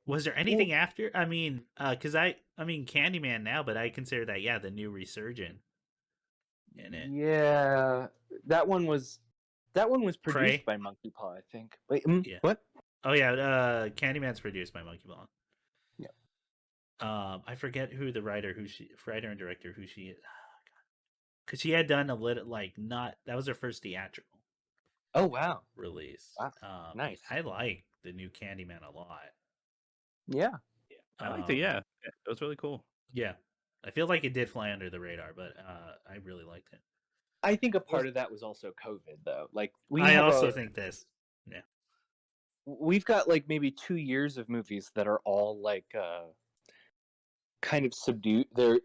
Was there anything after? I mean, because I mean Candyman now, but I consider that the new resurgent in it. Yeah, that one was produced by Monkey Paw, I think. Wait, what? Oh yeah, Candyman's produced by Monkey Paw. Yeah. I forget who the writer and director who she is. Because she had done a little that was her first theatrical. Oh wow! Release. Wow. Nice. I like the new Candyman a lot. Yeah. I liked it. Yeah, it was really cool. Yeah, I feel like it did fly under the radar, but I really liked it. I think a part of that was also COVID, though. Like I also think this. Yeah, we've got like maybe 2 years of movies that are all like kind of subdued. The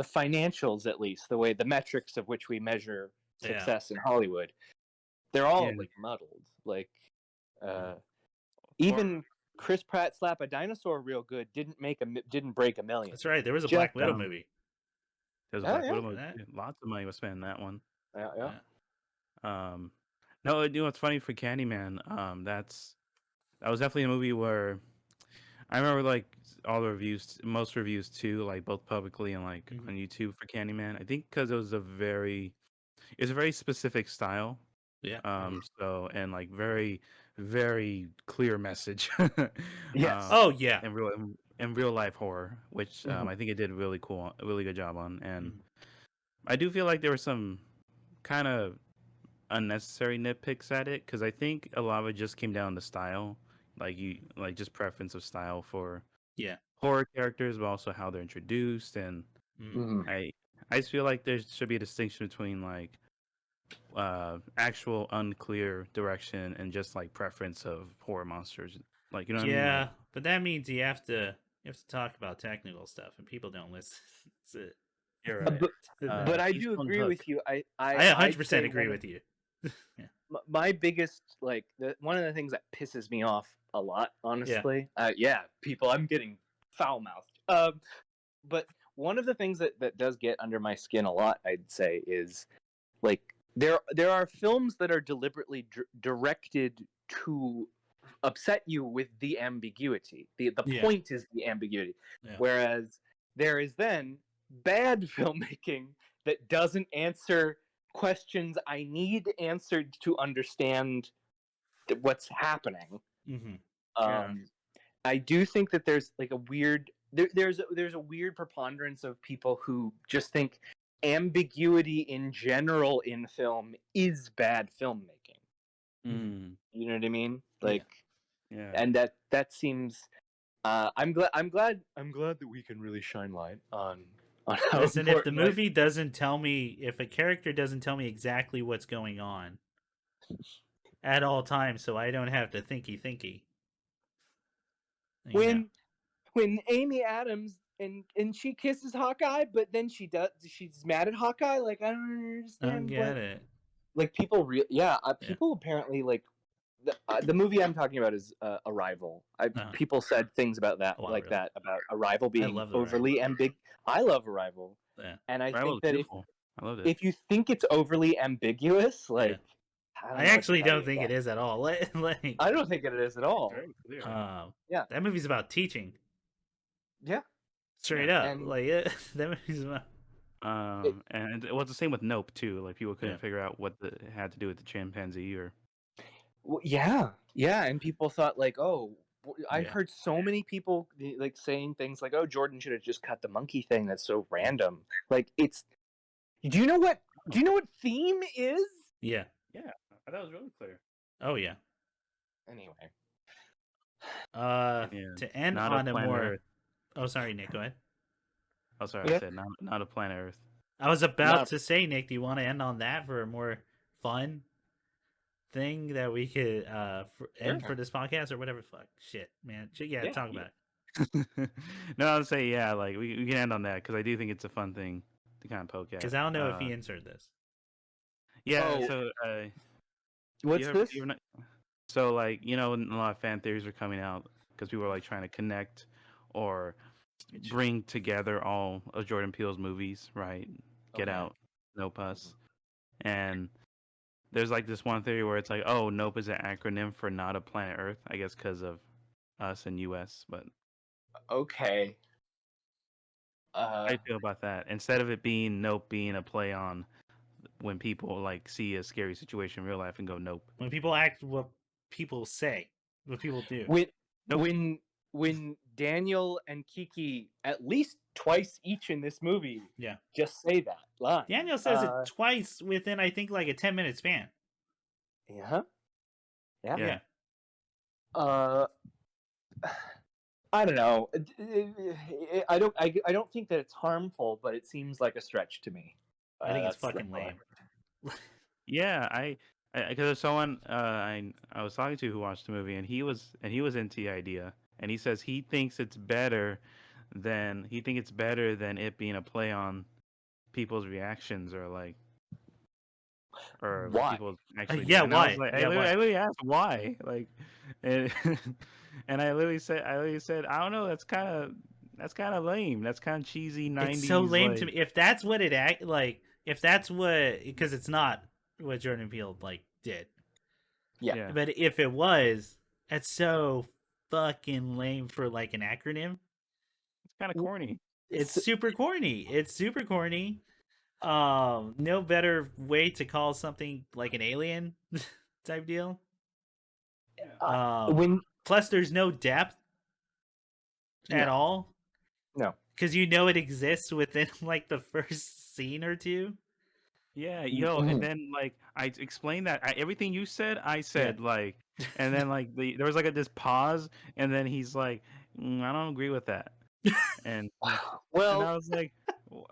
financials, at least the way the metrics of which we measure success in Hollywood, they're all like muddled. Like even Chris Pratt slap a dinosaur real good didn't break $1 million. That's right. There was a Black Widow movie. There's a Black Widow movie. Lots of money was spent on that one. Yeah. No, you know what's funny for Candyman? That was definitely a movie where I remember like all the reviews, most reviews too, like both publicly and like on YouTube for Candyman. I think because it's a very specific style. Yeah. So and like very, very clear message. Yes. In real life horror, which I think it did a really good job on. And I do feel like there were some kind of unnecessary nitpicks at it because I think a lot of it just came down to style, just preference of style for horror characters, but also how they're introduced. And I just feel like there should be a distinction between like actual unclear direction and just like preference of horror monsters. Like you know what I mean? Yeah, but that means you have to talk about technical stuff, and people don't listen. That's it. You're right. But I do agree with you. I 100% agree with you. Yeah. My biggest one of the things that pisses me off a lot, honestly. People, I'm getting foul mouthed. But one of the things that does get under my skin a lot, I'd say, is like there are films that are deliberately directed to upset you with the ambiguity. The point is the ambiguity. Yeah. Whereas there is then bad filmmaking that doesn't answer questions I need answered to understand what's happening. I do think that there's like a weird there's a weird preponderance of people who just think ambiguity in general in film is bad filmmaking. You know what I mean? Like, and that seems. I'm glad that we can really shine light on. Listen, if the movie doesn't tell me, if a character doesn't tell me exactly what's going on at all times, so I don't have to thinky. When Amy Adams and she kisses Hawkeye, but then she's mad at Hawkeye. Like I don't understand. I don't get it. Like people, people apparently like the movie I'm talking about is Arrival. People said things about that, that about Arrival being overly ambiguous. I love Arrival, and I think that if you think it's overly ambiguous, like I actually don't think it is at all. Like, I don't think it is at all. Very clear. Yeah, that movie's about teaching. Yeah, straight up. And, like that movie's about. And it was the same with Nope too. Like people couldn't figure out what it had to do with the chimpanzee or. Well, yeah, and people thought like, oh, I heard so many people like saying things like, oh, Jordan should have just cut the monkey thing. That's so random. Like it's. Do you know what theme is? Yeah. That was really clear. Oh yeah. Anyway. To end not on a more. Earth. Oh, sorry, Nick. Go ahead. Oh, sorry. I said not a planet Earth. I was about to say, Nick, do you want to end on that for a more fun thing that we could end for this podcast or whatever? Fuck, shit, man. Yeah, talk about it. No, I would say like we can end on that because I do think it's a fun thing to kind of poke at. Because I don't know if he inserted this. Yeah. So what's this? So like a lot of fan theories are coming out because people are like trying to connect or bring together all of Jordan Peele's movies, right? Get Out, Nope Us, and there's like this one theory where it's like, oh, Nope is an acronym for Not a Planet Earth, I guess because of us and US, but okay. How do you feel about that? Instead of it being Nope being a play on when people like see a scary situation in real life and go Nope. When people act what people say, what people do. When Daniel and Kiki at least twice each in this movie just say that line. Daniel says it twice within I think like a 10-minute span. Yeah. I don't know. I don't think that it's harmful, but it seems like a stretch to me. I think it's fucking lame. Yeah, because there's someone I was talking to who watched the movie, and he was into the idea, and he says he thinks it's better than it being a play on people's reactions or like people actually. Why? I literally asked why, like, and I literally said I don't know. That's kind of lame. That's kind of cheesy 90s. It's so lame to me. If that's what if that's what, because it's not what Jordan Peele like did. Yeah. But if it was, that's so fucking lame for like an acronym. It's kind of corny. It's super corny. No better way to call something like an alien type deal. Plus there's no depth at all. No. Because it exists within like the first scene or two. Yeah, and then like I explained that everything you said, I said like, and then like there was like this pause, and then he's like, I don't agree with that, and and I was like,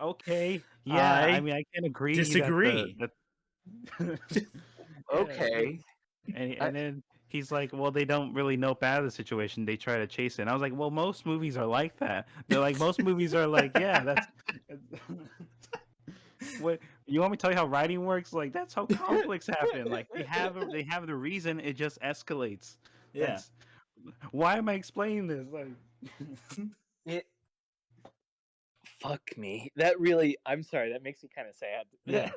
okay, I mean I can agree. Disagree. Okay, and then he's like, well, they don't really nope out of the situation. They try to chase it. And I was like, well, most movies are like that. They're like, most movies are like, yeah, that's. What you want me to tell you how writing works? Like that's how conflicts happen. Like they have the reason, it just escalates. Yeah. Why am I explaining this? Like fuck me. That really, I'm sorry, that makes me kind of sad. Yeah.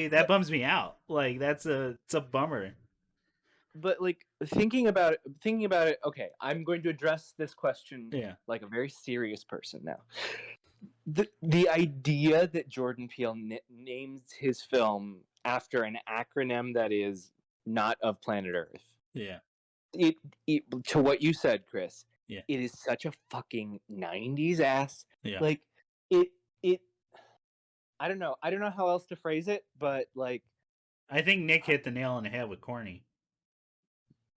that bums me out. Like it's a bummer. But like thinking about it, okay, I'm going to address this question like a very serious person now. The idea that Jordan Peele names his film after an acronym that is not of planet Earth. Yeah. It to what you said, Chris. Yeah. It is such a fucking 90s ass. Yeah. Like it I don't know how else to phrase it, but like I think Nick hit the nail on the head with corny.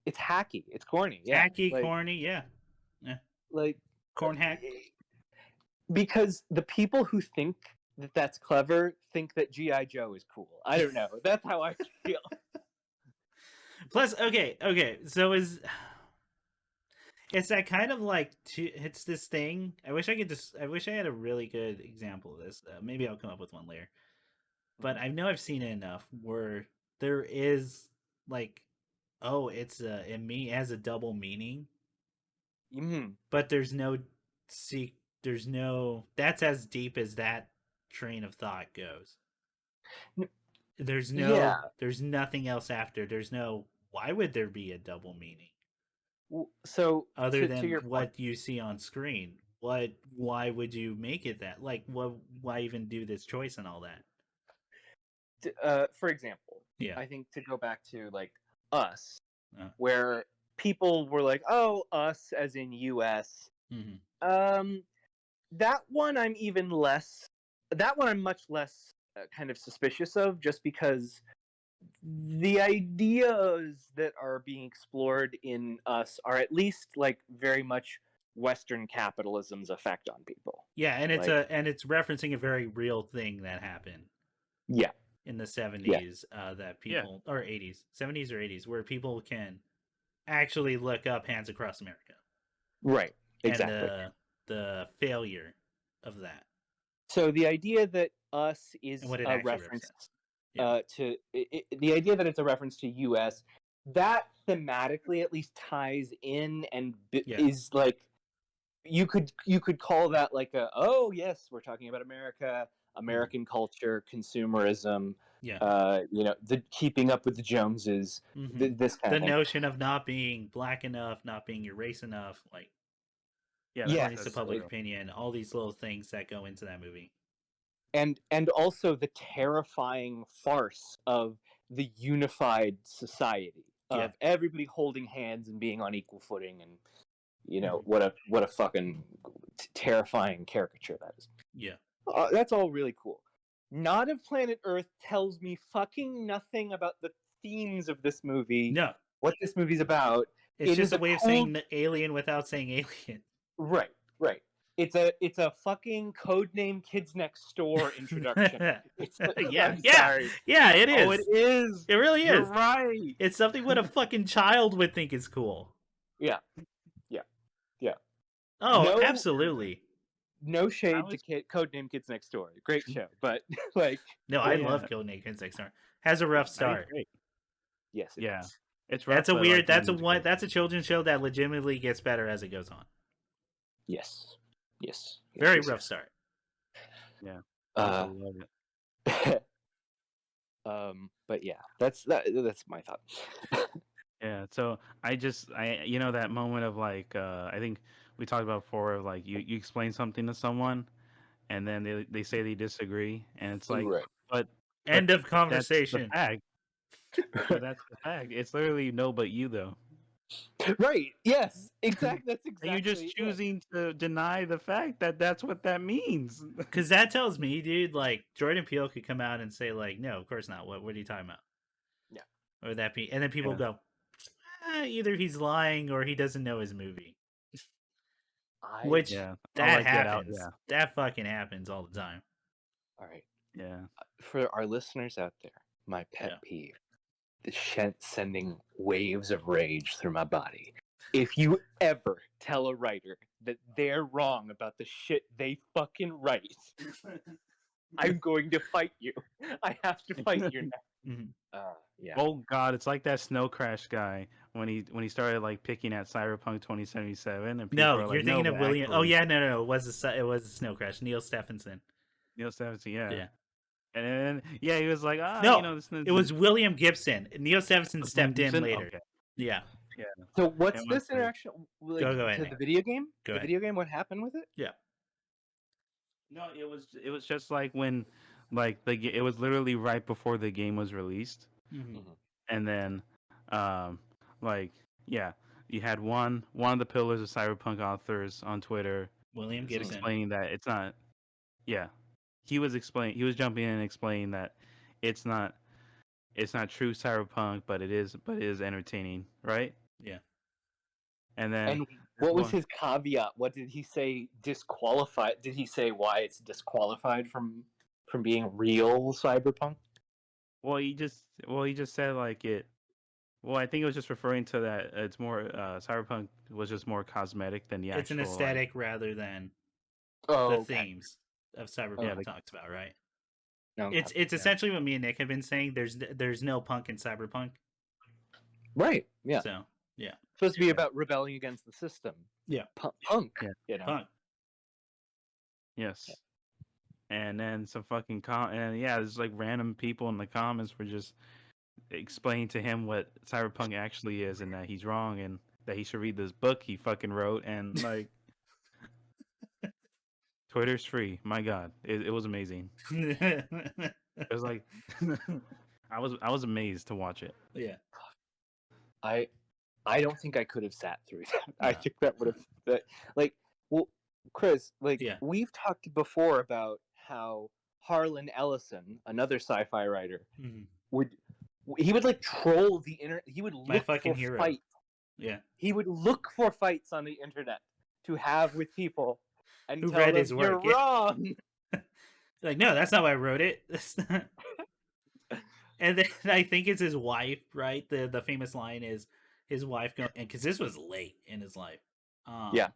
It's hacky. It's corny. Yeah. Hacky, like, corny, yeah. Like corn hack. Because the people who think that that's clever think that G.I. Joe is cool. I don't know. That's how I feel. Plus, okay. So it's that kind of like it's this thing. I wish I had a really good example of this. Maybe I'll come up with one later. But I know I've seen it enough where there is like, oh, it has a double meaning. Mm-hmm. But there's no that's as deep as that train of thought goes. There's nothing else after. There's no. Why would there be a double meaning? So other to than your what point, you see on screen, why would you make it that? Like, why even do this choice and all that? For example, yeah, I think to go back to like Us, where people were like, "Oh, Us," as in U.S. Mm-hmm. That one I'm even less. That one I'm much less kind of suspicious of, just because the ideas that are being explored in Us are at least like very much Western capitalism's effect on people. Yeah, and it's referencing a very real thing that happened. Yeah. In the 70s, that people or 80s, 70s or 80s, where people can actually look up Hands Across America. Right. Exactly. And the failure of that. So the idea that Us is a reference to the idea that it's a reference to U.S. that thematically at least ties in and is like you could call that like oh yes, we're talking about America, American culture, consumerism. The keeping up with the Joneses. This kind of thing. The notion of not being black enough, not being your race enough, like according to public opinion, all these little things that go into that movie. And also the terrifying farce of the unified society of everybody holding hands and being on equal footing, and what a fucking terrifying caricature that is. Yeah, that's all really cool. Not of Planet Earth tells me fucking nothing about the themes of this movie. No, what this movie's about. It's just a way of saying alien without saying alien. Right. It's a fucking codename Kids Next Door introduction. Sorry. Yeah, it is. Oh, it is. It really is. You're right. It's something what a fucking child would think is cool. Yeah. Oh, absolutely. No shade to Codename Kids Next Door. Great show, but like no, I love Codename Kids Next Door. Has a rough start. Yes, it is. It's rough. That's a weird. That's a children's show that legitimately gets better as it goes on. Yes. Very rough start. Yeah. I love it. But yeah, that's my thought. Yeah, so I that moment of like I think we talked about before of like you explain something to someone and then they say they disagree and it's like but end of conversation. That's the fact. But that's the fact. It's literally no but you though. Right. Yes. Exactly. That's exactly. And you're just choosing to deny the fact that that's what that means. Because that tells me, dude, like Jordan Peele could come out and say, like, no, of course not. What are you talking about? Yeah. Or would that be? And then people go, either he's lying or he doesn't know his movie. That happens. That fucking happens all the time. All right. Yeah. For our listeners out there, my pet peeve. Sending waves of rage through my body. If you ever tell a writer that they're wrong about the shit they fucking write, I'm going to fight you. I have to fight you now. Yeah. Oh god, it's like that Snow Crash guy when he started like picking at Cyberpunk 2077 and people you're thinking of William. Actually... Oh yeah, no, it was a Snow Crash. Neil Stephenson, yeah. And then he was like, it was William Gibson. Neil Stephenson stepped in later. Okay. Yeah. So what's this interaction like, go ahead, to the video game? Go ahead. Video game, what happened with it? Yeah. No, it was just like when it was literally right before the game was released. Mm-hmm. And then you had one of the pillars of cyberpunk authors on Twitter, William Gibson, explaining that it's not he was jumping in and explaining that it's not true cyberpunk, but it is entertaining, right? Yeah. And what was his caveat? What did he say? Disqualified? Did he say why it's disqualified from being real cyberpunk? Well, he just said like it. Well, I think it was just referring to that it's more cyberpunk was just more cosmetic than the actual. It's an aesthetic rather than the themes of cyberpunk talks about, right? No, it's essentially what me and Nick have been saying. There's no punk in cyberpunk, right? Yeah. So yeah, it's supposed to be about rebelling against the system. Yeah, punk. Punk. Yes. and then some fucking and yeah, there's like random people in the comments were just explaining to him what cyberpunk actually is and that he's wrong and that he should read this book he fucking wrote and like Twitter's free. My God, it was amazing. It was like I was amazed to watch it. Yeah. I don't think I could have sat through that. No. I think that would have like, well, Chris, like we've talked before about how Harlan Ellison, another sci-fi writer, would like troll the internet. He would look for fights. Yeah. He would look for fights on the internet to have with people and who tell read them, his work. You're wrong. Like, no, that's not why I wrote it. And then I think it's his wife, right? The famous line is his wife going, and because this was late in his life. Yeah.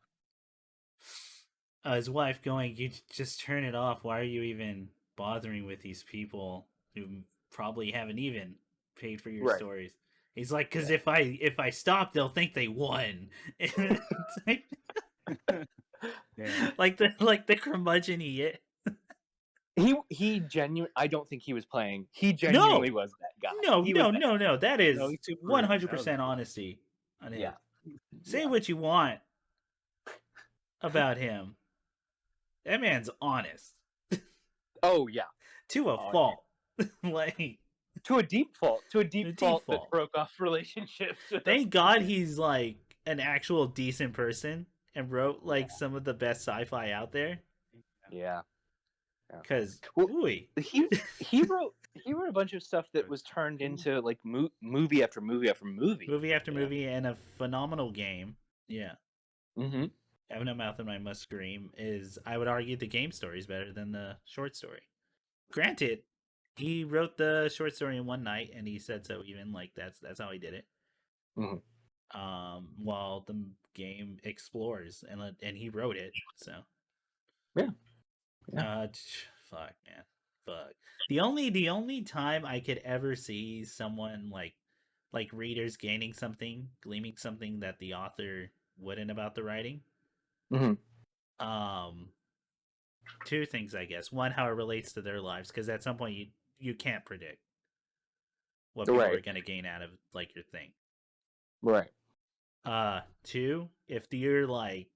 His wife going, you just turn it off. Why are you even bothering with these people who probably haven't even paid for your stories? He's like, because if I stop, they'll think they won. Like the curmudgeon he is. He genuinely. I don't think he was playing. He genuinely was that guy. No. That is 100% honesty on him. Say what you want about him. That man's honest. Oh yeah, to a fault. Like to a deep fault. To a deep fault that broke off relationships. Thank God he's like an actual decent person and wrote like some of the best sci-fi out there. Yeah. Because he wrote a bunch of stuff that was turned into like movie after movie after movie, and a phenomenal game. Yeah. Mm-hmm. Have No Mouth and I Must Scream is, I would argue, the game story is better than the short story. Granted, he wrote the short story in one night, and he said so. Even like that's how he did it. Mm-hmm. While the game explores, and he wrote it, so yeah. Fuck, man. Fuck. The only time I could ever see someone like readers gleaming something that the author wouldn't about the writing. Mm-hmm. Two things, I guess. One, how it relates to their lives, because at some point you can't predict what people are going to gain out of like your thing. Right. Two, if you're like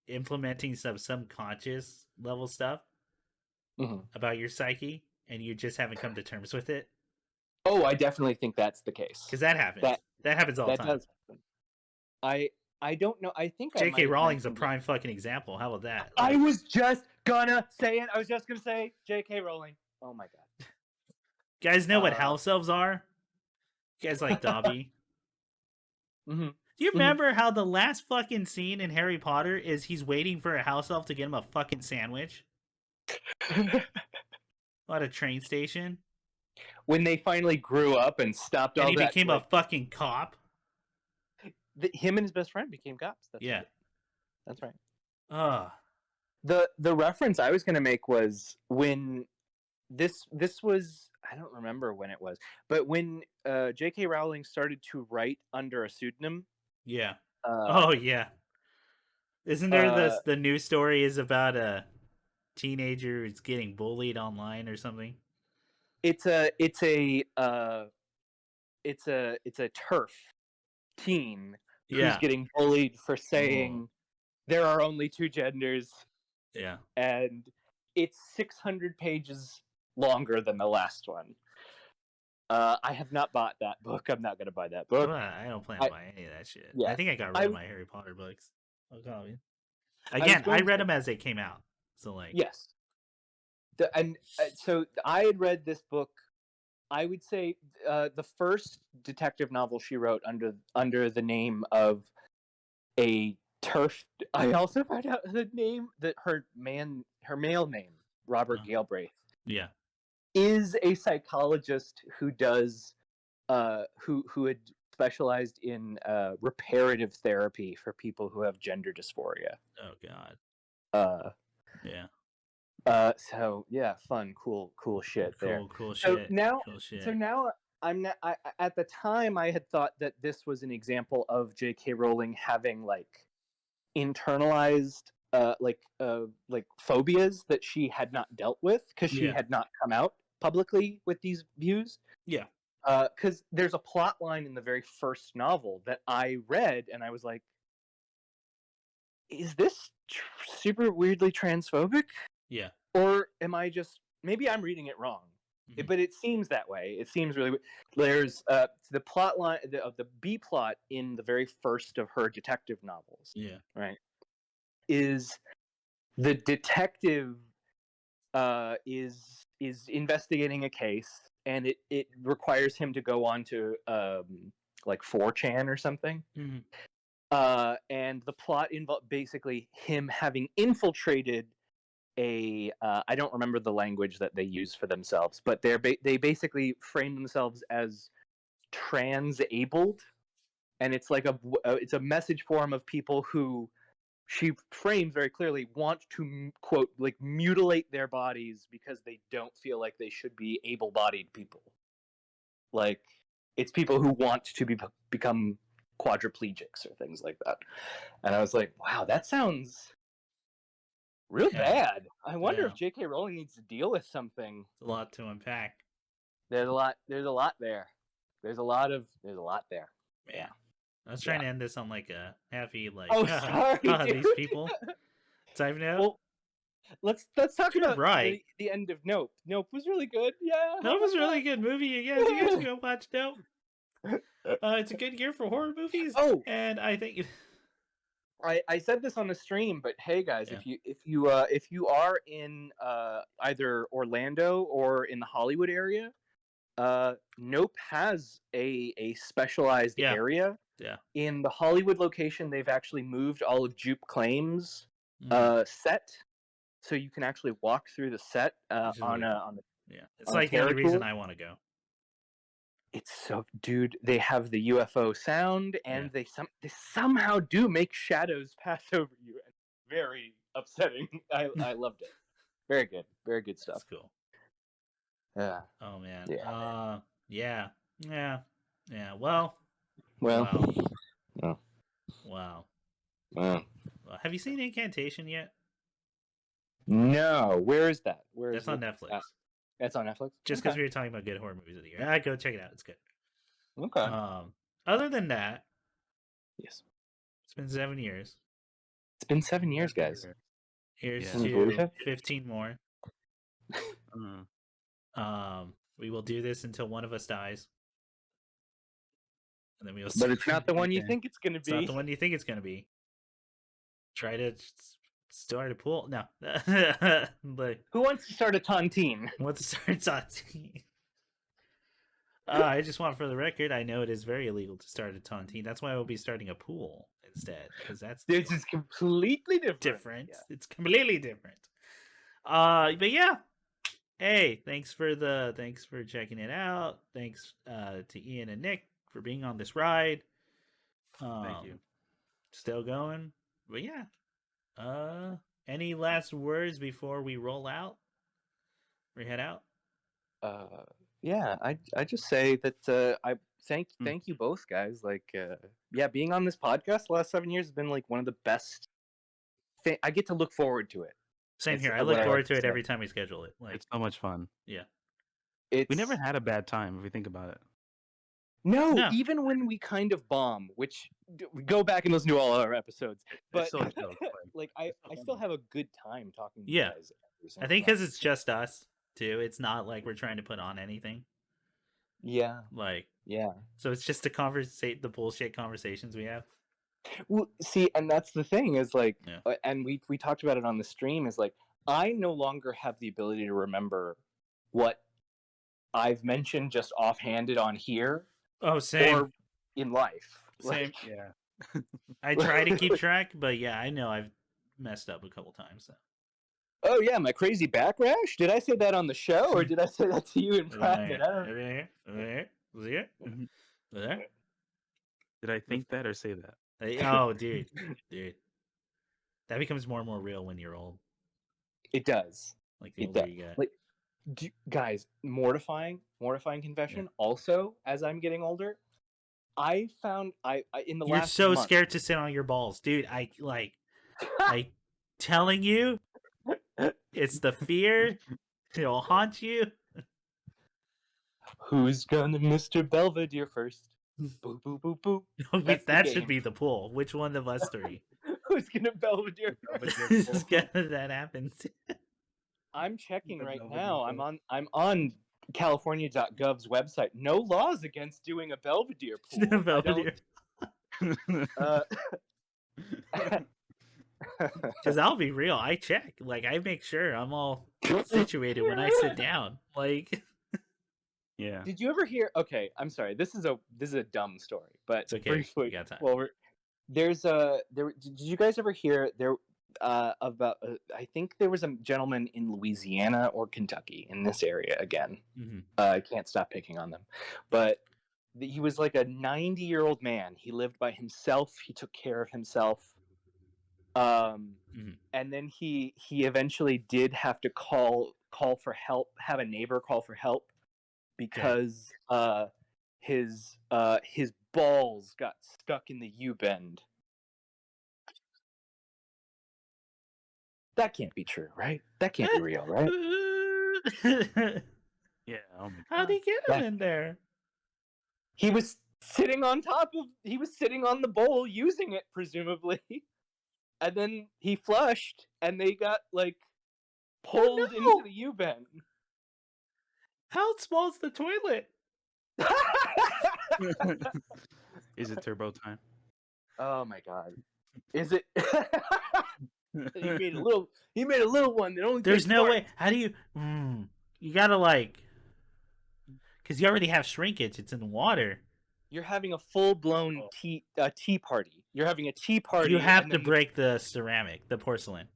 implementing some subconscious level stuff about your psyche and you just haven't come to terms with it. Oh, I definitely think that's the case. Because that happens. That happens all the time. That does happen. I don't know. I think J.K. Rowling's a prime fucking example. How about that? Like, I was just gonna say it. I was just gonna say J.K. Rowling. Oh my god. You guys know what house elves are? You guys like Dobby? Mm-hmm. Do you remember how the last fucking scene in Harry Potter is he's waiting for a house elf to get him a fucking sandwich? At a train station? When they finally grew up and stopped all that. And he became a fucking cop? Him and his best friend became cops. That's right. The reference I was going to make was when this was, I don't remember when it was, but when J.K. Rowling started to write under a pseudonym. Yeah. Yeah. Isn't there the news story is about a teenager who's getting bullied online or something? It's a TERF teen who's getting bullied for saying there are only two genders. Yeah. And it's 600 pages longer than the last one. I have not bought that book. I'm not going to buy that book. Well, I don't plan to buy any of that shit. Yeah. I think I got rid of my Harry Potter books. Again, I read them as they came out. So like, yes. So I had read this book. I would say the first detective novel she wrote under the name of a TERF. I also found out the name that her male name, Robert Galbraith. Yeah. Is a psychologist who does who had specialized in reparative therapy for people who have gender dysphoria. Oh god. Yeah. So yeah, fun, cool shit there. Cool shit. So now I'm not. At the time, I had thought that this was an example of J.K. Rowling having like internalized phobias that she had not dealt with because she had not come out publicly with these views. Yeah. Because there's a plot line in the very first novel that I read, and I was like, is this super weirdly transphobic? Yeah. Or am I just... maybe I'm reading it wrong. Mm-hmm. But it seems that way. It seems really... there's the plot line of the B plot in the very first of her detective novels. Yeah. Right. Is the detective is investigating a case, and it requires him to go on to like 4chan or something. Mm-hmm. And the plot involves basically him having infiltrated a I don't remember the language that they use for themselves, but they basically frame themselves as trans-abled, and it's like it's a message form of people who she frames very clearly want to, quote, like, mutilate their bodies because they don't feel like they should be able-bodied people. Like, it's people who want to become quadriplegics or things like that. And I was like, wow, that sounds real bad. I wonder if J.K. Rowling needs to deal with something. It's a lot to unpack. There's a lot there. There's a lot there. Yeah. I was trying to end this on like a happy, like, oh, sorry, these people type note. Well, let's talk about the end of Nope. Nope was really good. Yeah. Nope was a really good movie. You guys go watch Nope. It's a good year for horror movies. Oh, and I think I said this on the stream, but hey guys, if you are in either Orlando or in the Hollywood area, Nope has a specialized area. Yeah. In the Hollywood location, they've actually moved all of Jupe Claim's set, so you can actually walk through the set on the. Yeah, it's like the only reason I want to go. It's so, dude. They have the UFO sound, and they somehow do make shadows pass over you. Very upsetting. I loved it. Very good stuff. That's cool. Yeah. Oh man. Yeah. Yeah. Well. Wow. Have you seen Incantation yet? No. Where is that? That's on Netflix. That's on Netflix. Just because we were talking about good horror movies of the year, go check it out. It's good. Okay. Other than that, yes, it's been 7 years. It's been 7 years, guys. Here's to 15 more. We will do this until one of us dies. And then we will. But it's not the one you think it's going to be. It's not the one you think it's going to be. Try to start a pool. No. But who wants to start a tontine? Who wants to start a tontine? I just want, for the record, I know it is very illegal to start a tontine. That's why I will be starting a pool instead, because this is completely different. Yeah. It's completely different. But yeah. Hey, thanks for checking it out. Thanks to Ian and Nick for being on this ride. Thank you. Still going. But yeah. Any last words before we roll out? We head out? Yeah, I just say that I thank you both, guys. Like being on this podcast the last 7 years has been like one of the best thing. I get to look forward to it. Same here. I look forward to it every time we schedule it. Like, it's so much fun. Yeah. We never had a bad time if we think about it. No, even when we kind of bomb, which go back and listen to all our episodes. But so like I still have a good time talking to you guys. I think because it's just us too. It's not like we're trying to put on anything. Yeah. Like, yeah. So it's just the bullshit conversations we have. Well, see, and that's the thing is like, and we talked about it on the stream, is like, I no longer have the ability to remember what I've mentioned just offhanded on here. Oh, same. Or in life. Same. Yeah. I try to keep track, but yeah, I know I've messed up a couple times. So. Oh yeah, my crazy back rash? Did I say that on the show, or did I say that to you in private? Did I think that or say that? Oh, dude. That becomes more and more real when you're old. It does. Like the older you get. Like, guys, mortifying confession. Yeah. Also, as I'm getting older, I found I in the last. You're so scared to sit on your balls, dude. I telling you, it's the fear. It'll haunt you. Who's gonna Mr. Belvedere first? Boo, boo, boo, boo. Wait, that should be the poll. Which one of us three? Who's gonna Belvedere Is that happens? I'm checking right now. I'm on California.gov's website. No laws against doing a Belvedere pool. Belvedere. Because I'll be real, I check. Like, I make sure I'm all situated when I sit down. Like, yeah. Did you ever hear? Okay, I'm sorry. This is a dumb story, but it's okay. briefly, We got time. well, there's a there. Did you guys ever hear there about? I think there was a gentleman in Louisiana or Kentucky in this area again. Mm-hmm. I can't stop picking on them, but he was like a 90-year-old man. He lived by himself. He took care of himself. And then he eventually did have to call for help, have a neighbor call for help because his balls got stuck in the U-bend. That can't be true, right? That can't be real, right? Yeah. Oh my God. How'd he get him in there? He was sitting on the bowl using it, presumably. And then he flushed, and they got, like, pulled into the U-bend. How small's the toilet? Is it turbo time? Oh my God! Is it? He made a little one that only. There's no way. How do you? You gotta because you already have shrinkage. It's in water. You're having a full-blown tea party. You're having a tea party. You have to break the ceramic, the porcelain.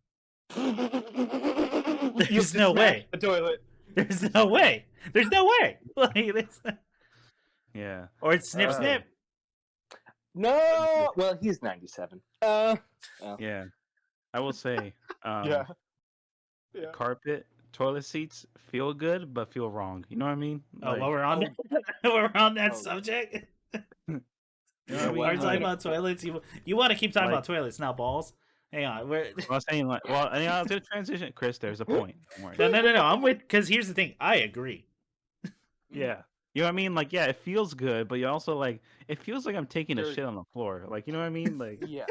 There's no way. The toilet. There's no way. There's no way. Yeah. Or it's snip. No. Well, he's 97. Yeah. I will say. Yeah. Carpet, toilet seats feel good, but feel wrong. You know what I mean? Like, we're on that subject. We're talking about toilets. You want to keep talking about toilets, not balls. Hang on. I was saying, I was going to transition. Chris, there's a point. Don't worry. No. I'm with, because here's the thing. I agree. Yeah. You know what I mean? Like, yeah, it feels good, but you also, like, it feels like I'm taking a shit on the floor. Like, you know what I mean? Like, yeah.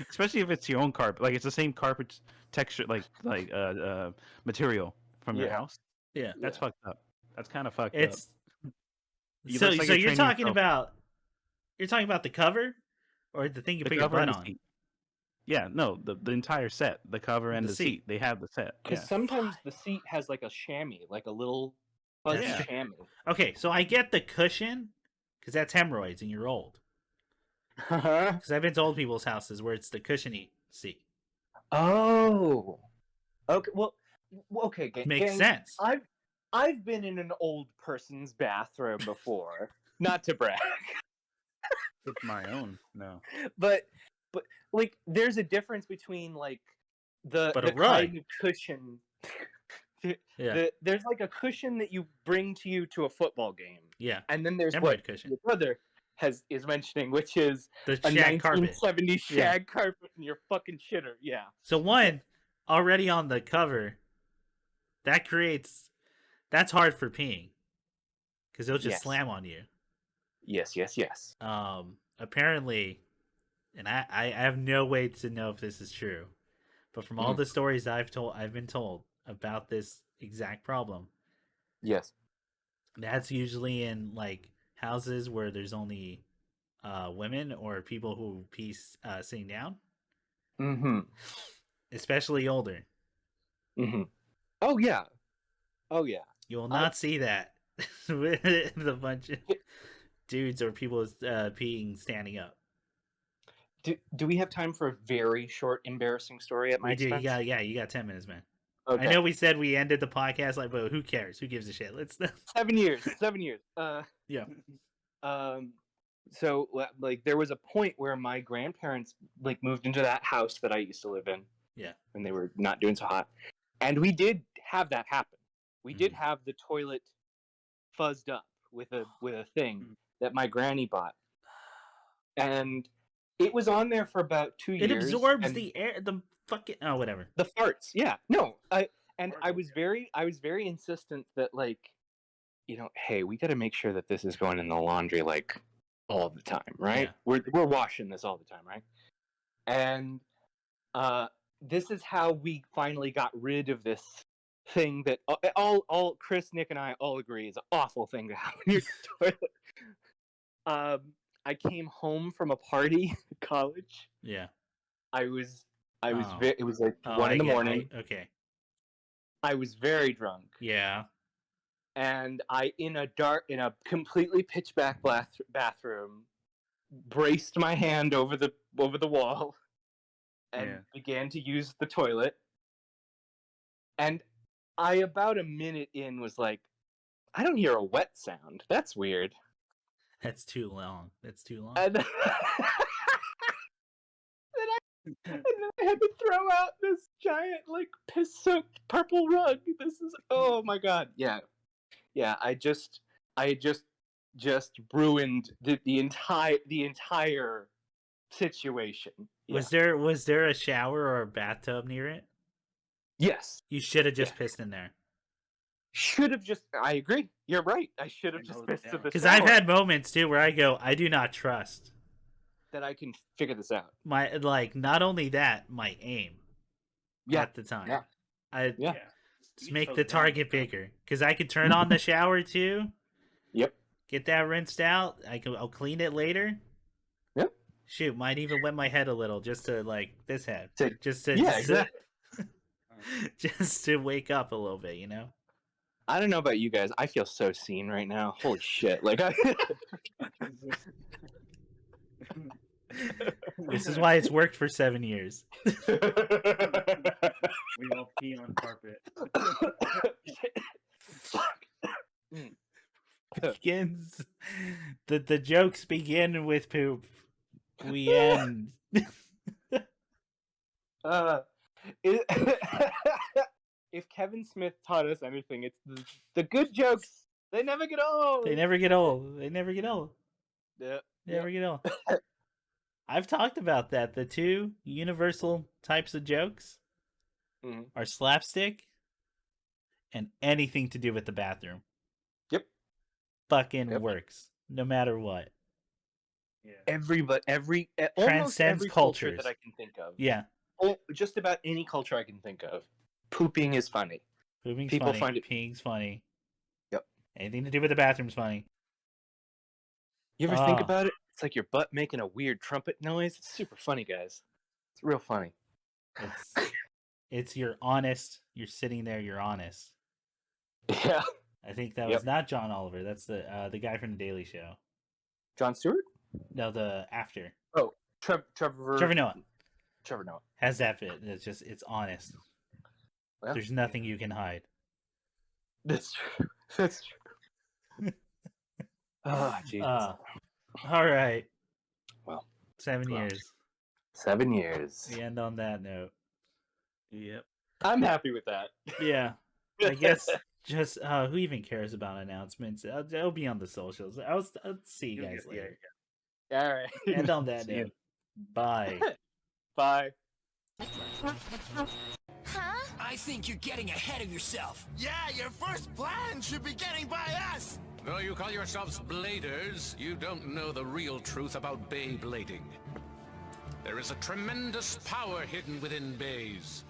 Especially if it's your own carpet. Like, it's the same carpet texture, material from your house. Yeah. That's fucked up. That's kind of fucked up. So you're talking about the cover or the thing you put your butt on? Seat. Yeah, no, the entire set, the cover and the seat. They have the set. Because sometimes the seat has like a chamois, like a little fuzzy chamois. Okay, so I get the cushion because that's hemorrhoids and you're old. Because I've been to old people's houses where it's the cushiony seat. Oh, okay. Well, okay. Makes sense. I've been in an old person's bathroom before. Not to brag. It's my own. No. But like, there's a difference between like the kind of cushion. There's like a cushion that you bring to a football game. Yeah. And then there's what cushion. your brother is mentioning, which is the a shag 1970s shag carpet in your fucking shitter. Yeah. So one already on the cover, that's hard for peeing because it'll just slam on you. Yes. Apparently, and I have no way to know if this is true, but from all the stories I've been told about this exact problem. Yes. That's usually in like houses where there's only women or people who pee sitting down. Mm-hmm. Especially older. Mm-hmm. Oh yeah. You will not see that with a bunch of dudes or people peeing standing up. Do we have time for a very short, embarrassing story at my expense? You got 10 minutes, man. Okay. I know we said we ended the podcast like, but who cares? Who gives a shit? Let's 7 years. Yeah. So like there was a point where my grandparents like moved into that house that I used to live in. Yeah. When they were not doing so hot. And we did have that happen. We did have the toilet fuzzed up with a thing that my granny bought. And It was on there for about 2 years. It absorbs the air, the fucking whatever. The farts, yeah. No, I was very insistent that, like, you know, hey, we got to make sure that this is going in the laundry like all the time, right? Yeah. We're washing this all the time, right? And this is how we finally got rid of this thing that all Chris, Nick, and I all agree is an awful thing to have in your toilet. I came home from a party at college. Yeah. It was like 1 in the morning. Okay. I was very drunk. Yeah. And I, in a completely pitch black bathroom, braced my hand over the wall and began to use the toilet. And I, about a minute in, was like, I don't hear a wet sound. That's weird. That's too long. And then I had to throw out this giant, like, piss-soaked purple rug. This is, oh my god. Yeah. I just ruined the entire situation. Yeah. Was there a shower or a bathtub near it? Yes. You should have just pissed in there. I agree. You're right. I should have just pissed in the shower. Because I've had moments too where I go, I do not trust that I can figure this out. Not only that, my aim. At the time. Yeah. Just make the target bigger. Because I could turn on the shower too. Yep. Get that rinsed out. I'll clean it later. Yep. Shoot, might even wet my head a little just to, like, this head. Exactly. Just to wake up a little bit, you know? I don't know about you guys. I feel so seen right now. Holy shit. Like, This is why it's worked for 7 years. We all pee on carpet. Begins. The jokes begin with poop. We end. If Kevin Smith taught us anything, it's the good jokes. They never get old. Yeah. Never get old. Never get old. I've talked about that. The two universal types of jokes are slapstick and anything to do with the bathroom. Yep. Fucking works. No matter what. Yeah. Transcends almost every culture cultures that I can think of. Yeah. Just about any culture I can think of. Pooping is funny. People find it. Peeing's funny. Yep. Anything to do with the bathroom's funny. You ever think about it? It's like your butt making a weird trumpet noise. It's super funny, guys. It's real funny. It's you're honest. You're sitting there. You're honest. Yeah. I think that was not John Oliver. That's the guy from the Daily Show. Jon Stewart? No, the after. Oh, Trevor Noah. Trevor Noah has that bit. It's honest. Well, there's nothing you can hide. That's true. That's true. Oh, Jesus. All right. Well, 7 years. 7 years. We end on that note. Yep. I'm happy with that. Yeah. I guess just who even cares about announcements? It'll be on the socials. I'll see you guys later. All right. End on that note. Bye. Bye. Huh? I think you're getting ahead of yourself. Yeah, your first plan should be getting by us. Though you call yourselves bladers, you don't know the real truth about bay blading. There is a tremendous power hidden within bays.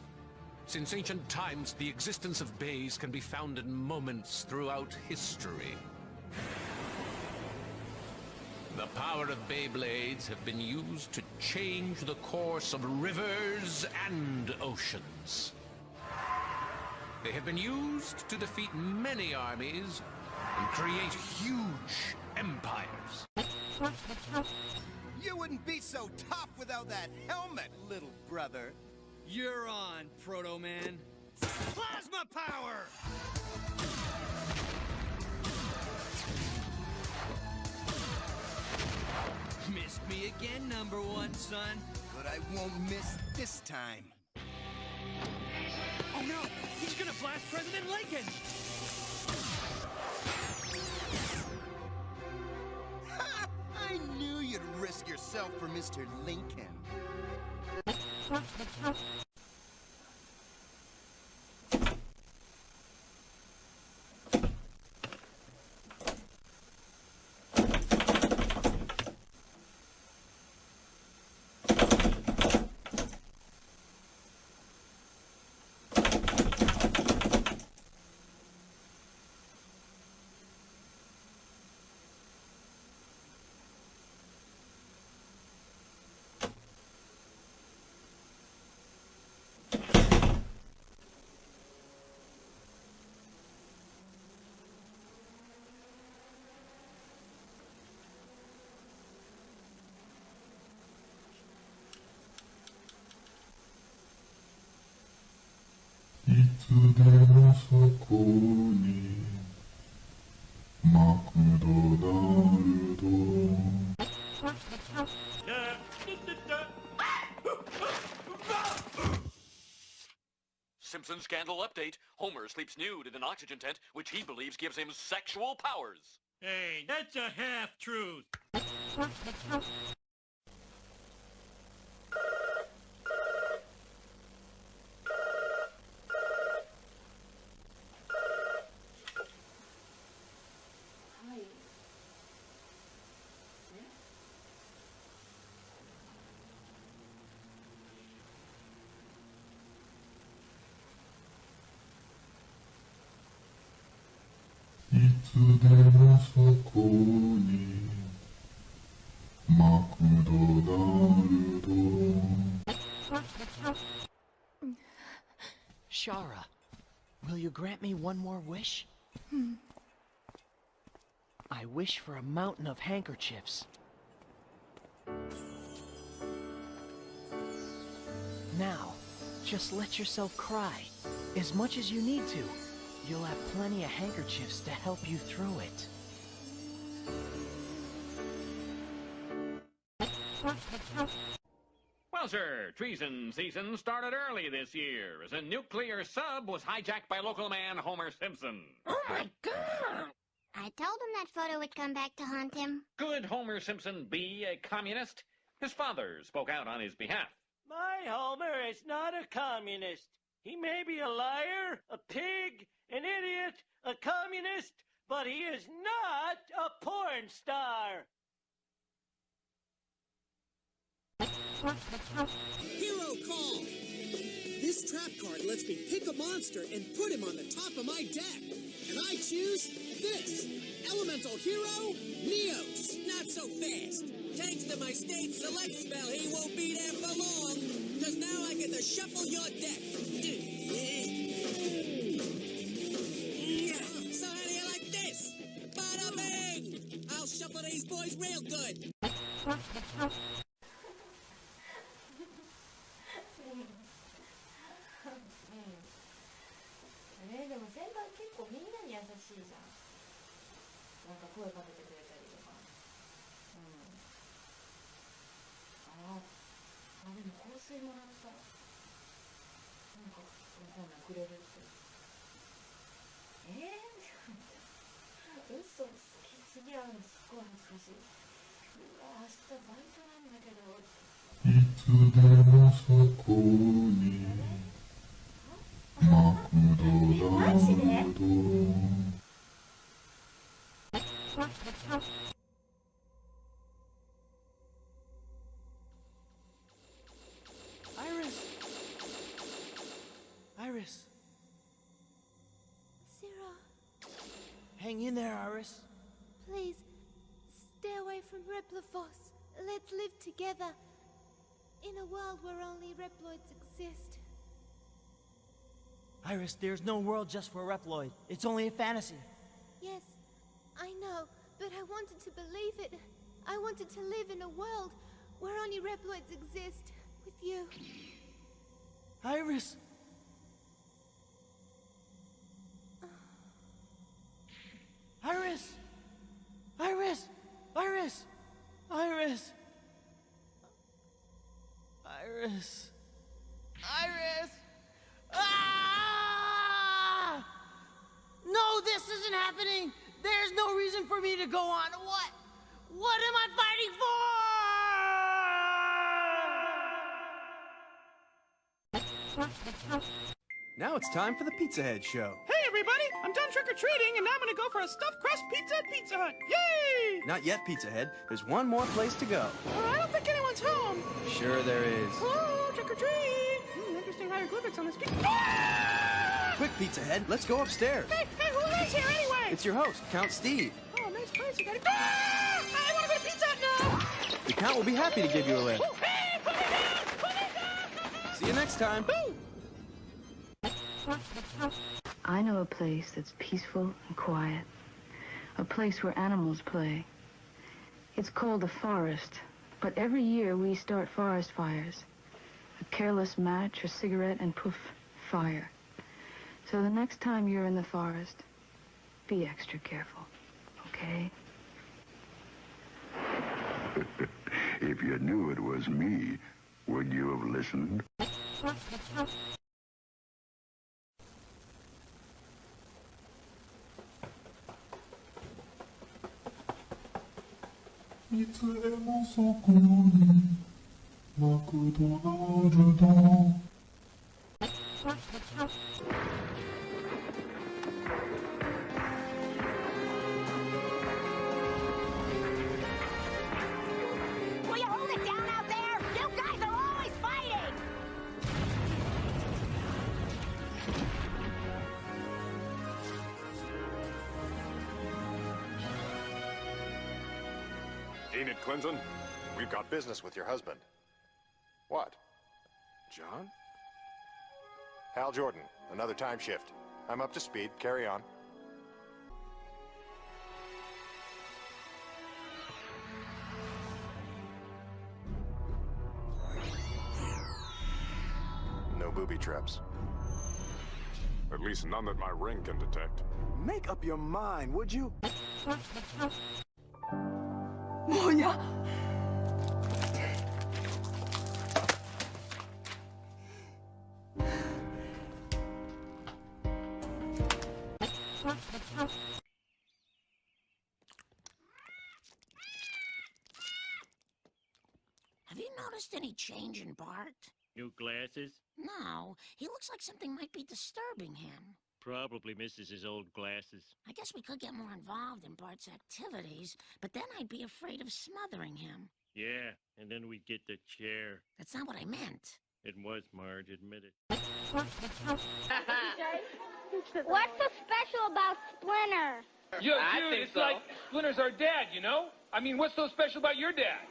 Since ancient times, the existence of bays can be found in moments throughout history. The power of Beyblades have been used to change the course of rivers and oceans. They have been used to defeat many armies and create huge empires. You wouldn't be so tough without that helmet, little brother. You're on, Proto-Man. Plasma power! Missed me again, number one, son. But I won't miss this time. Oh no! He's gonna blast President Lincoln! Ha! I knew you'd could risk yourself for Mr. Lincoln. Simpson scandal update. Homer sleeps nude in an oxygen tent, which he believes gives him sexual powers. Hey, that's a half-truth. Shara, will you grant me one more wish? I wish for a mountain of handkerchiefs. Now, just let yourself cry, as much as you need to. You'll have plenty of handkerchiefs to help you through it. Well, sir, treason season started early this year as a nuclear sub was hijacked by local man Homer Simpson. Oh my God! I told him that photo would come back to haunt him. Could Homer Simpson be a communist? His father spoke out on his behalf. My Homer is not a communist. He may be a liar, a pig, an idiot, a communist, but he is not a porn star. Hero call! This trap card lets me pick a monster and put him on the top of my deck. And I choose this. Elemental Hero, Neos. Not so fast. Thanks to my stage select spell, he won't be there for long. Because now I get to shuffle your deck. So how do you like this? Bada bing! I'll shuffle these boys real good.でも先輩結構みんなに優しいじゃん。なんか声かけてくれたりとか。でも香水もらったらなんかわかんないくれるって。嘘好きすぎ合うのすっごい恥ずかしい。うわ明日バイトなんだけど。いつでもそこに。マジでIris. Sarah. Hang in there, Iris. Please, stay away from Replophos. Let's live together. In a world where only Reploids exist. Iris, there's no world just for Reploid. It's only a fantasy. Yes, I know, but I wanted to believe it. I wanted to live in a world where only Reploids exist with you. Iris! Iris! Iris! Iris! Iris! Iris! Iris! Ah! No, this isn't happening! There's no reason for me to go on. What am I fighting for? Now it's time for the Pizza Head Show. Hey everybody, I'm done trick-or-treating and now I'm gonna go for a stuffed crust pizza at Pizza Hut. Yay! Not yet, Pizza Head. There's one more place to go. I don't think anyone's home. Sure there is. Oh, trick-or-treat! Interesting hieroglyphics on this pizza. Quick, Pizza Head, let's go upstairs. Hey, who lives here anyway? It's your host, Count Steve. Oh, nice place. You got it. I want to go to Pizza Hut now! The Count will be happy to give you a lift. Oh, hey, put me down! Put me down! See you next time. I know a place that's peaceful and quiet. A place where animals play. It's called the forest, but every year we start forest fires. A careless match or cigarette and poof, fire. So the next time you're in the forest, be extra careful, okay? If you knew it was me, would you have listened? Will you hold it down out there? You guys are always fighting! Enid Clinton, we've got business with your husband. What? John? Hal Jordan, another time shift. I'm up to speed. Carry on. No booby traps. At least none that my ring can detect. Make up your mind, would you? 뭐야? Have you noticed any change in Bart? New glasses? No, he looks like something might be disturbing him. Probably misses his old glasses. I guess we could get more involved in Bart's activities, but then I'd be afraid of smothering him. Yeah, and then we'd get the chair. That's not what I meant. It was, Marge, admit it. What's so special about Splinter? Yo, dude, it's like Splinter's our dad, you know? I mean, what's so special about your dad?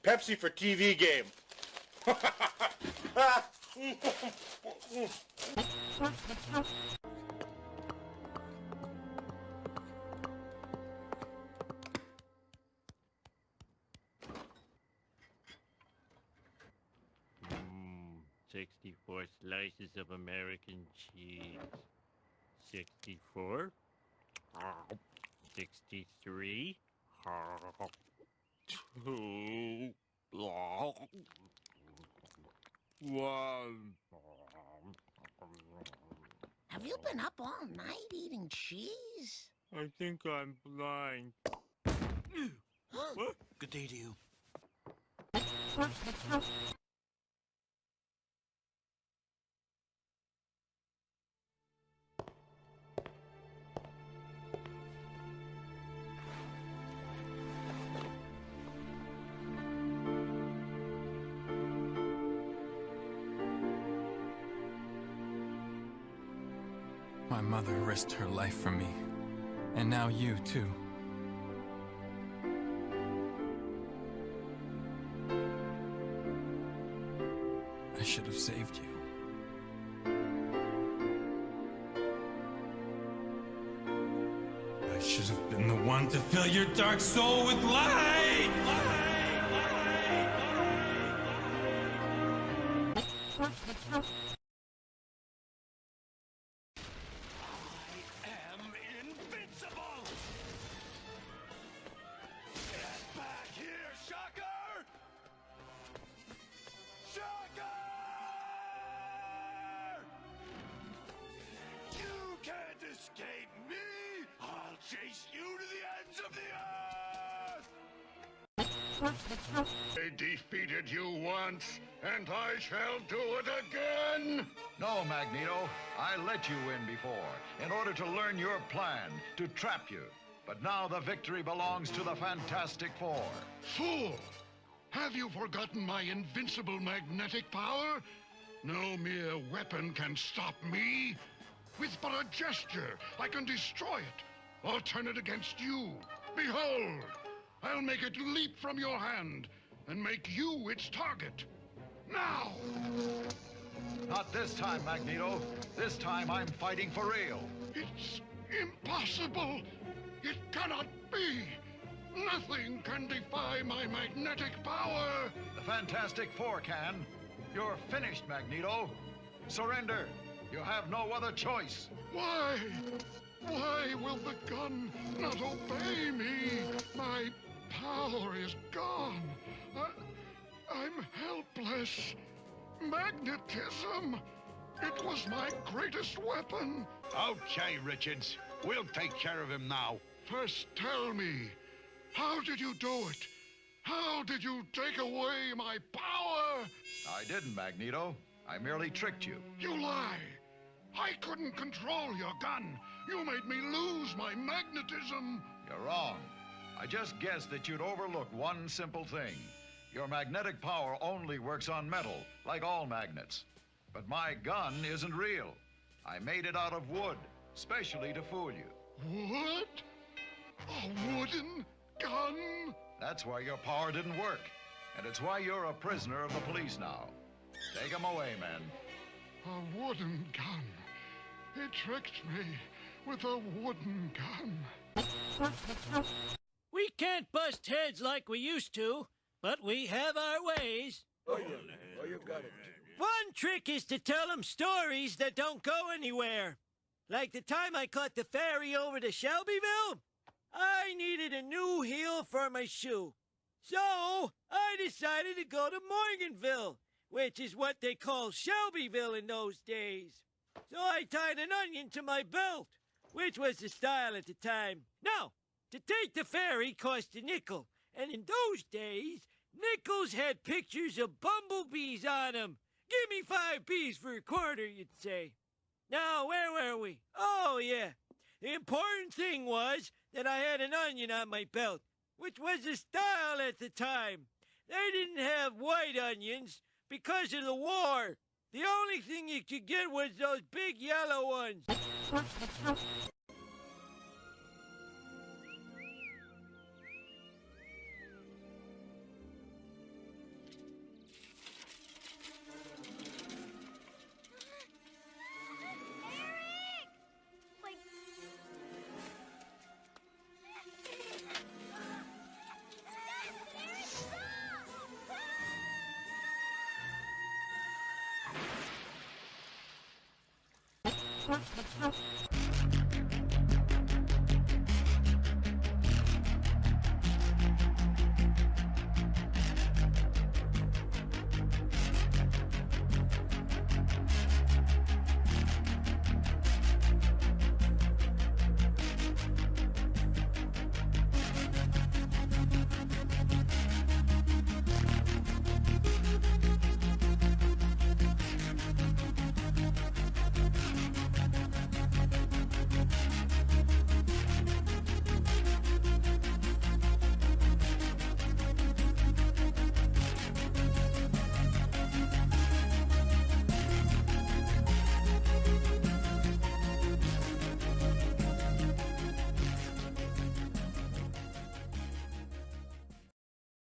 Pepsi for TV game. Mmm, 64 slices of American cheese. 64. 63. 2. 1. Have you been up all night eating cheese? I think I'm blind. What? Good day to you. My mother risked her life for me, and now you too. I should have saved you. I should have been the one to fill your dark soul with light! You escape me, I'll chase you to the ends of the earth! I defeated you once, and I shall do it again! No, Magneto. I let you win before, in order to learn your plan, to trap you. But now the victory belongs to the Fantastic Four. Fool! Have you forgotten my invincible magnetic power? No mere weapon can stop me. With but a gesture, I can destroy it, or turn it against you. Behold! I'll make it leap from your hand, and make you its target. Now! Not this time, Magneto. This time I'm fighting for real. It's impossible! It cannot be! Nothing can defy my magnetic power! The Fantastic Four can. You're finished, Magneto. Surrender. You have no other choice. Why? Why will the gun not obey me? My power is gone. I'm helpless. Magnetism. It was my greatest weapon. Okay, Richards. We'll take care of him now. First tell me, how did you do it? How did you take away my power? I didn't, Magneto. I merely tricked you. You lie. I couldn't control your gun. You made me lose my magnetism. You're wrong. I just guessed that you'd overlook one simple thing. Your magnetic power only works on metal, like all magnets. But my gun isn't real. I made it out of wood, specially to fool you. What? A wooden gun? That's why your power didn't work. And it's why you're a prisoner of the police now. Take him away, man. A wooden gun. He tricked me with a wooden gun. We can't bust heads like we used to, but we have our ways. Oh, you got it. One trick is to tell them stories that don't go anywhere. Like the time I caught the ferry over to Shelbyville. I needed a new heel for my shoe. So I decided to go to Morganville, which is what they call Shelbyville in those days. So I tied an onion to my belt, which was the style at the time. Now, to take the ferry cost a nickel, and in those days, nickels had pictures of bumblebees on them. Give me 5 B's for a quarter, you'd say. Now, where were we? Oh, yeah. The important thing was that I had an onion on my belt, which was the style at the time. They didn't have white onions because of the war. The only thing you could get was those big yellow ones.